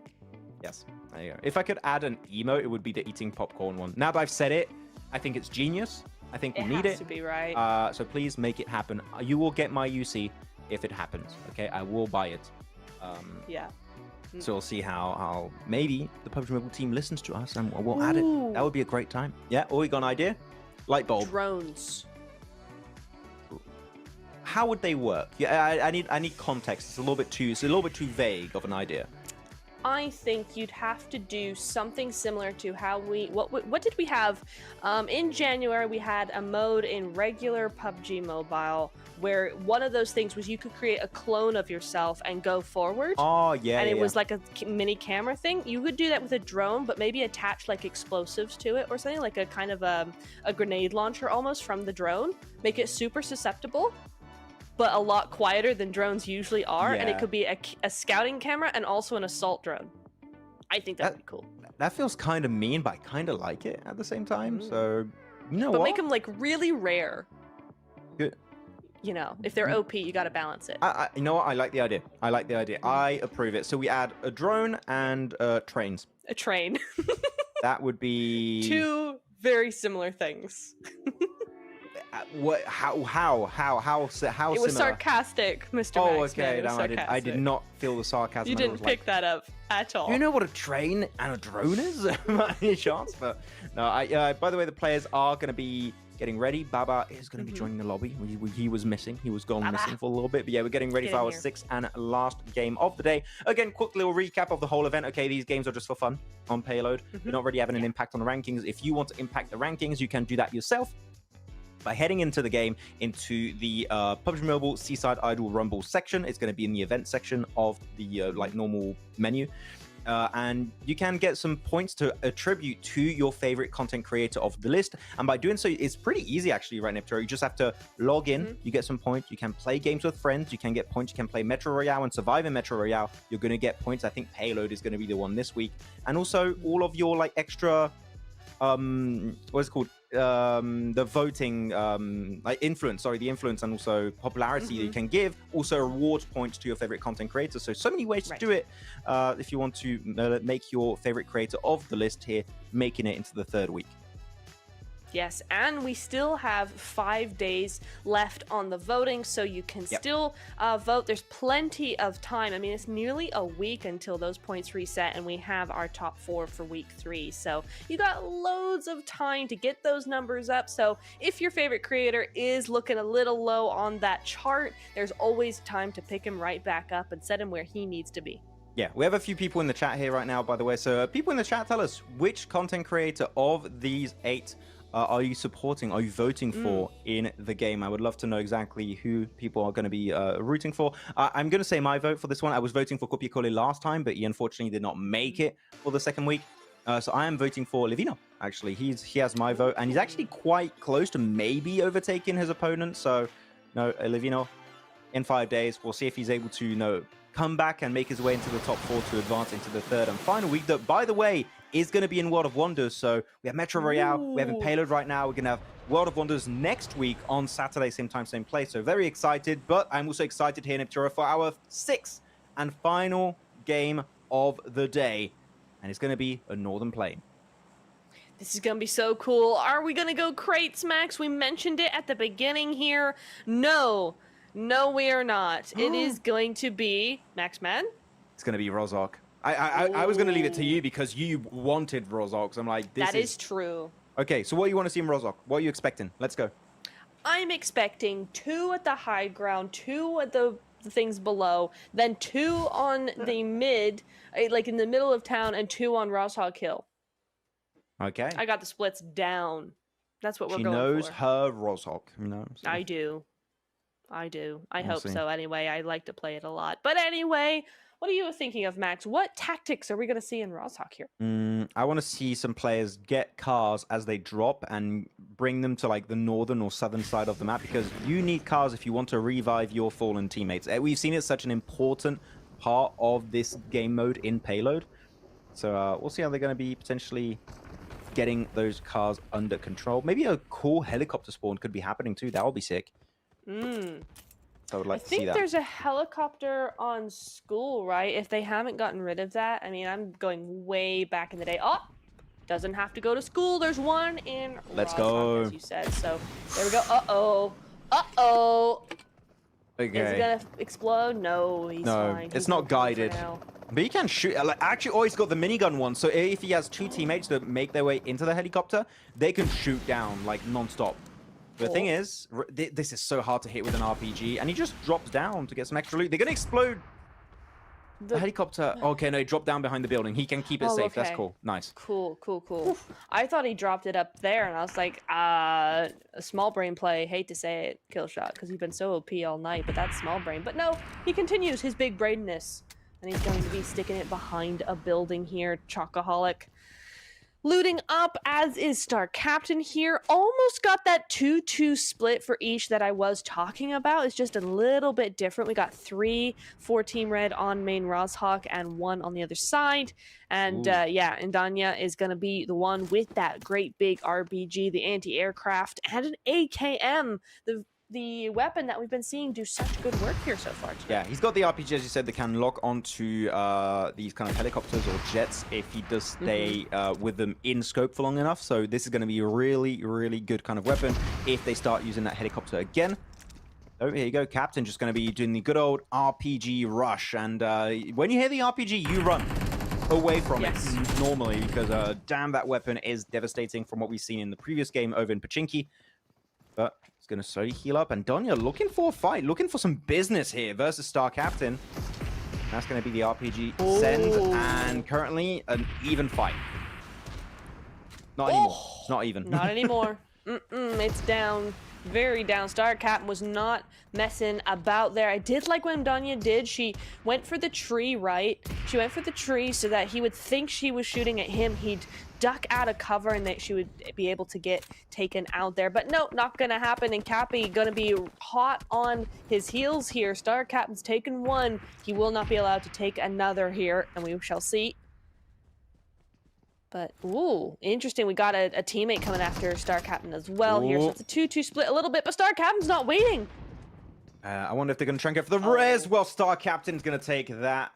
Yes, there you go. If I could add an emote, it would be the eating popcorn one. Now that I've said it, I think it's genius. I think we need it.
It has to be, right?
So please make it happen. You will get my UC if it happens. Okay, I will buy it.
Yeah.
So we'll see how maybe the PUBG Mobile team listens to us and we'll add it. That would be a great time. Yeah, or you got an idea? Light bulb.
Drones.
How would they work? Yeah, I need context. It's a little bit too vague of an idea.
I think you'd have to do something similar to how what did we have in January? We had a mode in regular PUBG Mobile where one of those things was you could create a clone of yourself and go forward.
Oh yeah,
and it was like a mini camera thing. You could do that with a drone, but maybe attach like explosives to it or something, like a kind of a grenade launcher almost from the drone. Make it super susceptible, but a lot quieter than drones usually are, and it could be a scouting camera and also an assault drone. I think that'd be cool.
That feels kind of mean, but I kind of like it at the same time. So, you know
but
what?
make them like really rare.
Good.
You know, if they're OP, you got to balance it.
You know what? I like the idea. I approve it. So we add a drone and trains.
A train.
That would be
2 very similar things.
What? How?
It
similar?
was sarcastic, Mr.
Oh,
Max,
okay.
man.
No, I did not feel the sarcasm.
You didn't pick that up at all.
Do you know what a train and a drone is? Any chance? But no. By the way, the players are going to be getting ready. Baba is going to be joining the lobby. He was missing. He was gone missing for a little bit. But yeah, we're getting ready for our 6th and last game of the day. Again, quick little recap of the whole event. Okay, these games are just for fun on Payload. They're not really having an impact on the rankings. If you want to impact the rankings, you can do that yourself by heading into the game, into the PUBG Mobile Seaside Idol Rumble section. It's going to be in the event section of the like normal menu. And you can get some points to attribute to your favorite content creator of the list. And by doing so, it's pretty easy actually, right, Neptune? You just have to log in, you get some points, you can play games with friends, you can get points, you can play Metro Royale and survive in Metro Royale. You're going to get points. I think Payload is going to be the one this week. And also all of your like extra, what's it called? The voting like influence, the influence and also popularity that you can give also rewards points to your favorite content creator. So many ways to do it if you want to make your favorite creator of the list here, making it into the 3rd week.
Yes, and we still have 5 days left on the voting, so you can still vote. There's plenty of time. I mean, it's nearly a week until those points reset, and we have our top 4 for week 3. So you got loads of time to get those numbers up. So if your favorite creator is looking a little low on that chart, there's always time to pick him right back up and set him where he needs to be.
Yeah, we have a few people in the chat here right now, by the way. So people in the chat, tell us which content creator of these 8 are you supporting, are you voting for in the game? I would love to know exactly who people are going to be rooting for. I'm going to say my vote for this one. I was voting for Chocoholic last time, but he unfortunately did not make it for the 2nd week. So I am voting for Levinho, actually. He has my vote, and he's actually quite close to maybe overtaking his opponent. So, no, Levinho, in 5 days, we'll see if he's able to, come back and make his way into the top 4 to advance into the 3rd and final week that, by the way, is going to be in World of Wonders. So we have Metro Royale, we have in Payload right now. We're going to have World of Wonders next week on Saturday, same time, same place. So very excited, but I'm also excited here in Iptura for our 6th and final game of the day. And it's going to be a Northern Plane.
This is going to be so cool. Are we going to go crates, Max? We mentioned it at the beginning here. No, we are not. It is going to be Max Man.
It's going to be Rozok. I was going to leave it to you because you wanted Rozok. So I'm like, this
is true.
Okay, so what do you want to see in Rozok? What are you expecting? Let's go.
I'm expecting 2 at the high ground, 2 at the things below, then 2 on the mid, like in the middle of town, and 2 on Rizshah Hill. Okay. I got the splits down. That's what we're going for.
She knows her Rozok. So.
I do. I hope so anyway. I like to play it a lot. But anyway, what are you thinking of, Max? What tactics are we going to see in Rizshah here?
I want to see some players get cars as they drop and bring them to like the northern or southern side of the map, because you need cars if you want to revive your fallen teammates. We've seen it's such an important part of this game mode in Payload. So we'll see how they're going to be potentially getting those cars under control. Maybe a cool helicopter spawn could be happening too. That would be sick. I would like to see that.
I think there's a helicopter on school, right? If they haven't gotten rid of that. I mean, I'm going way back in the day. Oh, doesn't have to go to school. There's one in
Let's go.
As you said. So there we go. Uh-oh.
Okay.
Is it gonna explode? No, he's fine.
It's not guided. But he can shoot. Like, actually, oh, he's got the minigun one. So if he has two teammates that make their way into the helicopter, they can shoot down like non-stop. The thing is, this is so hard to hit with an RPG, and he just drops down to get some extra loot. They're gonna explode the helicopter. Okay, no, he dropped down behind the building. He can keep it safe.
Okay.
That's cool. Nice.
Cool. I thought he dropped it up there, and I was like, a small brain play. Hate to say it, KillSHOT, because you've been so OP all night, but that's small brain. But no, he continues his big brainness, and he's going to be sticking it behind a building here. Chocoholic looting up, as is Star Captain here. Almost got that 2-2 split for each that I was talking about. It's just a little bit different. We got 3 for Team Red on main Rizshah and 1 on the other side. And yeah, and Donya is going to be the one with that great big RPG, the anti-aircraft, and an AKM, the weapon that we've been seeing do such good work here so far today.
Yeah, he's got the RPG, as you said, that can lock onto these kind of helicopters or jets if he does stay with them in scope for long enough. So this is going to be a really, really good kind of weapon if they start using that helicopter again. Oh, here you go. Captain just going to be doing the good old RPG rush. And when you hear the RPG, you run away from it normally, because damn, that weapon is devastating from what we've seen in the previous game over in Pachinki. But it's going to slowly heal up. And Donya looking for a fight, looking for some business here versus Star Captain. That's going to be the RPG send. And currently, an even fight. Not anymore. It's not even.
Not anymore. It's down. Very down. Star Captain was not messing about there. I did like when Donya did. She went for the tree, right? She went for the tree so that he would think she was shooting at him. He'd duck out of cover and that she would be able to get taken out there. But no, not gonna happen. And Capi gonna be hot on his heels here. Star Captain's taken one. He will not be allowed to take another here, and we shall see. But, ooh, interesting. We got a teammate coming after Star Captain as well here. So it's a 2-2 split a little bit, but Star Captain's not waiting.
I wonder if they're going to try and go for the res. Well, Star Captain's going to take that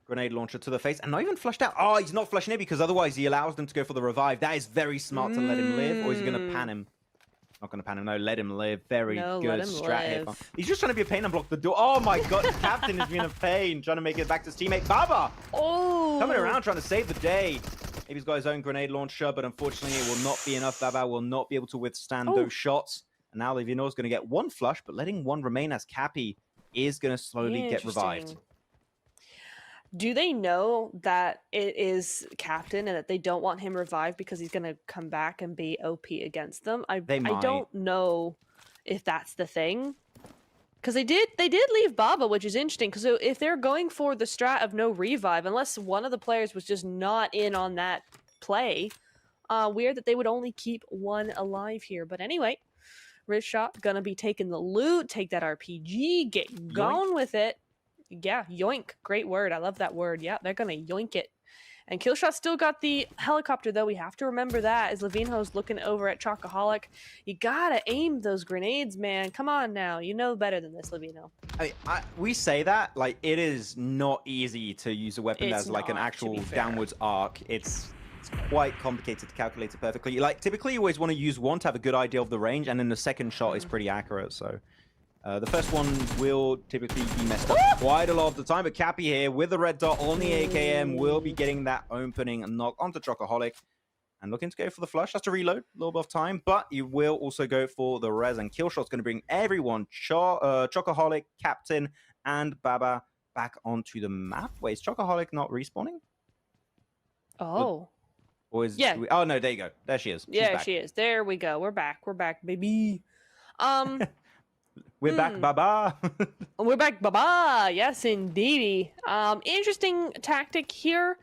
grenade launcher to the face and not even flushed out. Oh, he's not flushing it because otherwise he allows them to go for the revive. That is very smart to let him live, or is he going to pan him? Not going to pan him. No, let him live. Very good strat here. He's just trying to be a pain and block the door. Oh my god, Captain has been a pain, trying to make it back to his teammate. Baba!
Oh!
Coming around trying to save the day. Maybe he's got his own grenade launcher, but unfortunately it will not be enough. Baba will not be able to withstand those shots. And now Levinho is going to get one flush, but letting one remain as Capi is going to slowly get revived.
Do they know that it is Captain and that they don't want him revived because he's going to come back and be OP against them? I don't know if that's the thing. Because they did leave Baba, which is interesting. Because if they're going for the strat of no revive, unless one of the players was just not in on that play, weird that they would only keep one alive here. But anyway, Rizshah gonna be taking the loot, take that RPG, get going with it. Yeah, yoink. Great word. I love that word. Yeah, they're gonna yoink it. And KillSHOT still got the helicopter, though. We have to remember that as Levinho's looking over at Chocoholic. You gotta aim those grenades, man. Come on now. You know better than this, Levinho.
We say that, like, it is not easy to use a weapon that's like an actual downwards arc. It's quite complicated to calculate it perfectly. Like, typically, you always want to use one to have a good idea of the range, and then the second shot is pretty accurate, so... the first one will typically be messed up quite a lot of the time, but Capi here with the red dot on the AKM will be getting that opening knock onto Chocoholic and looking to go for the flush. Has to reload a little bit of time, but he will also go for the res, and KillSHOT's going to bring everyone, Chocoholic, Captain, and Baba back onto the map. Wait, is Chocoholic not respawning?
Oh.
Or is oh, no, there you go. There she is.
Yeah, she is. There we go. We're back. We're back, baby.
We're back, Baba.
We're back, Baba. Yes, indeedy. Interesting tactic here.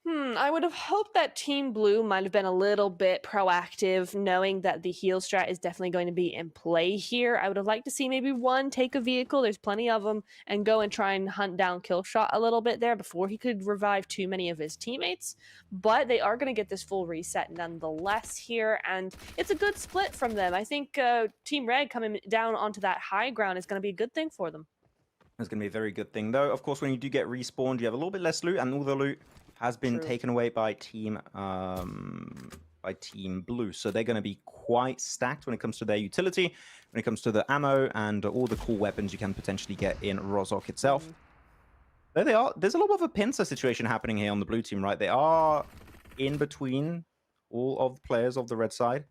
I would have hoped that Team Blue might have been a little bit proactive, knowing that the heal strat is definitely going to be in play here. I would have liked to see maybe one take a vehicle, there's plenty of them, and go and try and hunt down KillSHOT a little bit there before he could revive too many of his teammates. But they are going to get this full reset nonetheless here, and it's a good split from them. I think Team Red coming down onto that high ground is going to be a good thing for them.
It's going to be a very good thing, though. Of course, when you do get respawned, you have a little bit less loot, and all the loot has been taken away by Team Blue. So they're going to be quite stacked when it comes to their utility, when it comes to the ammo and all the cool weapons you can potentially get in Rizshah itself. There they are. There's a lot of a pincer situation happening here on the blue team, right? They are in between all of the players of the red side.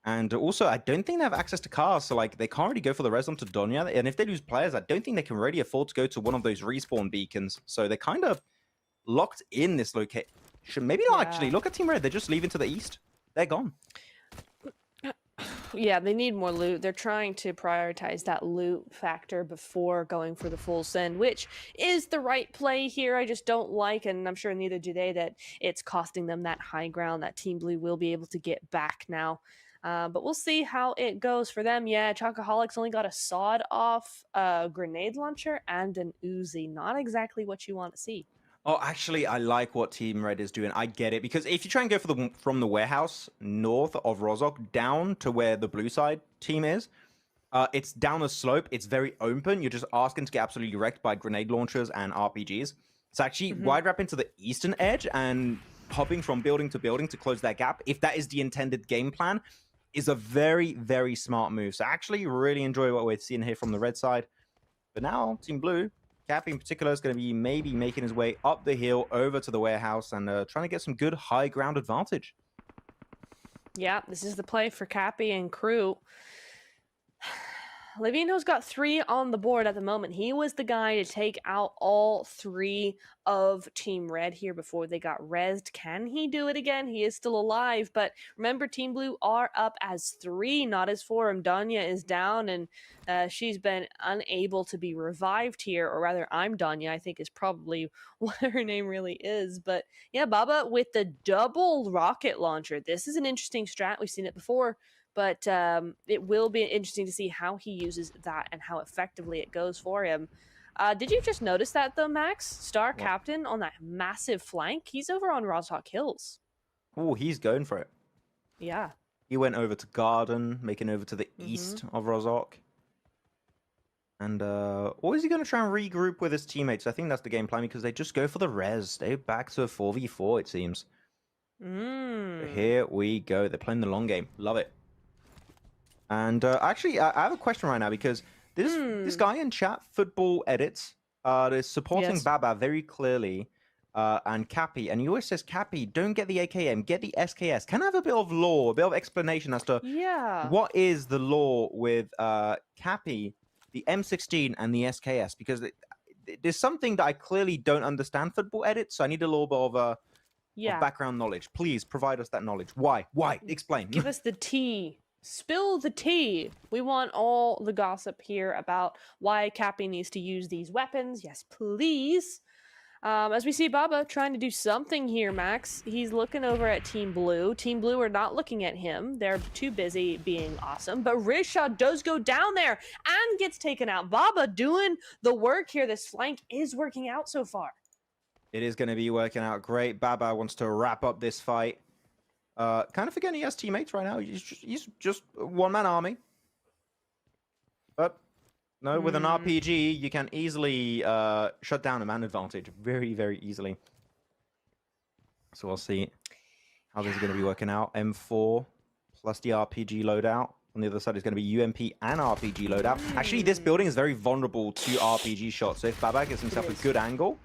And also, I don't think they have access to cars, so like they can't really go for the res onto Donya. And if they lose players, I don't think they can really afford to go to one of those respawn beacons. So they're kind of locked in this location. Maybe not actually. Look at Team Red. They're just leaving to the east. They're gone.
Yeah, they need more loot. They're trying to prioritize that loot factor before going for the full send, which is the right play here. I just don't like, and I'm sure neither do they, that it's costing them that high ground that Team Blue will be able to get back now. But we'll see how it goes for them. Yeah, Chocoholic's only got a sawed-off grenade launcher and an Uzi. Not exactly what you want to see.
Oh, actually, I like what Team Red is doing. I get it. Because if you try and go for from the warehouse north of Rozhok down to where the blue side team is, it's down a slope. It's very open. You're just asking to get absolutely wrecked by grenade launchers and RPGs. It's actually wide wrap into the eastern edge and hopping from building to building to close that gap. If that is the intended game plan, is a very, very smart move. So I actually really enjoy what we're seeing here from the red side. But now, Team Blue, Capi in particular, is going to be maybe making his way up the hill over to the warehouse and trying to get some good high ground advantage.
Yeah, this is the play for Capi and crew. Levinho's got 3 on the board at the moment. He was the guy to take out all 3 of Team Red here before they got rezzed. Can he do it again? He is still alive, but remember, Team Blue are up as 3, not as 4. Donya is down, and she's been unable to be revived here, or rather, I'm Donya, I think is probably what her name really is. But yeah, Baba with the double rocket launcher. This is an interesting strat. We've seen it before. But it will be interesting to see how he uses that and how effectively it goes for him. Did you just notice that, though, Max? Star Captain on that massive flank. He's over on Rozhok Hills.
Oh, he's going for it.
Yeah.
He went over to Garden, making over to the east of Rozhok. And or is he going to try and regroup with his teammates? I think that's the game plan because they just go for the res. They're back to a 4v4, it seems. Here we go. They're playing the long game. Love it. And actually, I have a question right now because this guy in chat, Football Edits, is supporting Baba very clearly and Capi. And he always says, Capi, don't get the AKM, get the SKS. Can I have a bit of lore, a bit of explanation as to what is the lore with Capi, the M16, and the SKS? Because there's something that I clearly don't understand, Football Edits, so I need a little bit of background knowledge. Please provide us that knowledge. Why? Explain.
Give us the tea. Spill the tea. We want all the gossip here about why Capi needs to use these weapons. Yes, please. As we see Baba trying to do something here, Max. He's looking over at Team Blue. Team Blue are not looking at him. They're too busy being awesome. But Rizshah does go down there and gets taken out. Baba doing the work here. This flank is working out so far.
It is going to be working out great. Baba wants to wrap up this fight. Kind of forgetting he has teammates right now. He's just one-man army. But, no, with an RPG, you can easily shut down a man advantage very, very easily. So we'll see how this is going to be working out. M4 plus the RPG loadout. On the other side is going to be UMP and RPG loadout. Actually, this building is very vulnerable to RPG shots. So if Baba gets himself a good angle,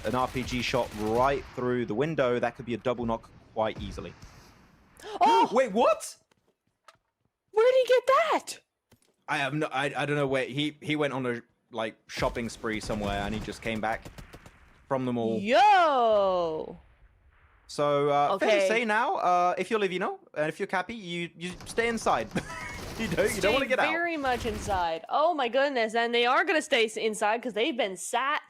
an RPG shot right through the window, that could be a double knock quite easily.
Oh!
Wait, what?
Where did he get that?
I have no. I don't know where he went on a shopping spree somewhere and he just came back from the mall.
Yo.
So fair to say now, if you're Levinho and if you're Capi, you stay inside. you don't want to get out.
Very much inside. Oh my goodness, and they are gonna stay inside because they've been sat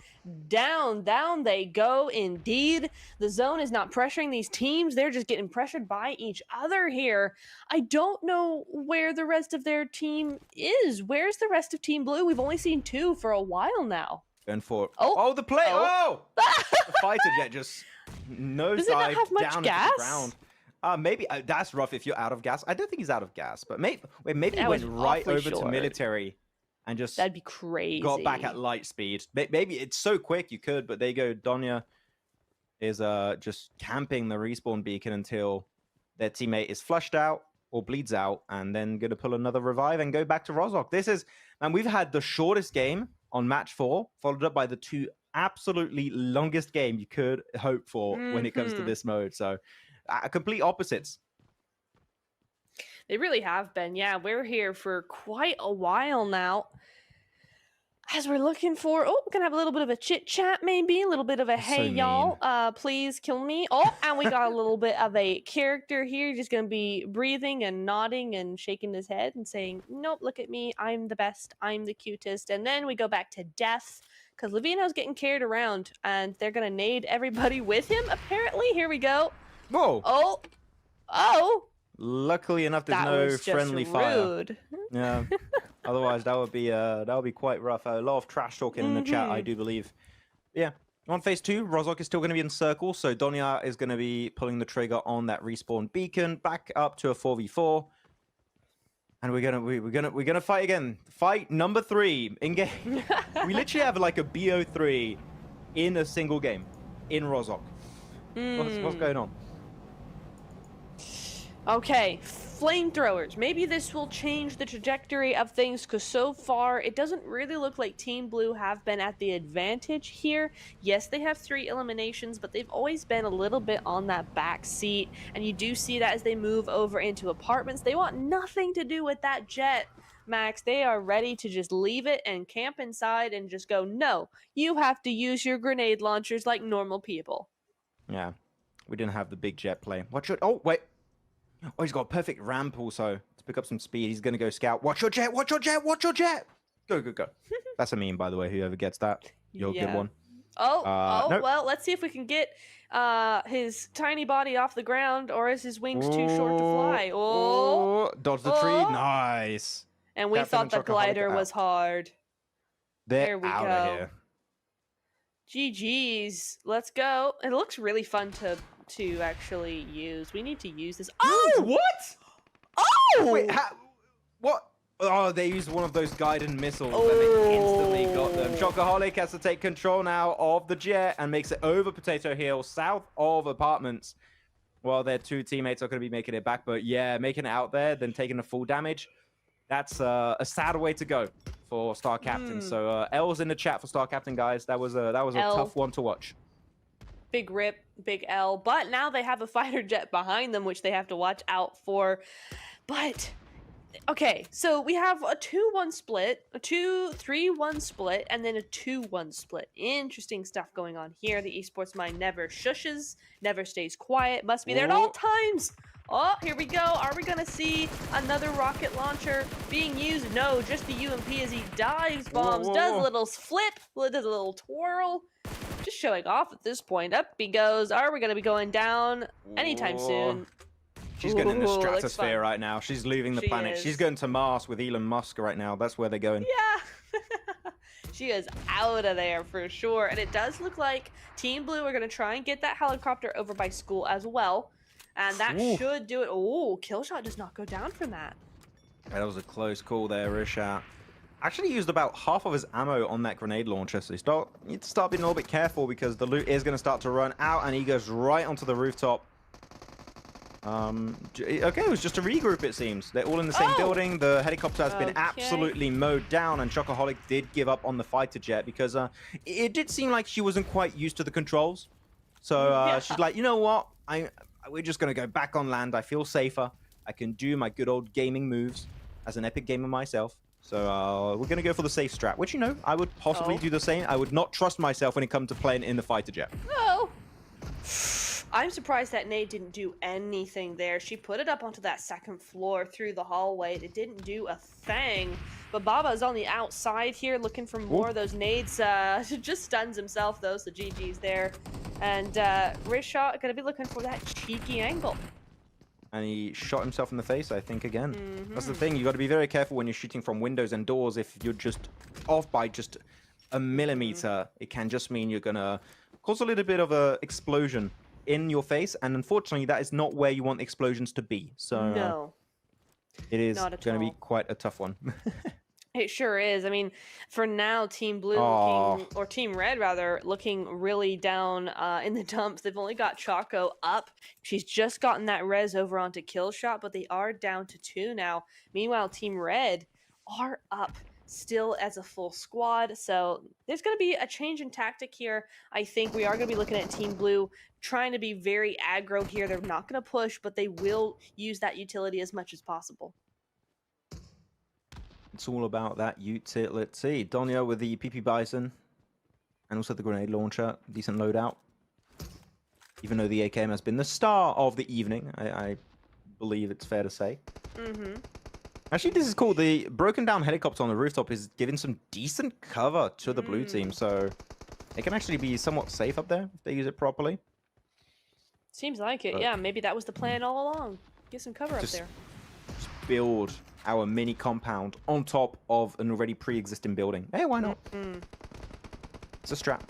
down. Down they go indeed. The zone is not pressuring these teams. They're just getting pressured by each other here. I don't know where the rest of their team is. Where's the rest of Team Blue? We've only seen 2 for a while now.
Going for the play. Oh, the fighter jet just nosedive down into the ground. Maybe that's rough if you're out of gas. I don't think he's out of gas, but maybe he went right over to military and just
that'd be crazy.
Got back at light speed. Maybe it's so quick you could, but there you go. Donya is just camping the respawn beacon until their teammate is flushed out or bleeds out, and then gonna pull another revive and go back to Rozhok. This is, man, we've had the shortest game on match 4, followed up by the 2 absolutely longest game you could hope for when it comes to this mode. So, complete opposites.
They really have been. Yeah, we're here for quite a while now. As we're looking for, we're gonna have a little bit of a chit chat, maybe a little bit of a hey
so
y'all, please kill me. Oh, and we got a little bit of a character here, just gonna be breathing and nodding and shaking his head and saying, "Nope, look at me, I'm the best, I'm the cutest." And then we go back to death because Levinho's getting carried around, and they're gonna nade everybody with him. Apparently, here we go.
Whoa!
Oh!
Luckily enough, there's
That
no
was just
friendly fire.
rude.
Yeah. Otherwise, that would be quite rough. A lot of trash talking in the chat, I do believe. Yeah. On phase 2, Rozok is still going to be in circle, so Donya is going to be pulling the trigger on that respawn beacon, back up to a 4v4, and we're gonna fight again. Fight number 3 in game. We literally have like a BO3 in a single game in Rozok. What's going on?
Okay, flamethrowers. Maybe this will change the trajectory of things because so far it doesn't really look like Team Blue have been at the advantage here. Yes, they have 3 eliminations, but they've always been a little bit on that back seat, and you do see that as they move over into apartments. They want nothing to do with that jet, Max. They are ready to just leave it and camp inside and just go, no, you have to use your grenade launchers like normal people.
Yeah, we didn't have the big jet play. Watch it. Oh, wait. Oh, he's got a perfect ramp also to pick up some speed. He's going to go scout. Watch your jet, watch your jet, watch your jet. Go, go, go. That's a meme, by the way, whoever gets that. You're a good one.
Nope. Well, let's see if we can get his tiny body off the ground, or is his wings too short to fly?
Dodge the tree. Nice.
And we thought the glider was hard.
There
we
out
go.
Of here.
GG's. Let's go. It looks really fun to actually use. We need to use this. Oh!
What?
Oh!
Wait, what? Oh, they used one of those guided missiles and they instantly got them. Chocoholic has to take control now of the jet and makes it over Potato Hill, south of apartments. Well, their 2 teammates are going to be making it back, but yeah, making it out there, then taking the full damage. That's a sad way to go for Star Captain. So L's in the chat for Star Captain, guys. That was a tough one to watch.
Big rip, big L. But now they have a fighter jet behind them, which they have to watch out for. But okay, so we have a 2-1 split, a 2-3-1 split, and then a 2-1 split. Interesting stuff going on here. The esports mind never shushes, never stays quiet, must be there at all times. Oh, here we go. Are we going to see another rocket launcher being used? No, just the UMP as he dives bombs, does a little flip, does a little twirl. Just showing off at this point. Up he goes. Are we going to be going down anytime soon?
She's going in the stratosphere right now. She's leaving the planet. She's going to Mars with Elon Musk right now. That's where they're going.
Yeah. She is out of there for sure. And it does look like Team Blue are going to try and get that helicopter over by school as well. And that should do it. Oh, KillSHOT does not go down from that.
That was a close call there, Rizshah. Actually used about half of his ammo on that grenade launcher, so you need to start being a little bit careful because the loot is going to start to run out, and he goes right onto the rooftop. Okay, it was just a regroup, it seems. They're all in the same building. The helicopter has been absolutely mowed down, and Chocoholic did give up on the fighter jet because it did seem like she wasn't quite used to the controls. So she's like, you know what? We're just going to go back on land. I feel safer. I can do my good old gaming moves as an epic gamer myself. So we're going to go for the safe strat, which, you know, I would possibly do the same. I would not trust myself when it comes to playing in the fighter jet.
Oh. I'm surprised that nade didn't do anything there. She put it up onto that 2nd floor through the hallway. It didn't do a thing. But Baba's on the outside here looking for more of those nades. Just stuns himself, though, so GG's there. And Rizshah going to be looking for that cheeky angle.
And he shot himself in the face, I think, again. That's the thing. You got to be very careful when you're shooting from windows and doors. If you're just off by just a millimeter, it can just mean you're going to cause a little bit of a explosion in your face. And unfortunately, that is not where you want explosions to be. So
no,
it is going to be quite a tough one.
It sure is. I mean, for now, Team Blue looking, or Team Red rather, looking really down in the dumps. They've only got Choco up. She's just gotten that res over onto KillSHOT, but they are down to 2 now. Meanwhile, Team Red are up still as a full squad. So there's going to be a change in tactic here. I think we are going to be looking at Team Blue trying to be very aggro here. They're not going to push, but they will use that utility as much as possible.
It's all about that utility. Donya with the PP Bison and also the grenade launcher. Decent loadout. Even though the AKM has been the star of the evening, I believe it's fair to say. Actually, this is cool. The broken down helicopter on the rooftop is giving some decent cover to the blue team, so it can actually be somewhat safe up there if they use it properly.
Seems like it, yeah. Maybe that was the plan all along. Get some cover up there.
Just build our mini compound on top of an already pre-existing building. Hey, why not? It's a strap.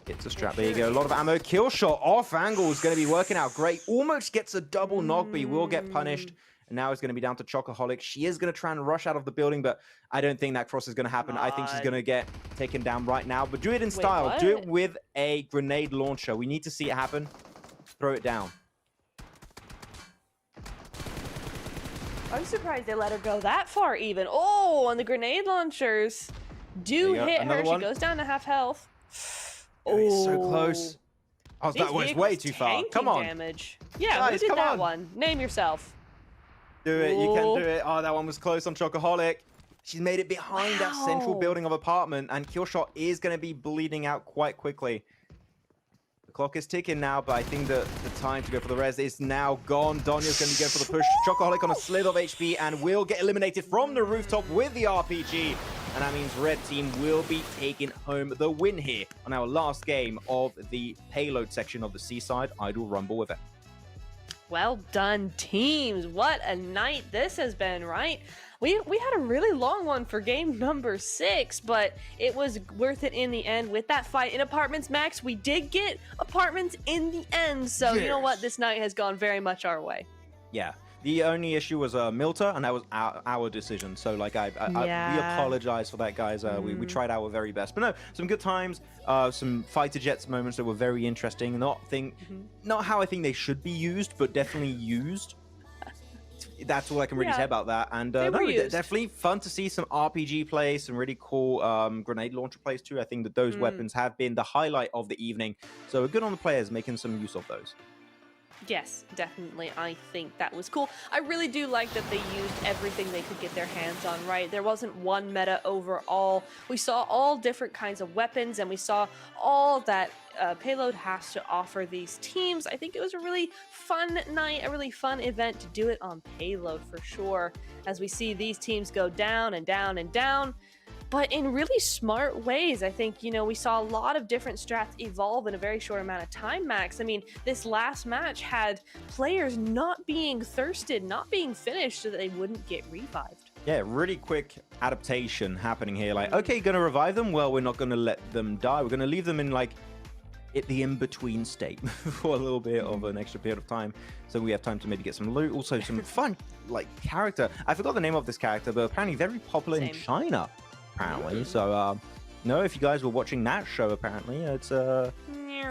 It's a strap. There you go. A lot of ammo. KillSHOT off angle is going to be working out great. Almost gets a double knock, but he will get punished. And now it's going to be down to Chocoholic. She is going to try and rush out of the building, but I don't think that cross is going to happen. I think she's going to get taken down right now. But do it in style.
What?
Do it with a grenade launcher. We need to see it happen. Throw it down.
I'm surprised they let her go that far even. Oh, and the grenade launchers do hit her. She goes down to half health.
Oh, it's so close. Oh, that was way too far. Come on.
Damage. Yeah,
guys,
who did that
on.
one? Name yourself.
Do it. You can do it. Oh, that one was close on Chocoholic. She's made it behind that central building of apartment, and KillSHOT is going to be bleeding out quite quickly. The clock is ticking now, but I think that the time to go for the res is now gone. Donya's going to be going for the push. Chocoholic on a slither of HP and will get eliminated from the rooftop with the RPG. And that means Red Team will be taking home the win here on our last game of the payload section of the Seaside Idol Rumble event.
Well done, teams. What a night this has been, right? We had a really long one for game number 6, but it was worth it in the end with that fight in apartments. Max, we did get apartments in the end, so you know what? This night has gone very much our way.
Yeah. The only issue was Milta, and that was our decision. So, like, we apologize for that, guys. We tried our very best. But no, some good times, some fighter jets moments that were very interesting. Not how I think they should be used, but definitely used. That's all I can really say about that. And definitely fun to see some RPG plays, some really cool grenade launcher plays too. I think that those weapons have been the highlight of the evening. So good on the players making some use of those.
Yes, definitely. I think that was cool. I really do like that they used everything they could get their hands on, right? There wasn't one meta overall. We saw all different kinds of weapons, and we saw all that Payload has to offer these teams. I think it was a really fun night, a really fun event to do it on Payload for sure, as we see these teams go down and down and down. But in really smart ways. I think, you know, we saw a lot of different strats evolve in a very short amount of time, Max. I mean, this last match had players not being thirsted, not being finished so that they wouldn't get revived.
Yeah, really quick adaptation happening here. Like, okay, gonna revive them? Well, we're not gonna let them die. We're gonna leave them in, like, the in-between state for a little bit of an extra period of time. So we have time to maybe get some loot. Also, some fun, like, character. I forgot the name of this character, but apparently very popular in China. Apparently, so no, if you guys were watching that show, apparently it's a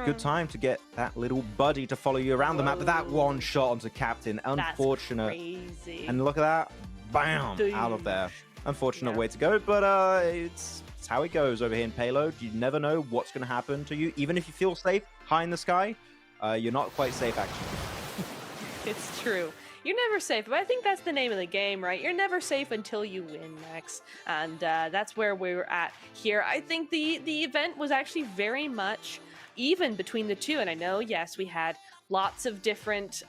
good time to get that little buddy to follow you around the map. But that one shot onto Captain, unfortunate.
That's crazy.
And look at that, bam, out of there. Unfortunate way to go, but it's how it goes over here in Payload. You never know what's going to happen to you. Even if you feel safe high in the sky, you're not quite safe actually.
It's true. You're never safe, but I think that's the name of the game, right? You're never safe until you win, Max. And that's where we're at here. I think the event was actually very much even between the two. And I know, yes, we had lots of different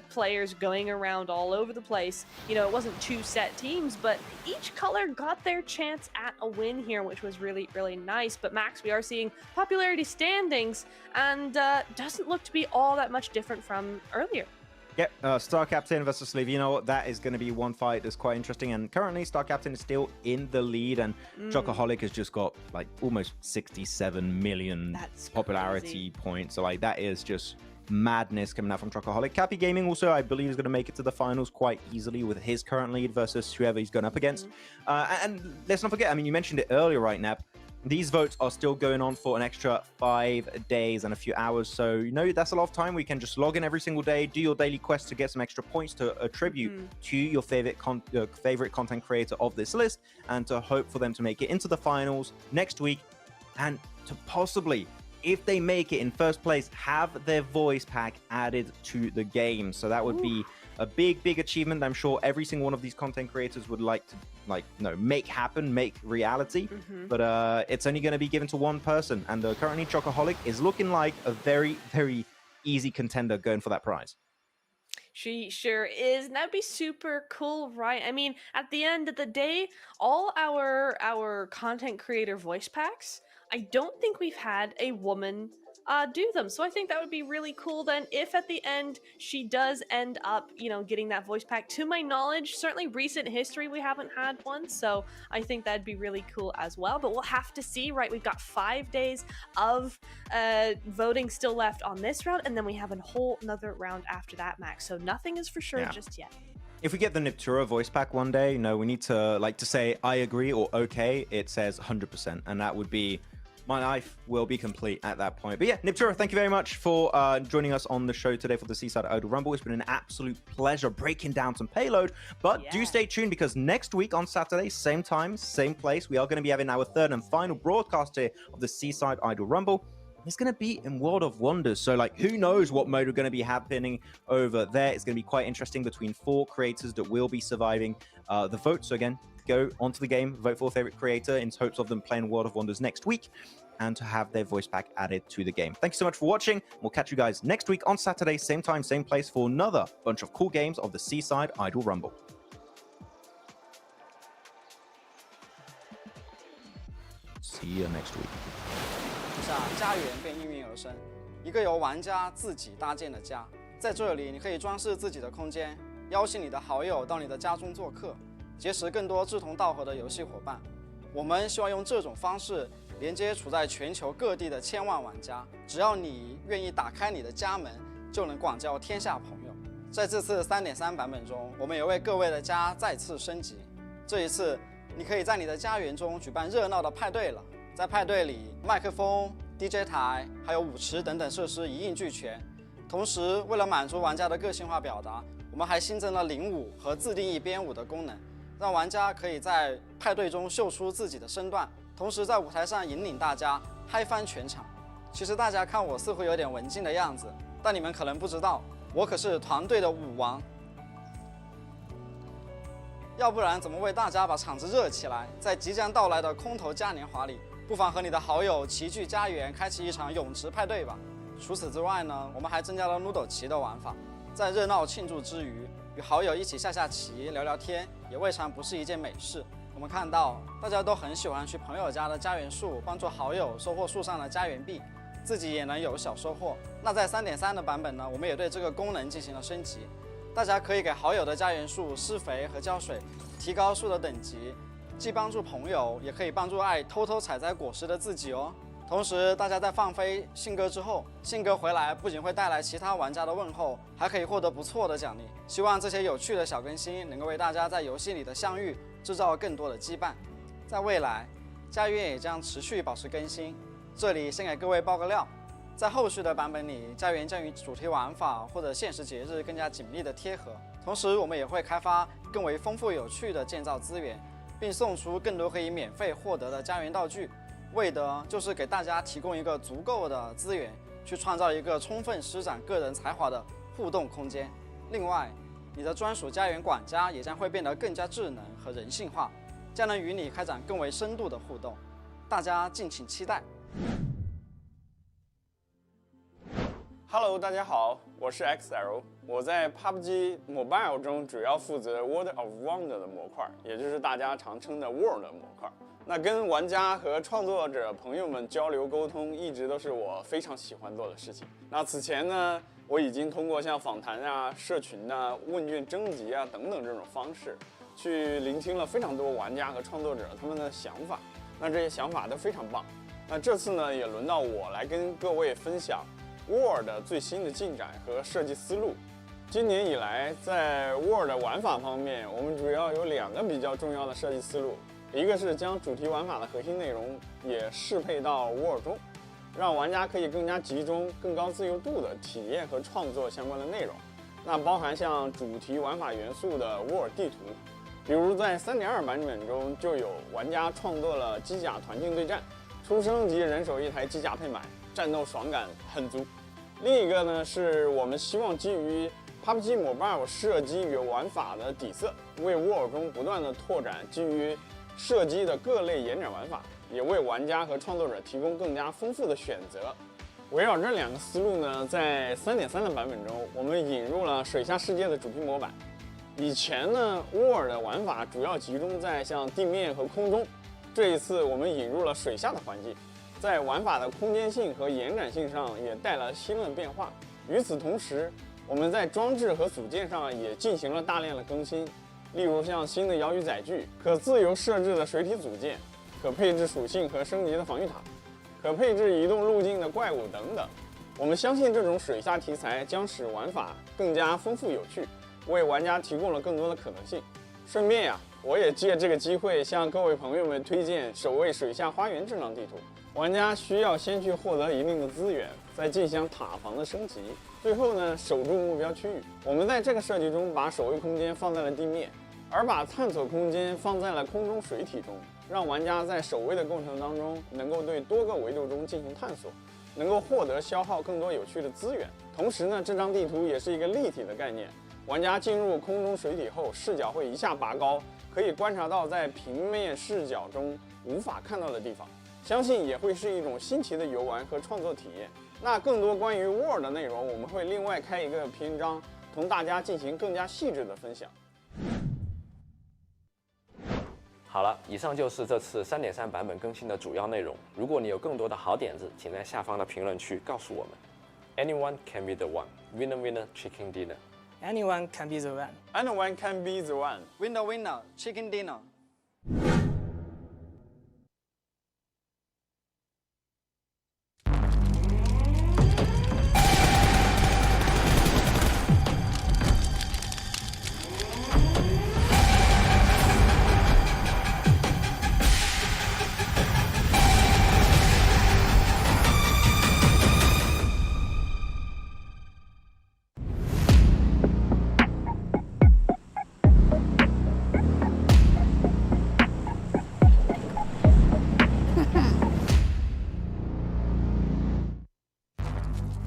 players going around all over the place. You know, it wasn't two set teams, but each color got their chance at a win here, which was really, really nice. But Max, we are seeing popularity standings, and doesn't look to be all that much different from earlier.
Yep, Star Captain versus Levinho. That is going to be one fight that's quite interesting. And currently, Star Captain is still in the lead. And Chocoholic has just got like almost 67 million popularity points. So like that is just madness coming out from Chocoholic. Capi Gaming also, I believe, is going to make it to the finals quite easily with his current lead versus whoever he's going up against. And let's not forget, I mean, you mentioned it earlier, right, Nap. these votes are still going on for an extra 5 days and a few hours. So, you know, that's a lot of time. We can just log in every single day, do your daily quest to get some extra points to attribute to your favorite content creator of this list, and to hope for them to make it into the finals next week, and to possibly, if they make it in first place, have their voice pack added to the game. So that would be a big achievement. I'm sure every single one of these content creators would like to make happen, make reality. But it's only going to be given to one person, and currently Chocoholic is looking like a very easy contender going for that prize.
She sure is, and that'd be super cool, right? I mean, at the end of the day, all our content creator voice packs, I don't think we've had a woman do them. So I think that would be really cool then if at the end she does end up, you know, getting that voice pack. To my knowledge, certainly recent history, we haven't had one. So I think that'd be really cool as well. But we'll have to see, right? We've got 5 days of voting still left on this round, and then we have a whole another round after that, Max. So nothing is for sure just yet.
If we get the Niptura voice pack one day, you know, we need to say I agree or okay. It says 100%, and that would be, my life will be complete at that point. But yeah, Niptura, thank you very much for joining us on the show today for the Seaside Idol Rumble. It's been an absolute pleasure breaking down some payload. But do stay tuned, because next week on Saturday, same time, same place, we are going to be having our third and final broadcast here of the Seaside Idol Rumble. It's going to be in World of Wonders. So, like, who knows what mode are going to be happening over there. It's going to be quite interesting between 4 creators that will be surviving the vote. So again, go onto the game, vote for a favorite creator in hopes of them playing World of Wonders next week, and to have their voice pack added to the game. Thank you so much for watching. We'll catch you guys next week on Saturday, same time, same place, for another bunch of cool games of the Seaside Idol Rumble. See you next week.
家园便应运而生，一个由玩家自己搭建的家。在这里，你可以装饰自己的空间，邀请你的好友到你的家中做客，结识更多志同道合的游戏伙伴。我们希望用这种方式连接处在全球各地的千万玩家。只要你愿意打开你的家门，就能广交天下朋友。在这次3.3版本中，我们也为各位的家再次升级。这一次，你可以在你的家园中举办热闹的派对了。在派对里，麦克风、DJ 台还有舞池等等设施一应俱全。同时，为了满足玩家的个性化表达，我们还新增了领舞和自定义编舞的功能，让玩家可以在派对中秀出自己的身段，同时在舞台上引领大家嗨翻全场。其实大家看我似乎有点文静的样子，但你们可能不知道，我可是团队的舞王。要不然怎么为大家把场子热起来？在即将到来的空投嘉年华里，不妨和你的好友齐聚家园，开启一场泳池派对吧。除此之外呢，我们还增加了 Noodle 棋的玩法，在热闹庆祝之余，与好友一起下棋、聊聊天，也未尝不是一件美事。我们看到大家都很喜欢去朋友家的家园树，帮助好友收获树上的家园币，自己也能有小收获。那在3.3的版本呢，我们也对这个功能进行了升级，大家可以给好友的家园树施肥和浇水，提高树的等级，既帮助朋友，也可以帮助爱偷偷采摘果实的自己哦。同时，大家在放飞信鸽之后，信鸽回来不仅会带来其他玩家的问候，还可以获得不错的奖励。希望这些有趣的小更新能够为大家在游戏里的相遇制造更多的羁绊。在未来，家园也将持续保持更新。这里先给各位爆个料，在后续的版本里，家园将与主题玩法或者现实节日更加紧密的贴合。同时，我们也会开发更为丰富有趣的建造资源，并送出更多可以免费获得的家园道具。为的就是给大家提供一个足够的资源，去创造一个充分施展个人才华的互动空间。另外，你的专属家园管家也将会变得更加智能和人性化，将能与你开展更为深度的互动。大家敬请期待。
Hello， 大家好，我是 XL， 我在 PUBG Mobile 中主要负责 World of Wonder 的模块，也就是大家常称的 World 模块。那跟玩家和创作者朋友们交流沟通，一直都是我非常喜欢做的事情。那此前呢，我已经通过像访谈啊、社群啊、问卷征集啊等等这种方式，去聆听了非常多玩家和创作者他们的想法。那这些想法都非常棒。那这次呢，也轮到我来跟各位分享 Word 最新的进展和设计思路。今年以来，在 Word 玩法方面，我们主要有2个比较重要的设计思路。一个是将主题玩法的核心内容也适配到 War 中，让玩家可以更加集中、更高自由度的体验和创作相关的内容。那包含像主题玩法元素的 War 地图，比如在 3.2 版本中就有玩家创作了机甲团境对战，初升级人手一台机甲配满，战斗爽感很足。另一个呢，是我们希望基于 PUBG Mobile 射击与玩法的底色，为 War 中不断的拓展基于射击的各类延展玩法，也为玩家和创作者提供更加丰富的选择。围绕这两个思路呢，在 3.3 的版本中，我们引入了水下世界的主题模板。以前呢 ，War 的玩法主要集中在像地面和空中，这一次我们引入了水下的环境，在玩法的空间性和延展性上也带来了新的变化。与此同时，我们在装置和组件上也进行了大量的更新，例如像新的摇鱼载具、可自由设置的水体组件、可配置属性和升级的防御塔、可配置移动路径的怪物等等。我们相信这种水下题材将使玩法更加丰富有趣，为玩家提供了更多的可能性。顺便呀，我也借这个机会向各位朋友们推荐守卫水下花园这张地图。玩家需要先去获得一定的资源，再进行塔防的升级，最后呢守住目标区域。我们在这个设计中把守卫空间放在了地面，而把探索空间放在了空中水体中，让玩家在守卫的过程当中能够对多个维度中进行探索，能够获得消耗更多有趣的资源。同时呢，这张地图也是一个立体的概念，玩家进入空中水体后，视角会一下拔高，可以观察到在平面视角中无法看到的地方。相信也会是一种新奇的游玩和创作体验。那更多关于 War 的内容，我们会另外开一个篇章，同大家进行更加细致的分享。
好了，以上就是这次 3.3 版本更新的主要内容。如果你有更多的好点子，请在下方的评论区告诉我们。Anyone can be the one. Winner, winner, chicken dinner.
Anyone can be the one.
Anyone can be the one.
Winner, winner, chicken dinner.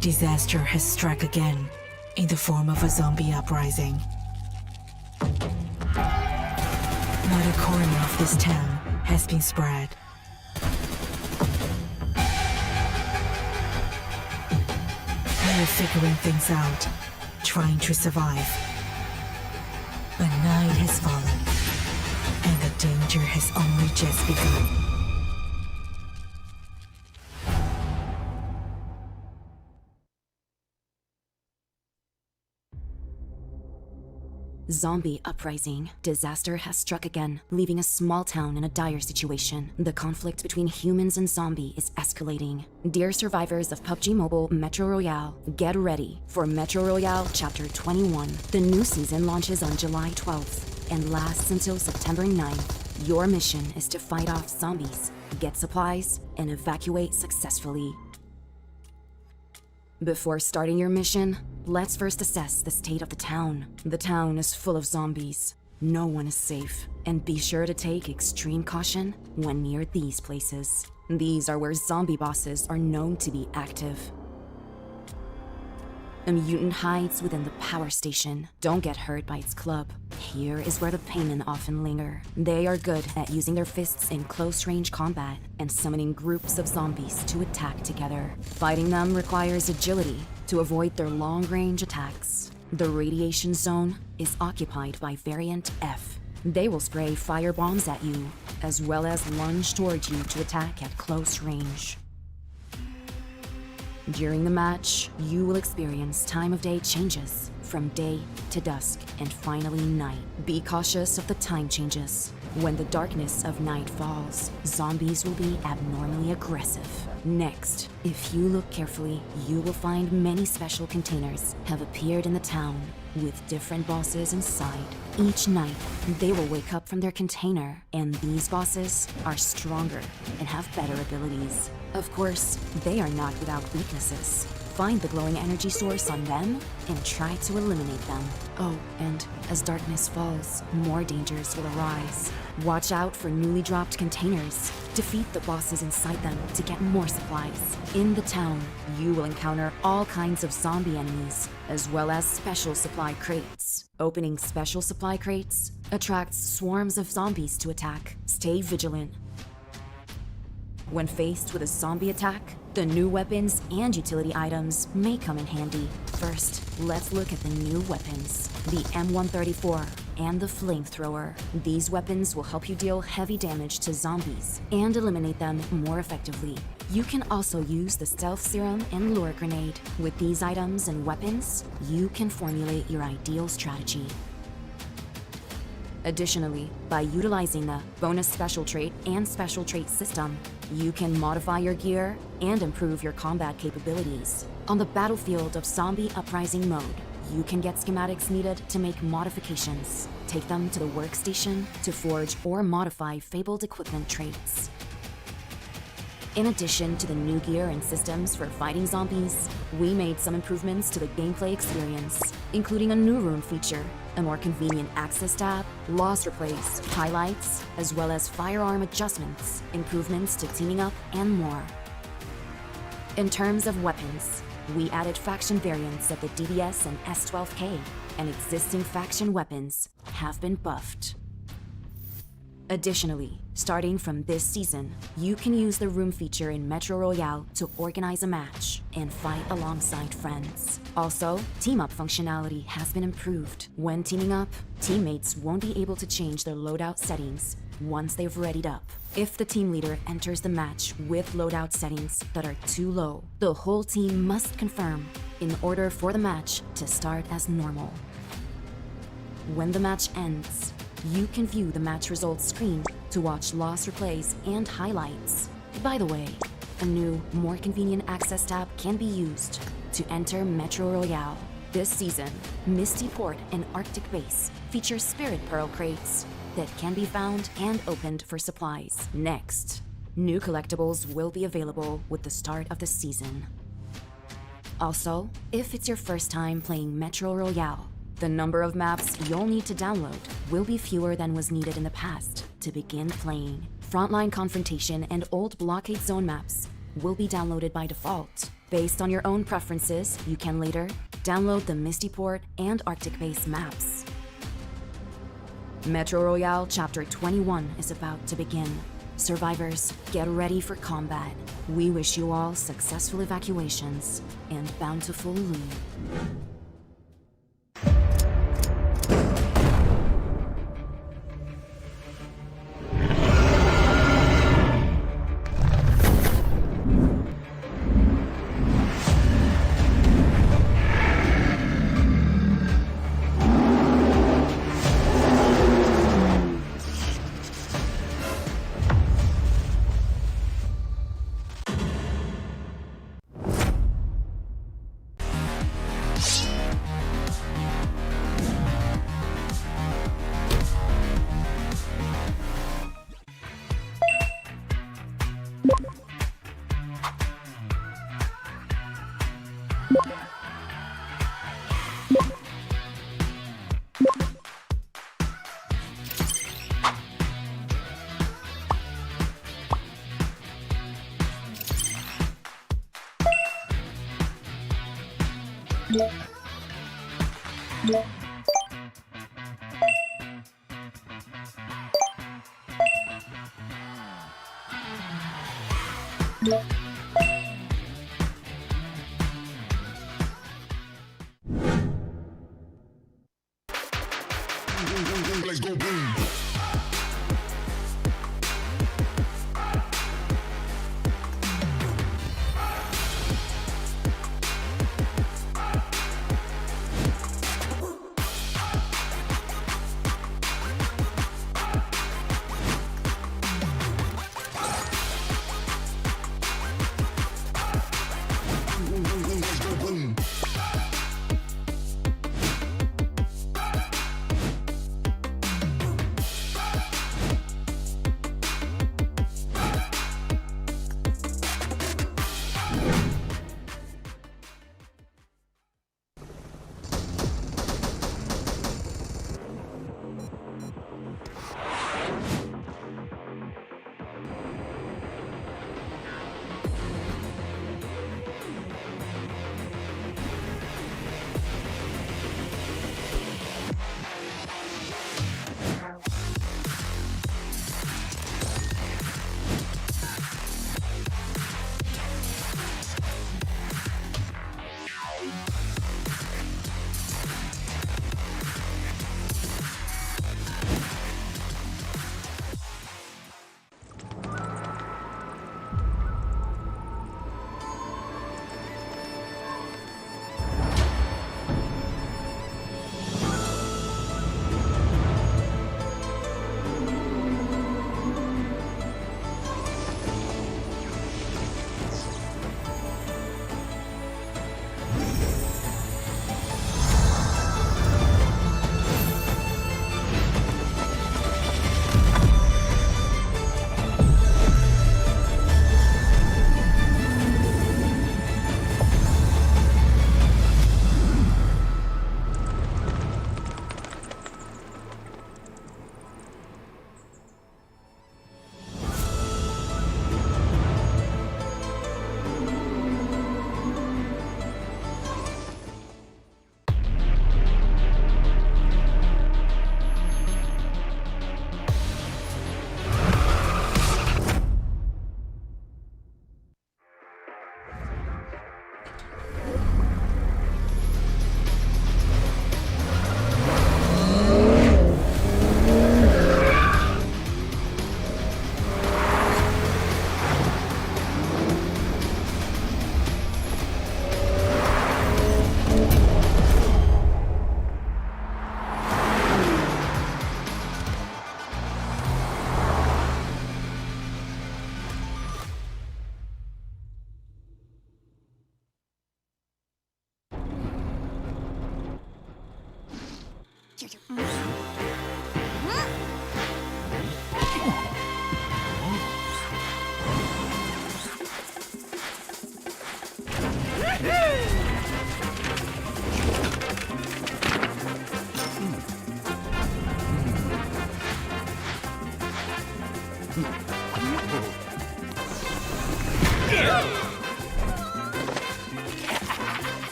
Disaster has struck again, in the form of a zombie uprising. Not a corner of this town has been spread. We are figuring things out, trying to survive. But night has fallen, and the danger has only just begun.
Zombie uprising. Disaster has struck again, leaving a small town in a dire situation. The conflict between humans and zombie is escalating. Dear survivors of PUBG Mobile Metro Royale, get ready for Metro Royale Chapter 21. The new season launches on July 12th and lasts until September 9th. Your mission is to fight off zombies, get supplies, and evacuate successfully. Before starting your mission, let's first assess the state of the town. The town is full of zombies. No one is safe, and be sure to take extreme caution when near these places. These are where zombie bosses are known to be active. A mutant hides within the power station. Don't get hurt by its club. Here is where the paymen often linger. They are good at using their fists in close-range combat and summoning groups of zombies to attack together. Fighting them requires agility to avoid their long-range attacks. The radiation zone is occupied by Variant F. They will spray fire bombs at you, as well as lunge towards you to attack at close range. During the match, you will experience time of day changes, from day to dusk and finally night. Be cautious of the time changes. When the darkness of night falls, zombies will be abnormally aggressive. Next, if you look carefully, you will find many special containers have appeared in the town with different bosses inside. Each night, they will wake up from their container, and these bosses are stronger and have better abilities. Of course, they are not without weaknesses. Find the glowing energy source on them and try to eliminate them. Oh, and as darkness falls, more dangers will arise. Watch out for newly dropped containers. Defeat the bosses inside them to get more supplies. In the town, you will encounter all kinds of zombie enemies, as well as special supply crates. Opening special supply crates attracts swarms of zombies to attack. Stay vigilant. When faced with a zombie attack, the new weapons and utility items may come in handy. First, let's look at the new weapons. The M134 and the flamethrower. These weapons will help you deal heavy damage to zombies and eliminate them more effectively. You can also use the stealth serum and lure grenade. With these items and weapons, you can formulate your ideal strategy. Additionally, by utilizing the bonus special trait and special trait system, you can modify your gear and improve your combat capabilities. On the battlefield of Zombie Uprising mode, you can get schematics needed to make modifications. Take them to the workstation to forge or modify fabled equipment traits. In addition to the new gear and systems for fighting zombies, we made some improvements to the gameplay experience, including a new room feature, a more convenient access tab, lost replays, highlights, as well as firearm adjustments, improvements to teaming up, and more. In terms of weapons, we added faction variants of the DBS and S12K, and existing faction weapons have been buffed. Additionally, starting from this season, you can use the room feature in Metro Royale to organize a match and fight alongside friends. Also, team-up functionality has been improved. When teaming up, teammates won't be able to change their loadout settings once they've readied up. If the team leader enters the match with loadout settings that are too low, the whole team must confirm in order for the match to start as normal. When the match ends, you can view the match results screen to watch lost replays and highlights. By the way, a new, more convenient access tab can be used to enter Metro Royale. This season, Misty Port and Arctic Base feature Spirit Pearl crates that can be found and opened for supplies. Next, new collectibles will be available with the start of the season. Also, if it's your first time playing Metro Royale, the number of maps you'll need to download will be fewer than was needed in the past to begin playing. Frontline Confrontation and Old Blockade Zone maps will be downloaded by default. Based on your own preferences, you can later download the Misty Port and Arctic Base maps. Metro Royale Chapter 21 is about to begin. Survivors, get ready for combat. We wish you all successful evacuations and bountiful loot.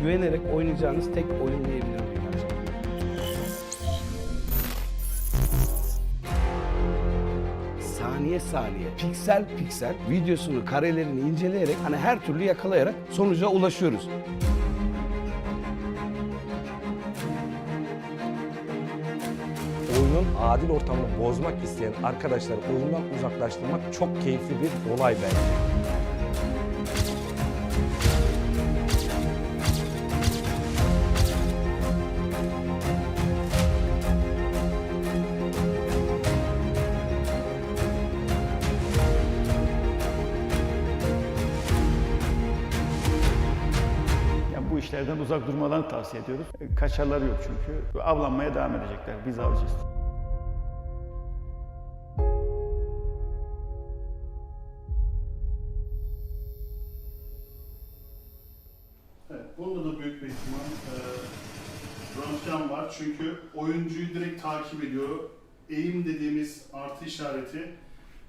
Güvenerek oynayacağınız tek oyun diyebilirim. Saniye saniye, piksel piksel videosunu, karelerini inceleyerek hani her türlü yakalayarak sonuca ulaşıyoruz.
Oyunun adil ortamını bozmak isteyen arkadaşları oyundan uzaklaştırmak çok keyifli bir olay bence.
Bu işlerden uzak durmalarını tavsiye ediyoruz. Kaçarları yok çünkü. Avlanmaya devam edecekler. Biz avcıyız.
Evet, bunda da büyük bir ihtimal röntgen var. Çünkü oyuncuyu direkt takip ediyor. Eğim dediğimiz artı işareti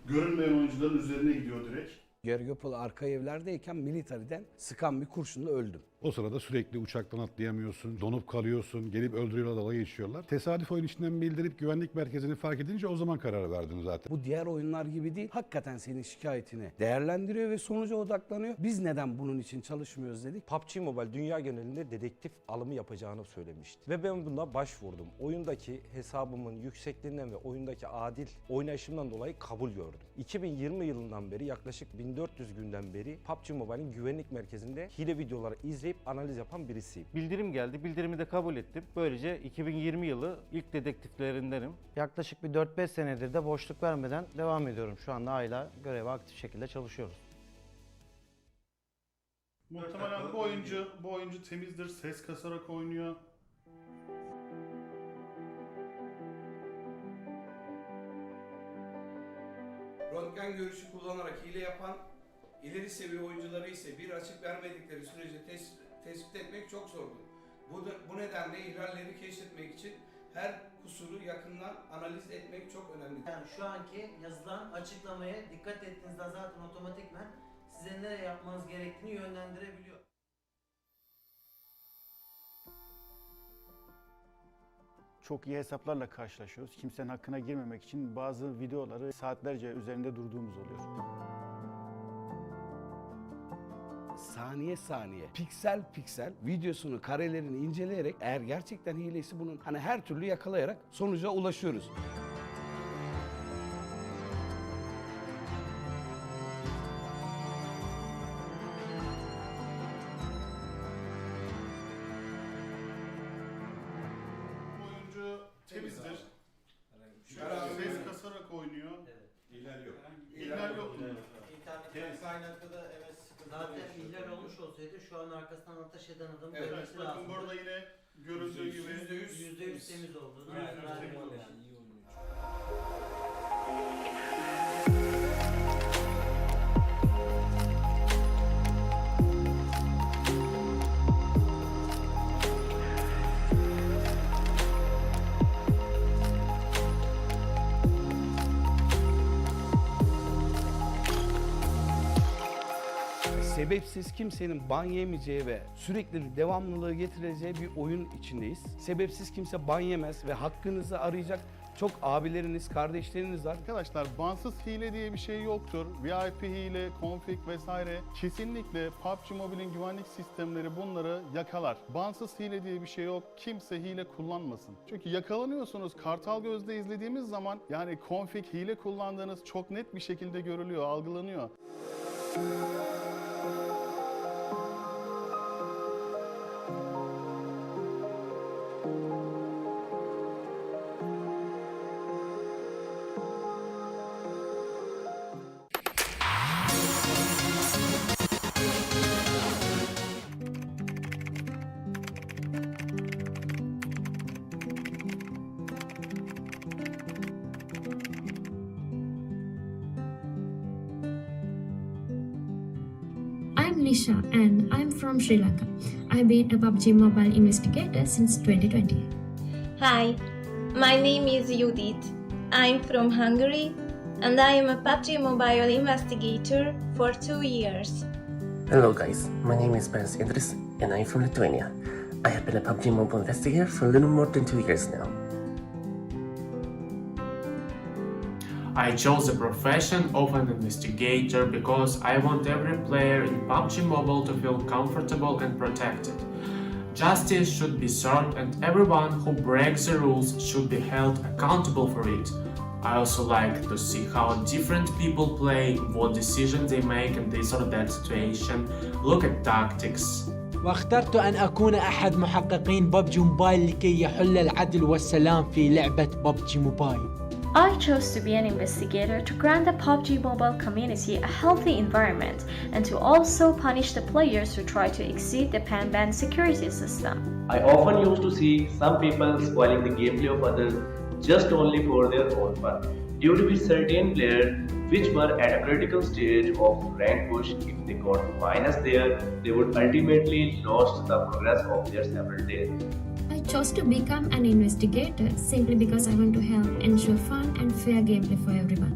görünmeyen oyuncuların üzerine gidiyor direkt.
Gergopol arka evlerdeyken militariden sıkan bir kurşunla öldüm.
O sırada sürekli uçaktan atlayamıyorsun, donup kalıyorsun, gelip öldürüyorlar, dalga geçiyorlar. Tesadüf oyun içinden bildirip güvenlik merkezini fark edince o zaman karar verdim zaten.
Bu diğer oyunlar gibi değil, hakikaten senin şikayetini değerlendiriyor ve sonuca odaklanıyor. Biz neden bunun için çalışmıyoruz dedik.
PUBG Mobile dünya genelinde dedektif alımı yapacağını söylemişti. Ve ben buna başvurdum. Oyundaki hesabımın yüksekliğinden ve oyundaki adil oynayışımdan dolayı kabul gördüm. 2020 yılından beri yaklaşık 1400 günden beri PUBG Mobile'in güvenlik merkezinde hile videoları izleyip analiz yapan birisiyim.
Bildirim geldi. Bildirimi de kabul ettim. Böylece 2020 yılı ilk dedektiflerindenim.
Yaklaşık bir 4-5 senedir de boşluk vermeden devam ediyorum. Şu anda hala göreve aktif şekilde çalışıyoruz.
Muhtemelen bu oyuncu temizdir, ses kasarak oynuyor.
Röntgen görüşü kullanarak hile yapan ileri seviye oyuncuları ise bir açık vermedikleri sürece tespit etmek çok zordur. Bu nedenle ihlalleri keşfetmek için her kusuru yakından analiz etmek çok önemli.
Yani şu anki yazılan açıklamaya dikkat ettiğinizde zaten otomatikman size nereye yapmanız gerektiğini yönlendirebiliyor.
Çok iyi hesaplarla karşılaşıyoruz. Kimsenin hakkına girmemek için bazı videoları saatlerce üzerinde durduğumuz oluyor.
Saniye saniye, piksel piksel videosunu, karelerini inceleyerek eğer gerçekten hilesi bunun hani her türlü yakalayarak sonuca ulaşıyoruz.
Oyuncu temizdir. Çünkü ses kasarak oynuyor. İhlal yok. İhlal yok.
İnternet kaynaklı da evet sıkıntı. Zaten ihlal olmuş olsaydı şu an arkasından ateş eden adamın ölmesi lazım.
Bakın burada yine görüldüğü gibi
%100 temiz oldu.
Sebepsiz kimsenin ban yemeyeceği ve sürekli devamlılığı getireceği bir oyun içindeyiz. Sebepsiz kimse ban yemez ve hakkınızı arayacak
çok abileriniz, kardeşleriniz var.
Arkadaşlar bansız hile diye bir şey yoktur. VIP hile, config vesaire. Kesinlikle PUBG Mobile'in güvenlik sistemleri bunları yakalar. Bansız hile diye bir şey yok. Kimse hile kullanmasın. Çünkü yakalanıyorsunuz. Kartal gözle izlediğimiz zaman yani config hile kullandığınız çok net bir şekilde görülüyor, algılanıyor.
I'm Rizshah and I'm from Sri Lanka. I've been a PUBG Mobile investigator since 2020.
Hi, my name is Judith. I'm from Hungary and I am a PUBG Mobile investigator for 2 years.
Hello guys, my name is Prince Idris and I'm from Lithuania. I have been a PUBG Mobile investigator for a little more than 2 years now.
I chose the profession of an investigator because I want every player in PUBG Mobile to feel comfortable and protected. Justice should be served and everyone who breaks the rules should be held accountable for it. I also like to see how different people play, what decisions they make in this or that situation, look at tactics.
واخترت أن أكون أحد محققين PUBG موبايل لكي يحل العدل والسلام في لعبة PUBG موبايل.
I chose to be an investigator to grant the PUBG Mobile community a healthy environment and to also punish the players who try to exceed the pan-ban security system.
I often used to see some people spoiling the gameplay of others just only for their own fun. Due to certain players which were at a critical stage of rank push, if they got minus there, they would ultimately lose the progress of their several days.
I chose to become an investigator simply because I want to help ensure fun and fair gameplay for everyone.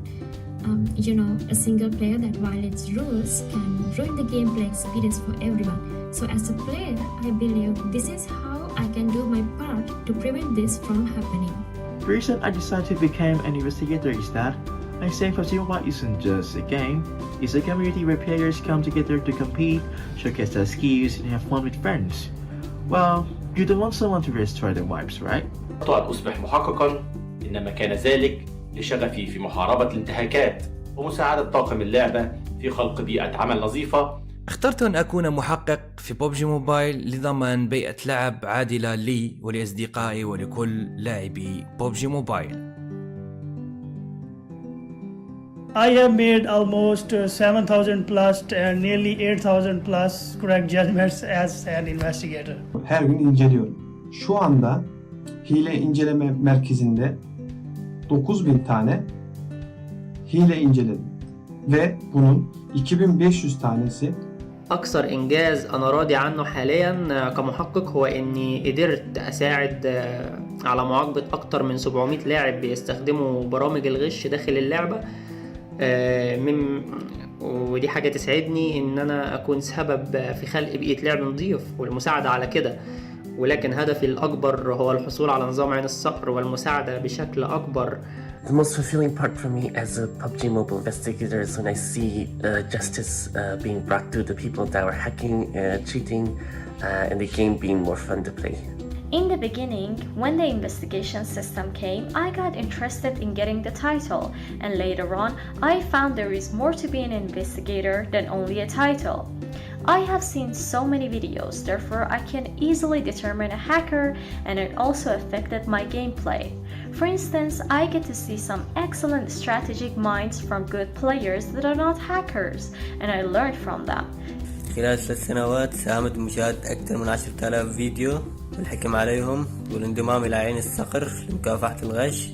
A single player that violates rules can ruin the gameplay experience for everyone. So as a player, I believe this is how I can do my part to prevent this from happening.
The reason I decided to become an investigator is that I think PUBG Mobile isn't just a game, it's a community where players come together to compete, showcase their skills, and have fun with friends. Well, you don't want someone to destroy their vibes, right?
أن أصبح محققا إنما كان ذلك لشغفي في محاربة الانتهاكات ومساعدة طاقم اللعبة في خلق بيئة عمل نظيفة.
اخترت أن أكون محقق في PUBG موبايل لضمان بيئة لعب عادلة لي ولأصدقائي ولكل لاعبي PUBG موبايل.
I have made almost 7,000 plus and nearly 8,000 plus correct judgments as an investigator.
Her gün inceliyorum. Şu anda hile inceleme merkezinde 9.000 tane hile inceledim. Ve bunun 2.500 tanesi
أكثر إنجاز أنا راضي عنه حاليا كمحقق هو إني قدرت أساعد على معاقبة أكتر من 700 لاعب بيستخدموا برامج الغش داخل اللعبة. ودي حاجة تسعدني إن أنا أكون سبب في خلق بيئة لعب نظيف والمساعدة على كده. ولكن هدفي الأكبر هو الحصول على نظام عين الصقر والمساعدة بشكل أكبر.
The most fulfilling part for me as a PUBG Mobile investigator is when I see justice being brought to the people that were hacking, cheating, and the game being more fun to play.
In the beginning, when the investigation system came, I got interested in getting the title, and later on, I found there is more to be an investigator than only a title. I have seen so many videos, therefore I can easily determine a hacker, and it also affected my gameplay. For instance, I get to see some excellent strategic minds from good players that are not hackers, and I learned from them.
خلال 3 سنوات ساهمت بمشاهدة أكثر من 10,000 فيديو والحكم عليهم والانضمام إلى عين الصقر لمكافحة الغش.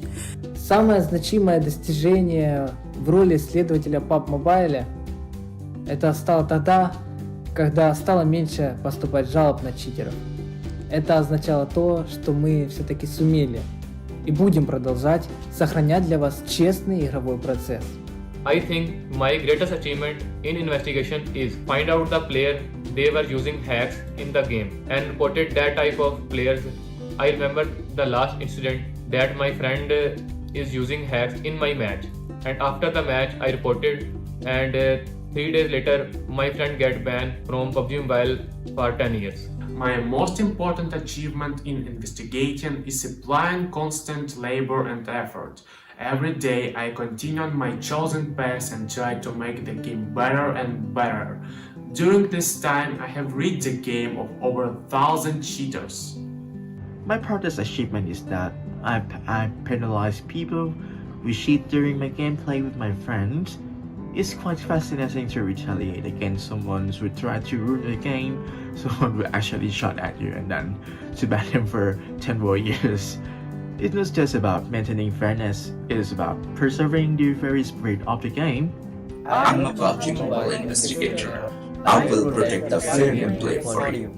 Самое значимое достижение в роли следователя PUBG Mobile это стало тогда, когда стало меньше поступать жалоб на читеров. Это означало то, что мы все-таки сумели и будем продолжать сохранять для вас честный игровой процесс.
I think my greatest achievement in investigation is find out the player they were using hacks in the game and reported that type of players. I remember the last incident that my friend is using hacks in my match. And after the match, I reported, and 3 days later, my friend get banned from PUBG Mobile for 10 years.
My most important achievement in investigating is applying constant labor and effort. Every day I continue on my chosen path and try to make the game better and better. During this time, I have read the game of over 1,000 cheaters.
My proudest achievement is that I penalize people who cheat during my gameplay with my friends. It's quite fascinating to retaliate against someone who tried to ruin the game, someone who actually shot at you, and then to ban him for 10 more years. It's not just about maintaining fairness, it is about preserving the very spirit of the game.
I'm a PUBG Mobile investigator. I will protect the fair gameplay for you.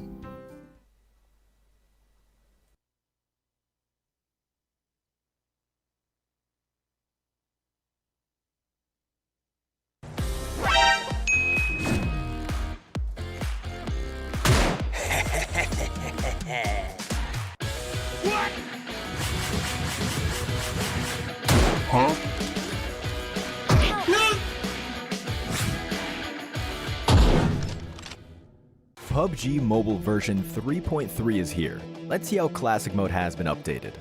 Huh? PUBG Mobile version 3.3 is here. Let's see how Classic Mode has been updated.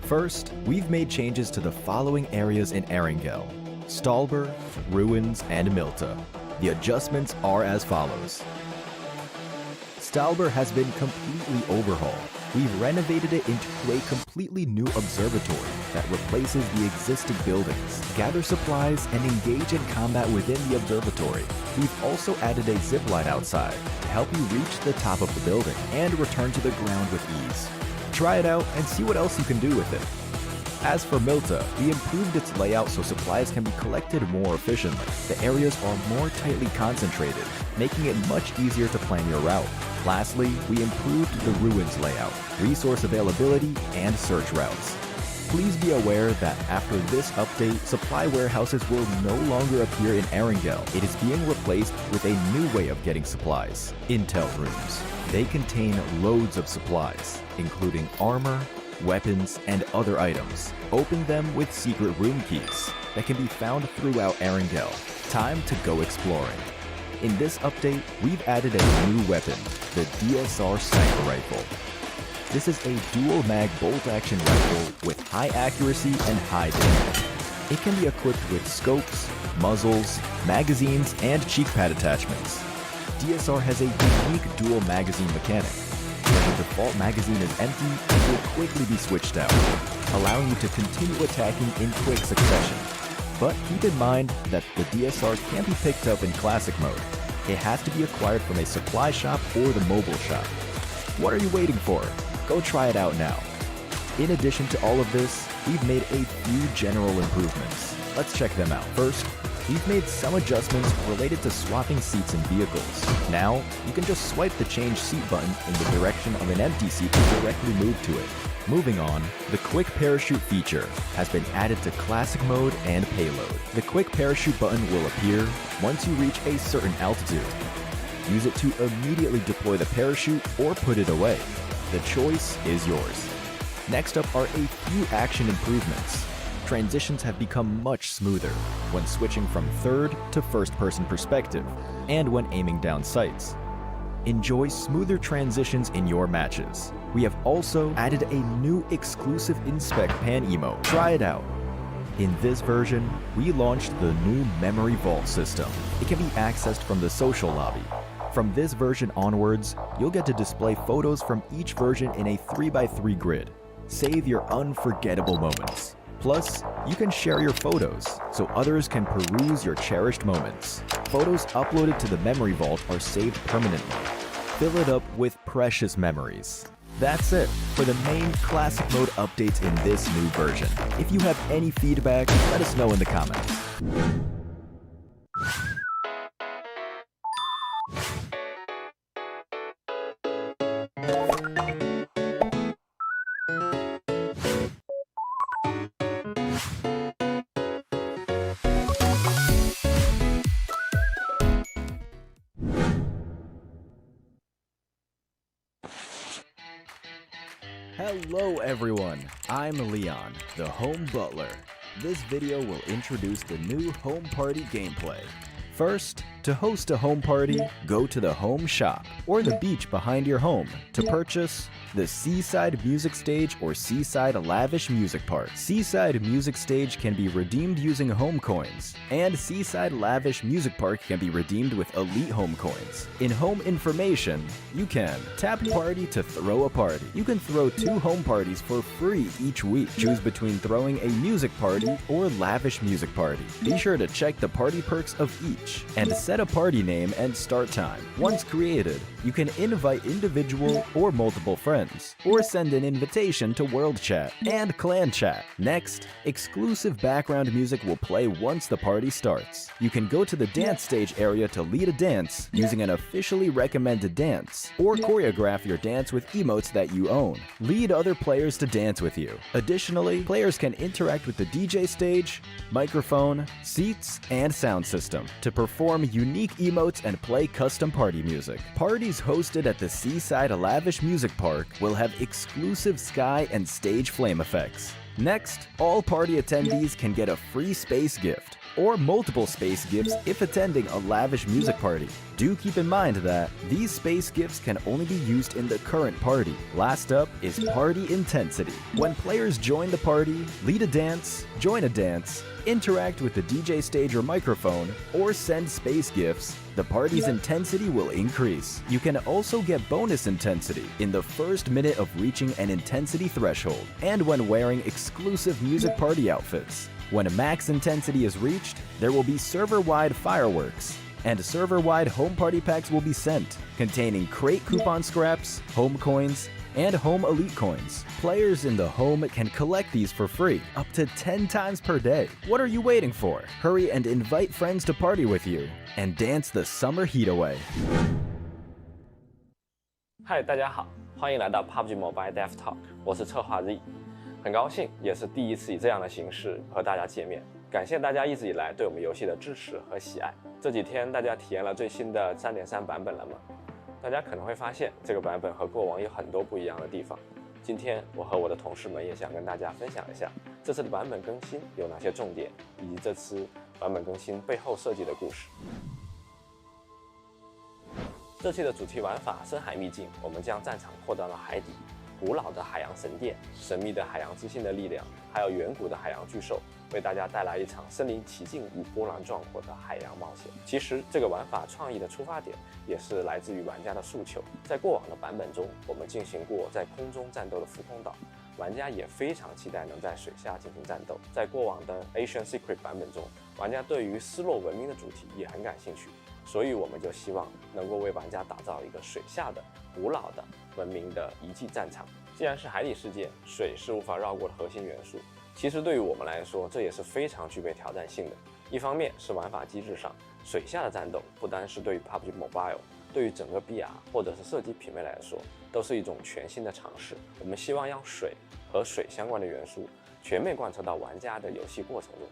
First, we've made changes to the following areas in Erangel: Stalber, Ruins, and Milta. The adjustments are as follows. Stalber has been completely overhauled. We've renovated it into a completely new observatory that replaces the existing buildings. Gather supplies and engage in combat within the observatory. We've also added a zipline outside to help you reach the top of the building and return to the ground with ease. Try it out and see what else you can do with it. As for Milta, we improved its layout so supplies can be collected more efficiently. The areas are more tightly concentrated, making it much easier to plan your route. Lastly, we improved the Ruins layout, resource availability, and search routes. Please be aware that after this update, supply warehouses will no longer appear in Erangel. It is being replaced with a new way of getting supplies: Intel rooms. They contain loads of supplies, including armor, weapons, and other items. Open them with secret room keys that can be found throughout Erangel. Time to go exploring. In this update, we've added a new weapon, the DSR Sniper Rifle. This is a dual-mag bolt-action rifle with high accuracy and high damage. It can be equipped with scopes, muzzles, magazines, and cheek pad attachments. DSR has a unique dual magazine mechanic. When the default magazine is empty, it will quickly be switched out, allowing you to continue attacking in quick succession. But keep in mind that the DSR can't be picked up in Classic Mode. It has to be acquired from a supply shop or the mobile shop. What are you waiting for? Go try it out now. In addition to all of this, we've made a few general improvements. Let's check them out. First, we've made some adjustments related to swapping seats in vehicles. Now, you can just swipe the change seat button in the direction of an empty seat to directly move to it. Moving on, the Quick Parachute feature has been added to Classic Mode and Payload. The Quick Parachute button will appear once you reach a certain altitude. Use it to immediately deploy the parachute or put it away. The choice is yours. Next up are a few action improvements. Transitions have become much smoother when switching from third to first-person perspective and when aiming down sights. Enjoy smoother transitions in your matches. We have also added a new exclusive Inspect Pan emote. Try it out. In this version, we launched the new Memory Vault system. It can be accessed from the social lobby. From this version onwards, you'll get to display photos from each version in a 3x3 grid. Save your unforgettable moments. Plus, you can share your photos so others can peruse your cherished moments. Photos uploaded to the Memory Vault are saved permanently. Fill it up with precious memories. That's it for the main Classic Mode updates in this new version. If you have any feedback, let us know in the comments. Hello everyone, I'm Leon, the home butler. this video will introduce the new home party gameplay. First, to host a home party, go to the home shop or the beach behind your home to purchase the Seaside Music Stage or Seaside Lavish Music Park. Seaside Music Stage can be redeemed using home coins, and Seaside Lavish Music Park can be redeemed with elite home coins. In home information, you can tap party to throw a party. You can throw 2 home parties for free each week. Choose between throwing a music party or lavish music party. Be sure to check the party perks of each and set a party name and start time. Once created, you can invite individual or multiple friends, or send an invitation to World Chat and Clan Chat. Next, exclusive background music will play once the party starts. You can go to the dance stage area to lead a dance using an officially recommended dance, or choreograph your dance with emotes that you own. Lead other players to dance with you. Additionally, players can interact with the DJ stage, microphone, seats, and sound system to perform unique emotes and play custom party music. Parties hosted at the Seaside Lavish Music Park will have exclusive sky and stage flame effects. Next, all party attendees can get a free space gift or multiple space gifts if attending a lavish music party. Do keep in mind that these space gifts can only be used in the current party. Last up is party intensity. When players join the party, lead a dance, join a dance, interact with the DJ stage or microphone, or send space gifts, the party's intensity will increase. You can also get bonus intensity in the first minute of reaching an intensity threshold, and when wearing exclusive music party outfits. When max intensity is reached, there will be server-wide fireworks, and server-wide home party packs will be sent, containing crate coupon scraps, home coins, and home elite coins. Players in the home can collect these for free, up to 10 times per day. What are you waiting for? Hurry and invite friends to party with you, and dance the summer heat away.
嗨，大家好，欢迎来到 PUBG Mobile Dev Talk， 我是策划 Z， 很高兴也是第一次以这样的形式和大家见面。感谢大家一直以来对我们游戏的支持和喜爱。这几天大家体验了最新的 3.3 版本了吗？大家可能会发现这个版本和过往有很多不一样的地方。今天我和我的同事们也想跟大家分享一下这次的版本更新有哪些重点，以及这次版本更新背后设计的故事。这期的主题玩法深海秘境，我们将战场扩到了海底，古老的海洋神殿、神秘的海洋之心的力量，还有远古的海洋巨兽，为大家带来一场身临其境与波澜壮阔的海洋冒险。其实这个玩法创意的出发点也是来自于玩家的诉求。在过往的版本中，我们进行过在空中战斗的浮空岛，玩家也非常期待能在水下进行战斗。在过往的 Asian Secret 版本中，玩家对于失落文明的主题也很感兴趣，所以我们就希望能够为玩家打造一个水下的古老的文明的遗迹战场。既然是海底世界，水是无法绕过的核心元素。其实对于我们来说，这也是非常具备挑战性的。一方面是玩法机制上，水下的战斗不单是对于 PUBG Mobile， 对于整个 BR 或者是射击品类来说，都是一种全新的尝试。我们希望让水和水相关的元素全面贯彻到玩家的游戏过程中，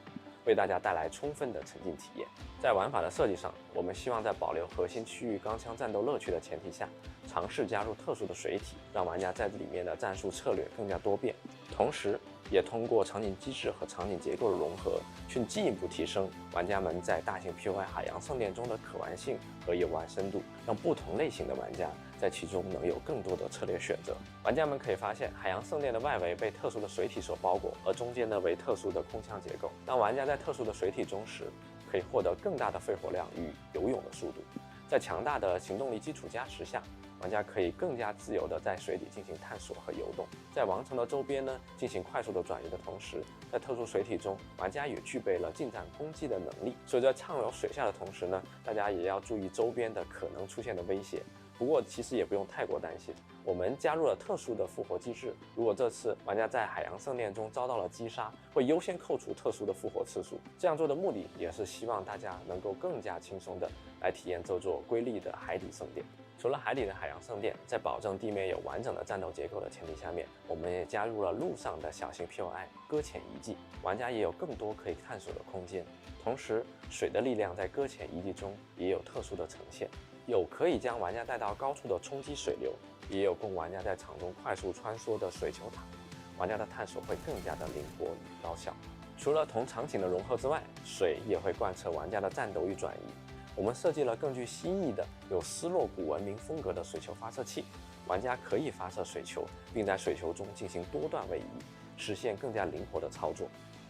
为大家带来充分的沉浸体验。在玩法的设计上，我们希望在保留核心区域钢枪战斗乐趣的前提下，尝试加入特殊的水体，让玩家在里面的战术策略更加多变。同时也通过场景机制和场景结构的融合，去进一步提升玩家们在大型 POI 海洋圣殿中的可玩性和游玩深度，让不同类型的玩家在其中能有更多的策略选择。玩家们可以发现，海洋圣殿的外围被特殊的水体所包裹，而中间呢为特殊的空腔结构。当玩家在特殊的水体中时，可以获得更大的肺活量与游泳的速度。在强大的行动力基础加持下，玩家可以更加自由地在水底进行探索和游动。在王城的周边呢进行快速的转移的同时，在特殊水体中，玩家也具备了近战攻击的能力。所以在畅游水下的同时呢，大家也要注意周边的可能出现的威胁。不过其实也不用太过担心，我们加入了特殊的复活机制。如果这次玩家在海洋圣殿中遭到了击杀，会优先扣除特殊的复活次数。这样做的目的也是希望大家能够更加轻松的来体验这座瑰丽的海底圣殿。除了海底的海洋圣殿，在保证地面有完整的战斗结构的前提下面，我们也加入了陆上的小型 POI 搁浅遗迹，玩家也有更多可以探索的空间。同时，水的力量在搁浅遗迹中也有特殊的呈现，有可以将玩家带到高处的冲击水流，也有供玩家在场中快速穿梭的水球塔，玩家的探索会更加的灵活与高效。除了同场景的融合之外，水也会贯彻玩家的战斗与转移。我们设计了更具新意的有斯洛古文明风格的水球发射器，玩家可以发射水球，并在水球中进行多段位移，实现更加灵活的操作。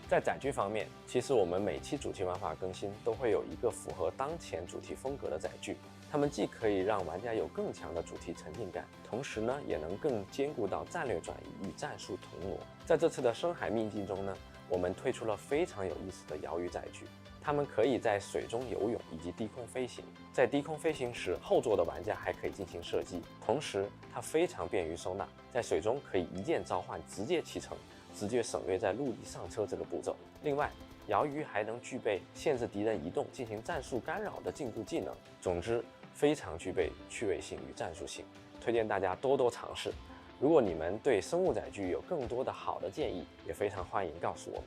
在载具方面，其实我们每期主题玩法更新都会有一个符合当前主题风格的载具，它们既可以让玩家有更强的主题沉浸感，同时呢也能更兼顾到战略转移与战术腾挪。在这次的深海秘境中呢，我们推出了非常有意思的摇鱼载具，它们可以在水中游泳以及低空飞行。在低空飞行时，后座的玩家还可以进行射击，同时它非常便于收纳，在水中可以一键召唤直接启程，直接省略在陆地上车这个步骤。另外，摇鱼还能具备限制敌人移动进行战术干扰的禁锢技能，总之非常具备趣味性与战术性，推荐大家多多尝试。如果你们对生物载具有更多的好的建议，也非常欢迎告诉我们。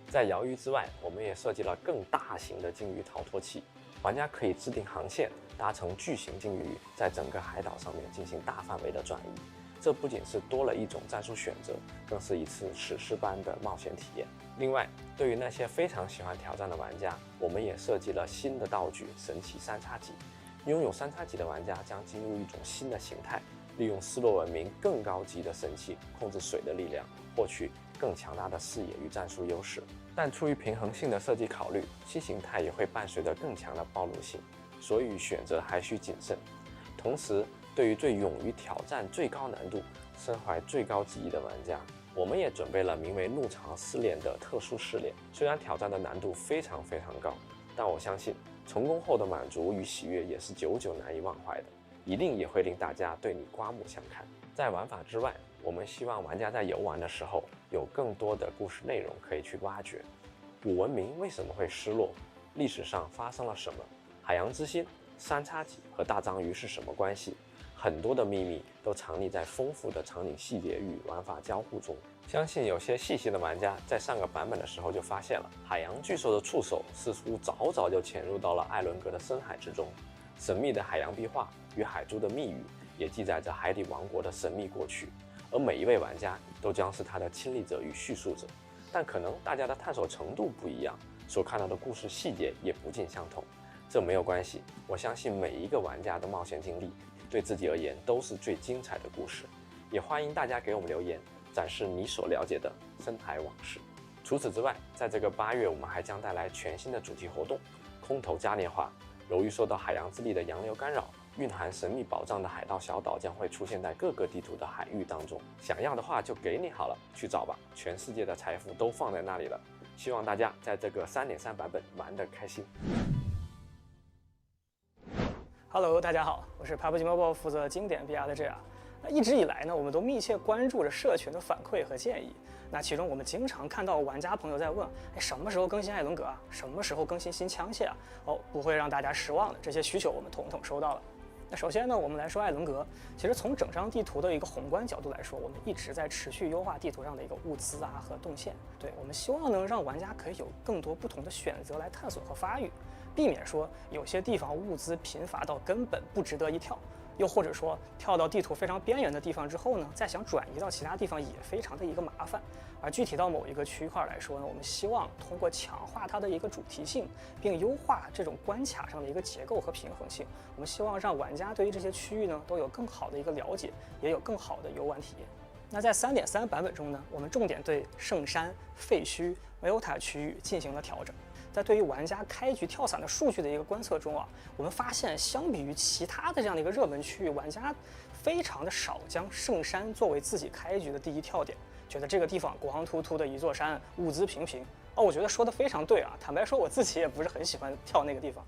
在摇鱼之外，我们也设计了更大型的鲸鱼逃脱器，玩家可以制定航线，搭乘巨型鲸鱼，在整个海岛上面进行大范围的转移。这不仅是多了一种战术选择，更是一次史诗般的冒险体验。另外，对于那些非常喜欢挑战的玩家，我们也设计了新的道具神奇三叉戟。拥有三叉戟的玩家将进入一种新的形态，利用斯洛文明更高级的神器控制水的力量，获取更强大的视野与战术优势。但出于平衡性的设计考虑，新形态也会伴随着更强的暴露性，所以选择还需谨慎。同时，对于最勇于挑战最高难度、身怀最高技艺的玩家，我们也准备了名为怒潮试炼的特殊试炼。虽然挑战的难度非常高，但我相信成功后的满足与喜悦也是久久难以忘怀的，一定也会令大家对你刮目相看。在玩法之外，我们希望玩家在游玩的时候有更多的故事内容可以去挖掘。古文明为什么会失落？历史上发生了什么？海洋之心、三叉戟和大章鱼是什么关系？很多的秘密都藏匿在丰富的场景细节与玩法交互中。相信有些细心的玩家在上个版本的时候就发现了，海洋巨兽的触手似乎早就潜入到了艾伦格的深海之中。神秘的海洋壁画与海珠的密语也记载着海底王国的神秘过去，而每一位玩家都将是他的亲历者与叙述者。但可能大家的探索程度不一样，所看到的故事细节也不尽相同。这没有关系，我相信每一个玩家的冒险经历对自己而言都是最精彩的故事。也欢迎大家给我们留言，展示你所了解的深海往事。除此之外，在这个8月，我们还将带来全新的主题活动——空投嘉年华。由于受到海洋之力的洋流干扰，蕴含神秘宝藏的海盗小岛将会出现在各个地图的海域当中。想要的话就给你好了，去找吧，全世界的财富都放在那里了。希望大家在这个3.3版本玩得开心。
Hello， 大家好，我是 PUBG Mobile 负责经典 BR 的 JR。那一直以来呢，我们都密切关注着社群的反馈和建议。那其中我们经常看到玩家朋友在问，什么时候更新艾伦格啊？什么时候更新新枪械啊？不会让大家失望的，这些需求我们统统收到了。那首先呢，我们来说艾伦格。其实从整张地图的一个宏观角度来说，我们一直在持续优化地图上的一个物资啊和动线。对，我们希望呢，让玩家可以有更多不同的选择来探索和发育，避免说有些地方物资贫乏到根本不值得一跳。又或者说跳到地图非常边缘的地方之后呢，再想转移到其他地方也非常的一个麻烦。而具体到某一个区块来说呢，我们希望通过强化它的一个主题性，并优化这种关卡上的一个结构和平衡性，我们希望让玩家对于这些区域呢都有更好的一个了解，也有更好的游玩体验。那在3.3版本中呢，我们重点对圣山、废墟、Melta 区域进行了调整。在对于玩家开局跳伞的数据的一个观测中啊，我们发现相比于其他的这样的一个热门区域，玩家非常的少将圣山作为自己开局的第一跳点，觉得这个地方光秃秃的一座山，物资平平。我觉得说的非常对啊，坦白说我自己也不是很喜欢跳那个地方。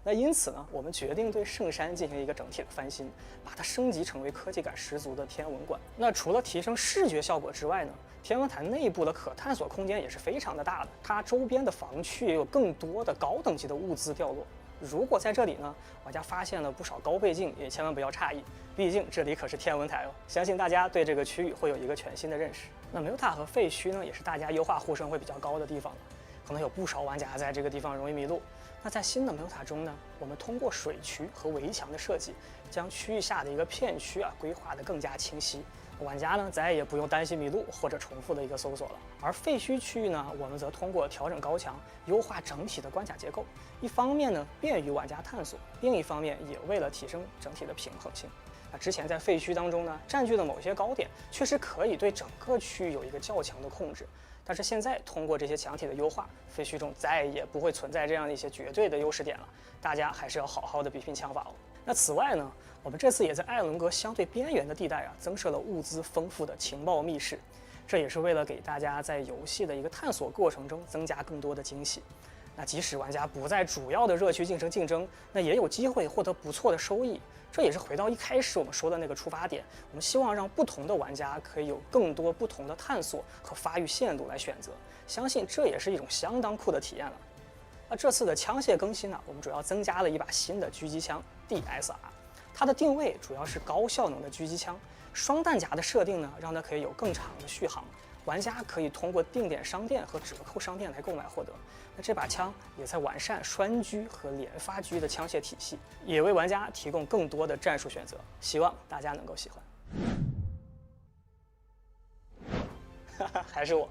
那因此呢，我们决定对圣山进行一个整体的翻新，把它升级成为科技感十足的天文馆。那除了提升视觉效果之外呢，天文台内部的可探索空间也是非常的大的，它周边的防区也有更多的高等级的物资掉落。如果在这里呢，玩家发现了不少高倍镜，也千万不要诧异，毕竟这里可是天文台哦。相信大家对这个区域会有一个全新的认识。那Melta和废墟呢，也是大家优化呼声会比较高的地方了，可能有不少玩家在这个地方容易迷路。那在新的Melta中呢，我们通过水渠和围墙的设计，将区域下的一个片区规划得更加清晰。玩家呢再也不用担心迷路或者重复的一个搜索了。而废墟区域呢，我们则通过调整高墙，优化整体的关卡结构，一方面呢便于玩家探索，另一方面也为了提升整体的平衡性。那之前在废墟当中呢，占据的某些高点确实可以对整个区域有一个较强的控制，但是现在通过这些墙体的优化，废墟中再也不会存在这样的一些绝对的优势点了，大家还是要好好的比拼枪法哦。那此外呢，我们这次也在艾伦格相对边缘的地带增设了物资丰富的情报密室，这也是为了给大家在游戏的一个探索过程中增加更多的惊喜。那即使玩家不在主要的热区进行竞争，那也有机会获得不错的收益。这也是回到一开始我们说的那个出发点，我们希望让不同的玩家可以有更多不同的探索和发育线路来选择，相信这也是一种相当酷的体验了。那这次的枪械更新呢，我们主要增加了一把新的狙击枪 DSR， 它的定位主要是高效能的狙击枪，双弹夹的设定呢，让它可以有更长的续航。玩家可以通过定点商店和折扣商店来购买获得。那这把枪也在完善栓狙和连发狙的枪械体系，也为玩家提供更多的战术选择，希望大家能够喜欢。还是我，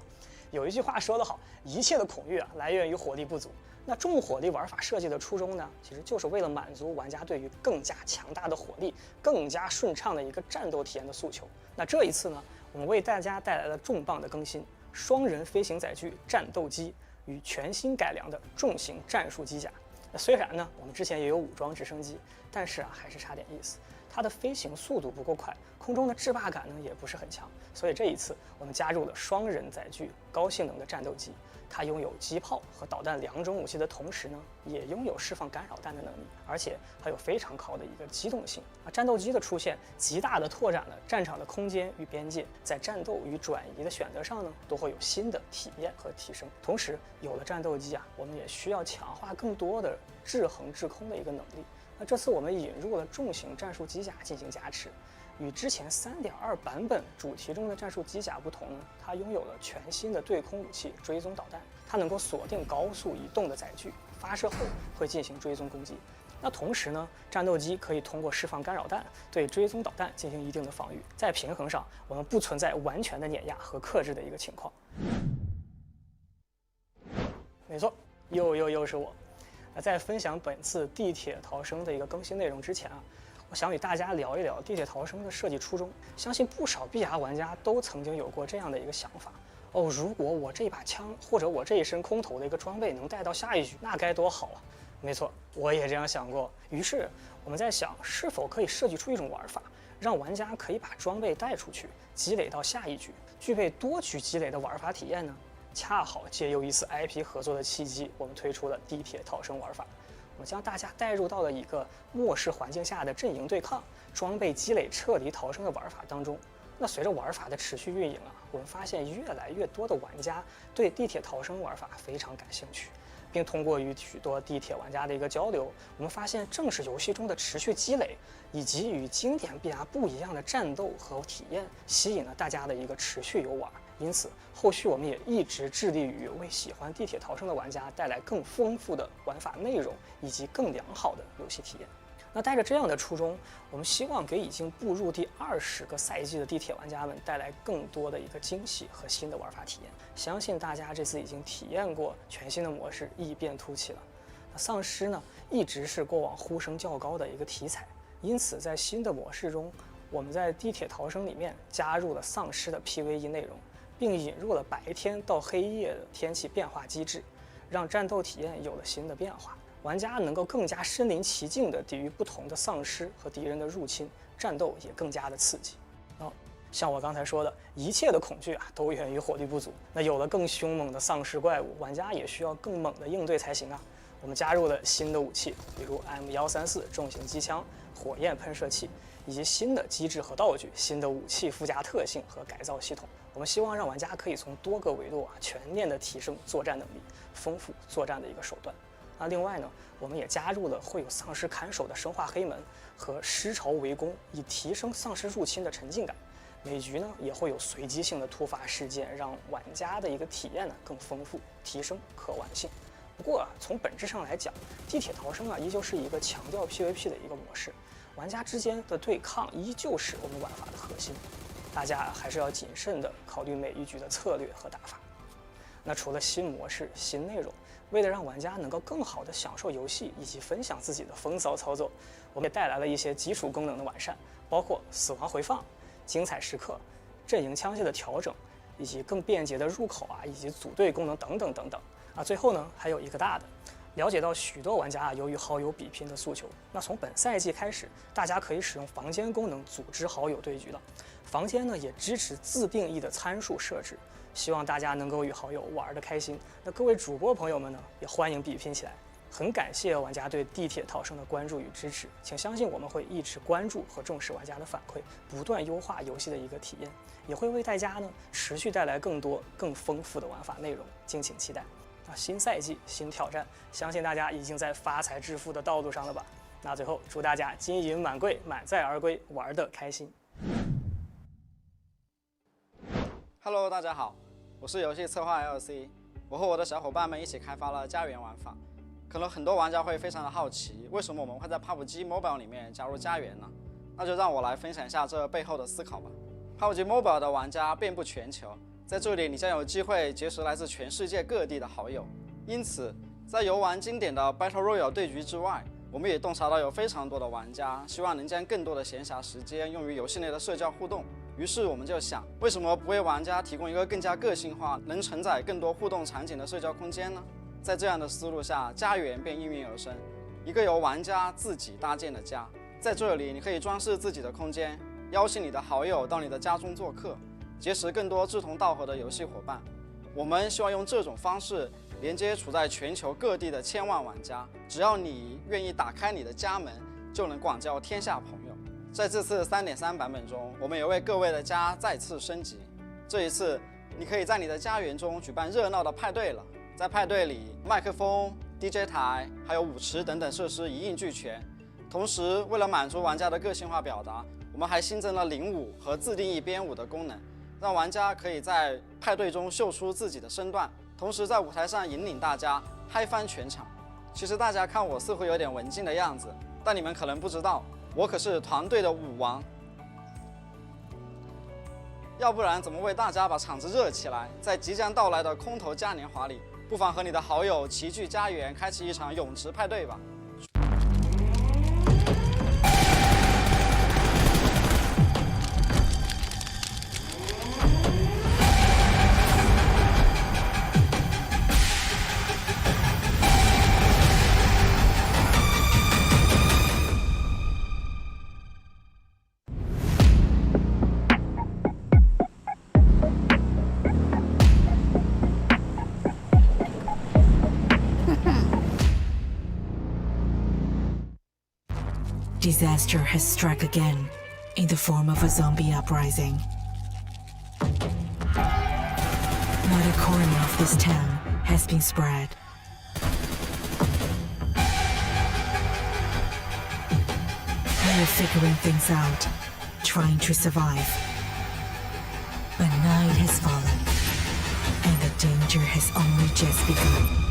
有一句话说得好，一切的恐惧来源于火力不足。那重火力玩法设计的初衷呢，其实就是为了满足玩家对于更加强大的火力、更加顺畅的一个战斗体验的诉求。那这一次呢，我们为大家带来了重磅的更新：双人飞行载具战斗机与全新改良的重型战术机甲。虽然呢，我们之前也有武装直升机，但是还是差点意思。它的飞行速度不够快，空中的制霸感呢也不是很强，所以这一次我们加入了双人载具高性能的战斗机。它拥有机炮和导弹2种武器的同时呢，也拥有释放干扰弹的能力，而且还有非常高的一个机动性。战斗机的出现极大的拓展了战场的空间与边界，在战斗与转移的选择上呢，都会有新的体验和提升。同时，有了战斗机我们也需要强化更多的制衡制空的一个能力。那这次我们引入了重型战术机甲进行加持。与之前3.2版本主题中的战术机甲不同呢，它拥有了全新的对空武器追踪导弹，它能够锁定高速移动的载具，发射后会进行追踪攻击。那同时呢，战斗机可以通过释放干扰弹对追踪导弹进行一定的防御，在平衡上我们不存在完全的碾压和克制的一个情况。没错，又是我。在分享本次地铁逃生的一个更新内容之前我想与大家聊一聊地铁逃生的设计初衷。相信不少 BR 玩家都曾经有过这样的一个想法如果我这把枪或者我这一身空投的一个装备能带到下一局，那该多好啊！没错，我也这样想过。于是我们在想，是否可以设计出一种玩法，让玩家可以把装备带出去，积累到下一局，具备多局积累的玩法体验呢？恰好借由一次 IP 合作的契机，我们推出了地铁逃生玩法。我们将大家带入到了一个末世环境下的阵营对抗、装备积累、撤离逃生的玩法当中。那随着玩法的持续运营我们发现越来越多的玩家对地铁逃生玩法非常感兴趣，并通过与许多地铁玩家的一个交流，我们发现正是游戏中的持续积累，以及与经典 BR 不一样的战斗和体验，吸引了大家的一个持续游玩。因此，后续我们也一直致力于为喜欢地铁逃生的玩家带来更丰富的玩法内容，以及更良好的游戏体验。那带着这样的初衷，我们希望给已经步入第20个赛季的地铁玩家们带来更多的一个惊喜和新的玩法体验。相信大家这次已经体验过全新的模式异变突起了。那丧尸呢，一直是过往呼声较高的一个题材，因此在新的模式中，我们在地铁逃生里面加入了丧尸的 PVE 内容，并引入了白天到黑夜的天气变化机制，让战斗体验有了新的变化。玩家能够更加身临其境地抵御不同的丧尸和敌人的入侵，战斗也更加的刺激。像我刚才说的，一切的恐惧都源于火力不足。那有了更凶猛的丧尸怪物，玩家也需要更猛的应对才行我们加入了新的武器，比如 M134 重型机枪、火焰喷射器，以及新的机制和道具、新的武器附加特性和改造系统。我们希望让玩家可以从多个维度全面的提升作战能力，丰富作战的一个手段。另外呢，我们也加入了会有丧尸看守的生化黑门和尸潮围攻，以提升丧尸入侵的沉浸感。每局呢也会有随机性的突发事件，让玩家的一个体验更丰富，提升可玩性。不过从本质上来讲，地铁逃生依旧是一个强调 PVP 的一个模式，玩家之间的对抗依旧是我们玩法的核心。大家还是要谨慎地考虑每一局的策略和打法。那除了新模式、新内容，为了让玩家能够更好地享受游戏以及分享自己的风骚操作，我们也带来了一些基础功能的完善，包括死亡回放、精彩时刻、阵营枪械的调整，以及更便捷的入口以及组队功能等等等等。最后呢，还有一个大的。了解到许多玩家由于好友比拼的诉求，那从本赛季开始，大家可以使用房间功能组织好友对局了。房间呢也支持自定义的参数设置，希望大家能够与好友玩得开心。那各位主播朋友们呢，也欢迎比拼起来。很感谢玩家对地铁逃生的关注与支持，请相信我们会一直关注和重视玩家的反馈，不断优化游戏的一个体验，也会为大家呢持续带来更多更丰富的玩法内容，敬请期待。新赛季新挑战，相信大家已经在发财致富的道路上了吧？那最后祝大家金银满柜，满载而归，玩得开心。
Hello， 大家好，我是游戏策划 LC， 我和我的小伙伴们一起开发了家园玩法。可能很多玩家会非常的好奇，为什么我们会在 PUBG Mobile 里面加入家园呢？那就让我来分享一下这背后的思考吧。PUBG Mobile 的玩家遍布全球。在这里，你将有机会结识来自全世界各地的好友。因此，在游玩经典的 Battle Royale 对局之外，我们也洞察到有非常多的玩家希望能将更多的闲暇时间用于游戏内的社交互动。于是，我们就想，为什么不为玩家提供一个更加个性化、能承载更多互动场景的社交空间呢？在这样的思路下，家园便应运而生，一个由玩家自己搭建的家。在这里，你可以装饰自己的空间，邀请你的好友到你的家中做客。结识更多志同道合的游戏伙伴，我们希望用这种方式连接处在全球各地的千万玩家。只要你愿意打开你的家门，就能广交天下朋友。在这次 3.3 版本中，我们也为各位的家再次升级。这一次，你可以在你的家园中举办热闹的派对了。在派对里，麦克风、DJ 台还有舞池等等设施一应俱全。同时，为了满足玩家的个性化表达，我们还新增了领舞和自定义编舞的功能。让玩家可以在派对中秀出自己的身段，同时在舞台上引领大家嗨翻全场。其实大家看我似乎有点文静的样子，但你们可能不知道，我可是团队的舞王。要不然怎么为大家把场子热起来？在即将到来的空投嘉年华里，不妨和你的好友齐聚家园，开启一场泳池派对吧。
Disaster has struck again, in the form of a zombie uprising. Not a corner of this town has been spread. We are figuring things out, trying to survive. But night has fallen, and the danger has only just begun.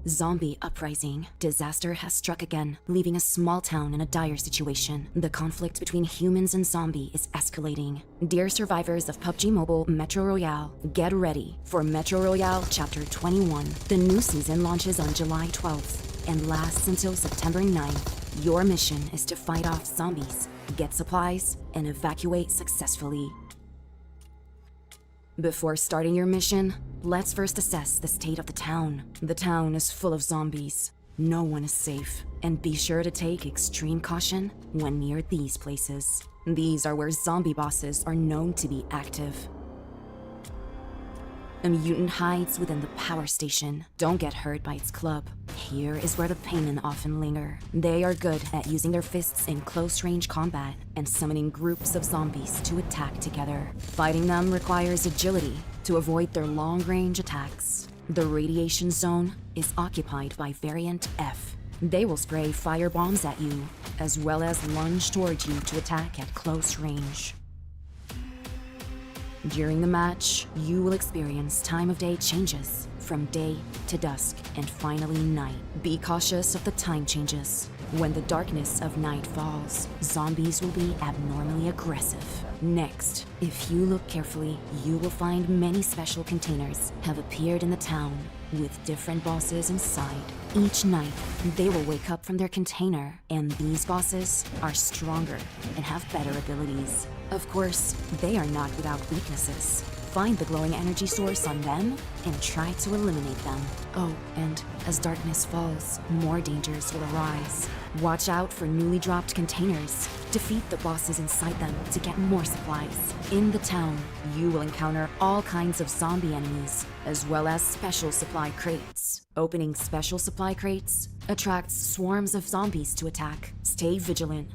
Zombie uprising. Disaster has struck again, leaving a small town in a dire situation. The conflict between humans and zombie is escalating. Dear survivors of PUBG Mobile Metro Royale, get ready for Metro Royale Chapter 21. The new season launches on July 12th and lasts until September 9th. Your mission is to fight off zombies, get supplies, and evacuate successfully. Before starting your mission, let's first assess the state of the town. The town is full of zombies. No one is safe, and be sure to take extreme caution when near these places. These are where zombie bosses are known to be active. A mutant hides within the power station. Don't get hurt by its club. Here is where the paymen often linger. They are good at using their fists in close-range combat and summoning groups of zombies to attack together. Fighting them requires agility to avoid their long-range attacks. The radiation zone is occupied by Variant F. They will spray fire bombs at you, as well as lunge towards you to attack at close range. During the match, you will experience time of day changes. from day to dusk and finally night. Be cautious of the time changes. When the darkness of night falls, zombies will be abnormally aggressive. Next, if you look carefully, you will find many special containers have appeared in the town with different bosses inside. Each night, they will wake up from their container, and these bosses are stronger and have better abilities. Of course, they are not without weaknesses. Find the glowing energy source on them and try to eliminate them. Oh, and as darkness falls, more dangers will arise. Watch out for newly dropped containers. Defeat the bosses inside them to get more supplies. In the town, you will encounter all kinds of zombie enemies, as well as special supply crates. Opening special supply crates attracts swarms of zombies to attack. Stay vigilant.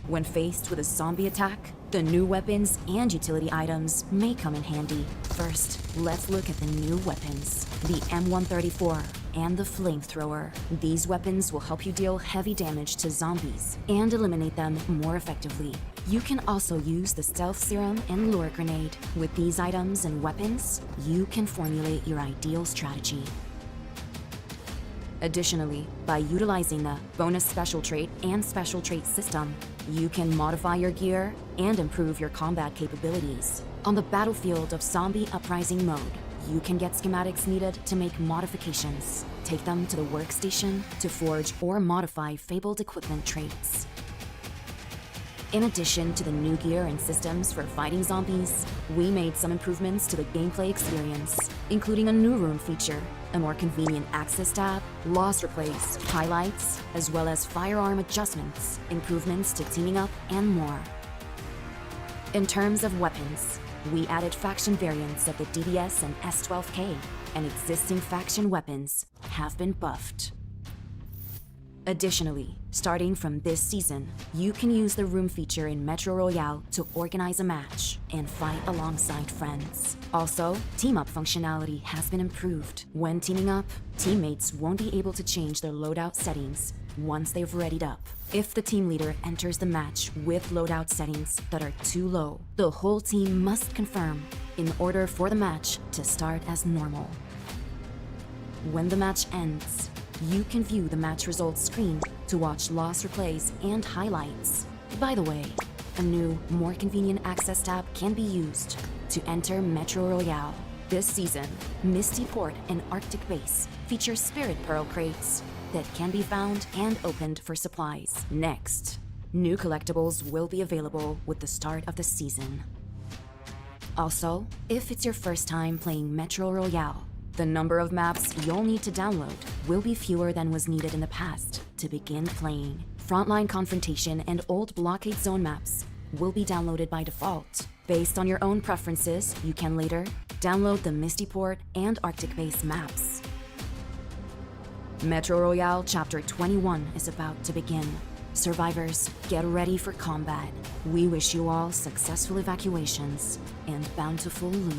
When faced with a zombie attack, the new weapons and utility items may come in handy. First, let's look at the new weapons. The M134 and the flamethrower. These weapons will help you deal heavy damage to zombies and eliminate them more effectively. You can also use the stealth serum and lure grenade. With these items and weapons, you can formulate your ideal strategy. Additionally, by utilizing the bonus special trait and special trait system, you can modify your gear and improve your combat capabilities. On the battlefield of Zombie Uprising mode, you can get schematics needed to make modifications. Take them to the workstation to forge or modify fabled equipment traits. In addition to the new gear and systems for fighting zombies, we made some improvements to the gameplay experience, including a new room feature, a more convenient access tab, loss replays, highlights, as well as firearm adjustments, improvements to teaming up, and more. In terms of weapons, we added faction variants of the DBS and S12K, and existing faction weapons have been buffed. Additionally, starting from this season, you can use the room feature in Metro Royale to organize a match and fight alongside friends. Also, team-up functionality has been improved. When teaming up, teammates won't be able to change their loadout settings once they've readied up. If the team leader enters the match with loadout settings that are too low, the whole team must confirm in order for the match to start as normal. When the match ends, you can view the match results screen to watch loss replays and highlights. By the way, a new, more convenient access tab can be used to enter Metro Royale. This season, Misty Port and Arctic Base feature Spirit Pearl crates that can be found and opened for supplies. Next, new collectibles will be available with the start of the season. Also, if it's your first time playing Metro Royale, the number of maps you'll need to download will be fewer than was needed in the past to begin playing. Frontline Confrontation and Old Blockade Zone maps will be downloaded by default. Based on your own preferences, you can later download the Misty Port and Arctic Base maps. Metro Royale Chapter 21 is about to begin. Survivors, get ready for combat. We wish you all successful evacuations and bountiful loot.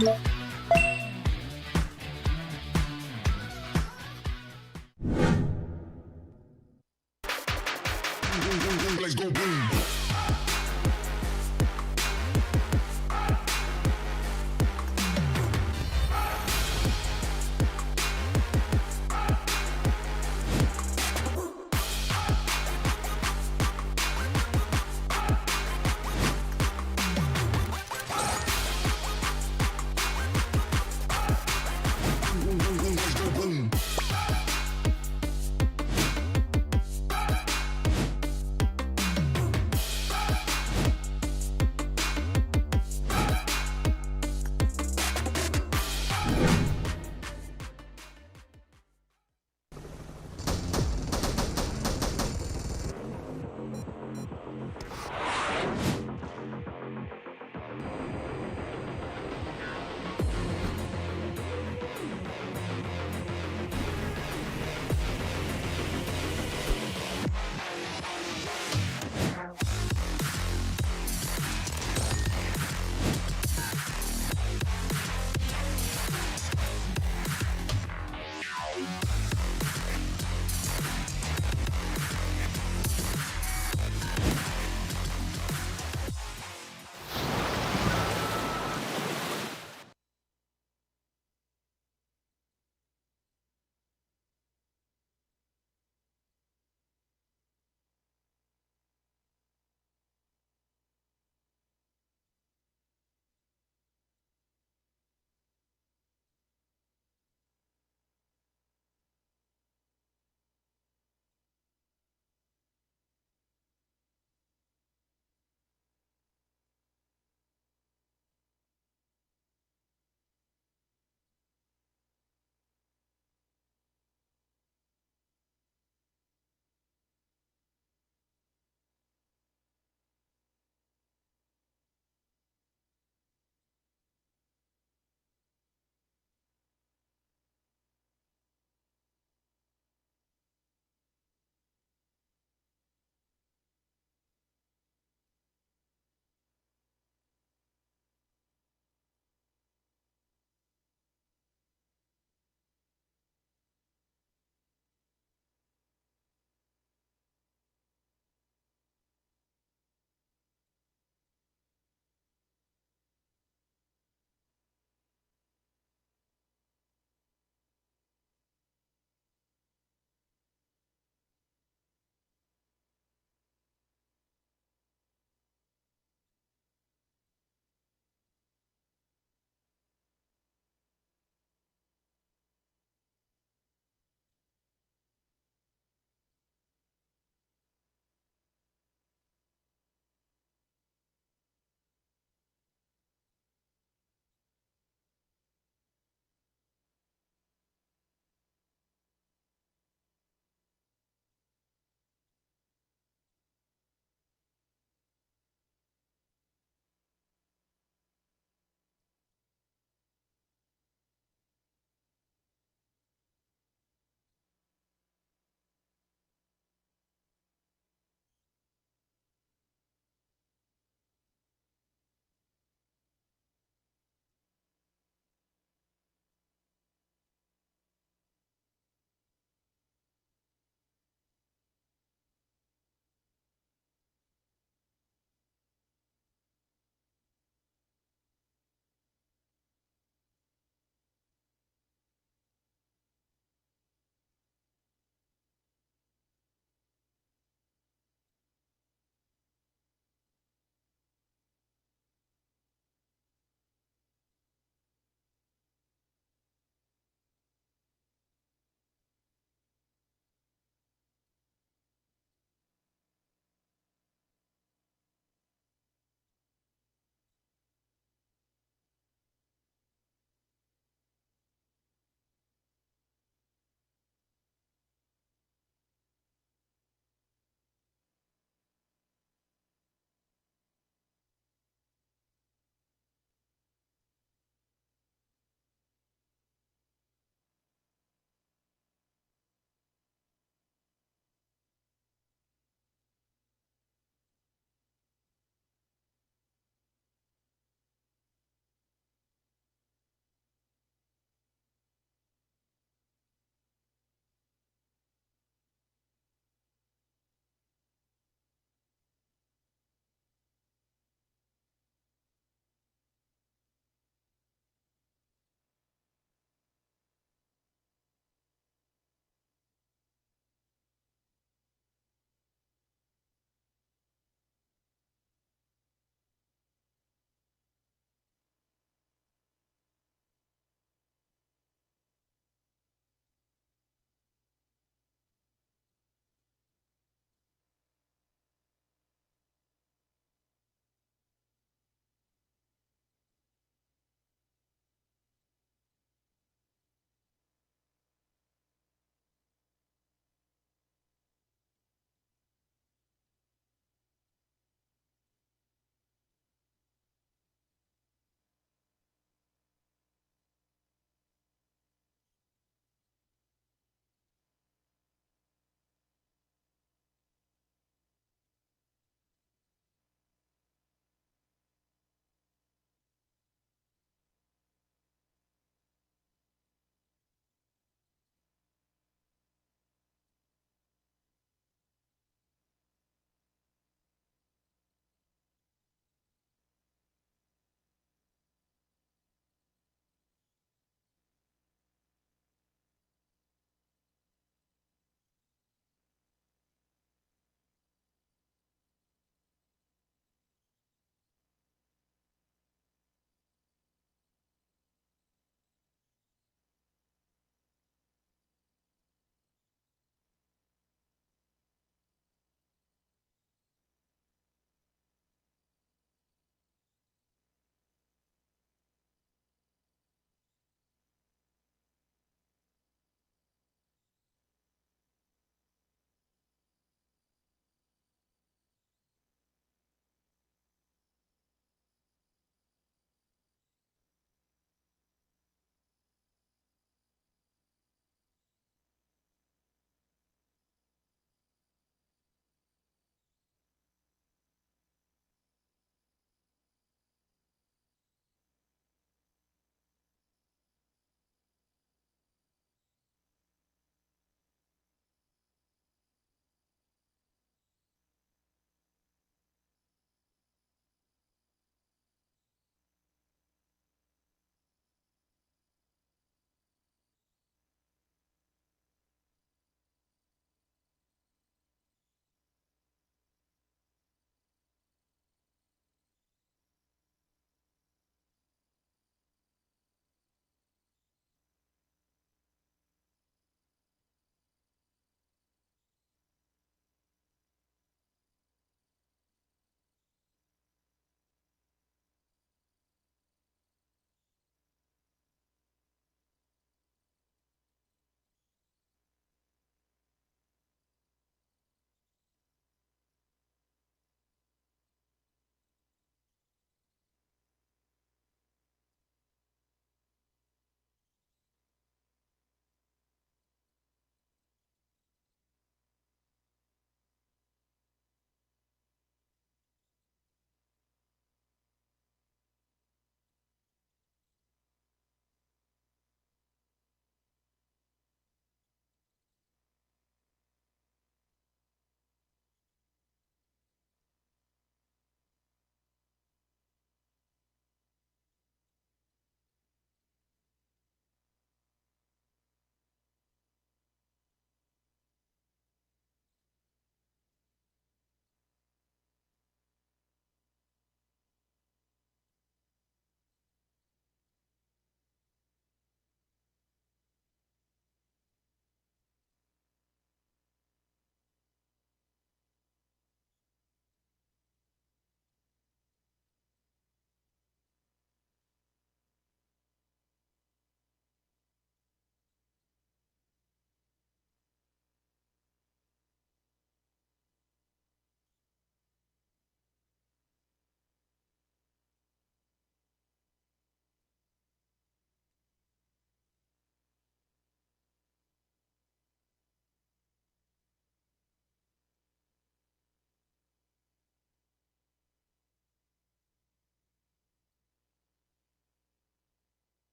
Yeah.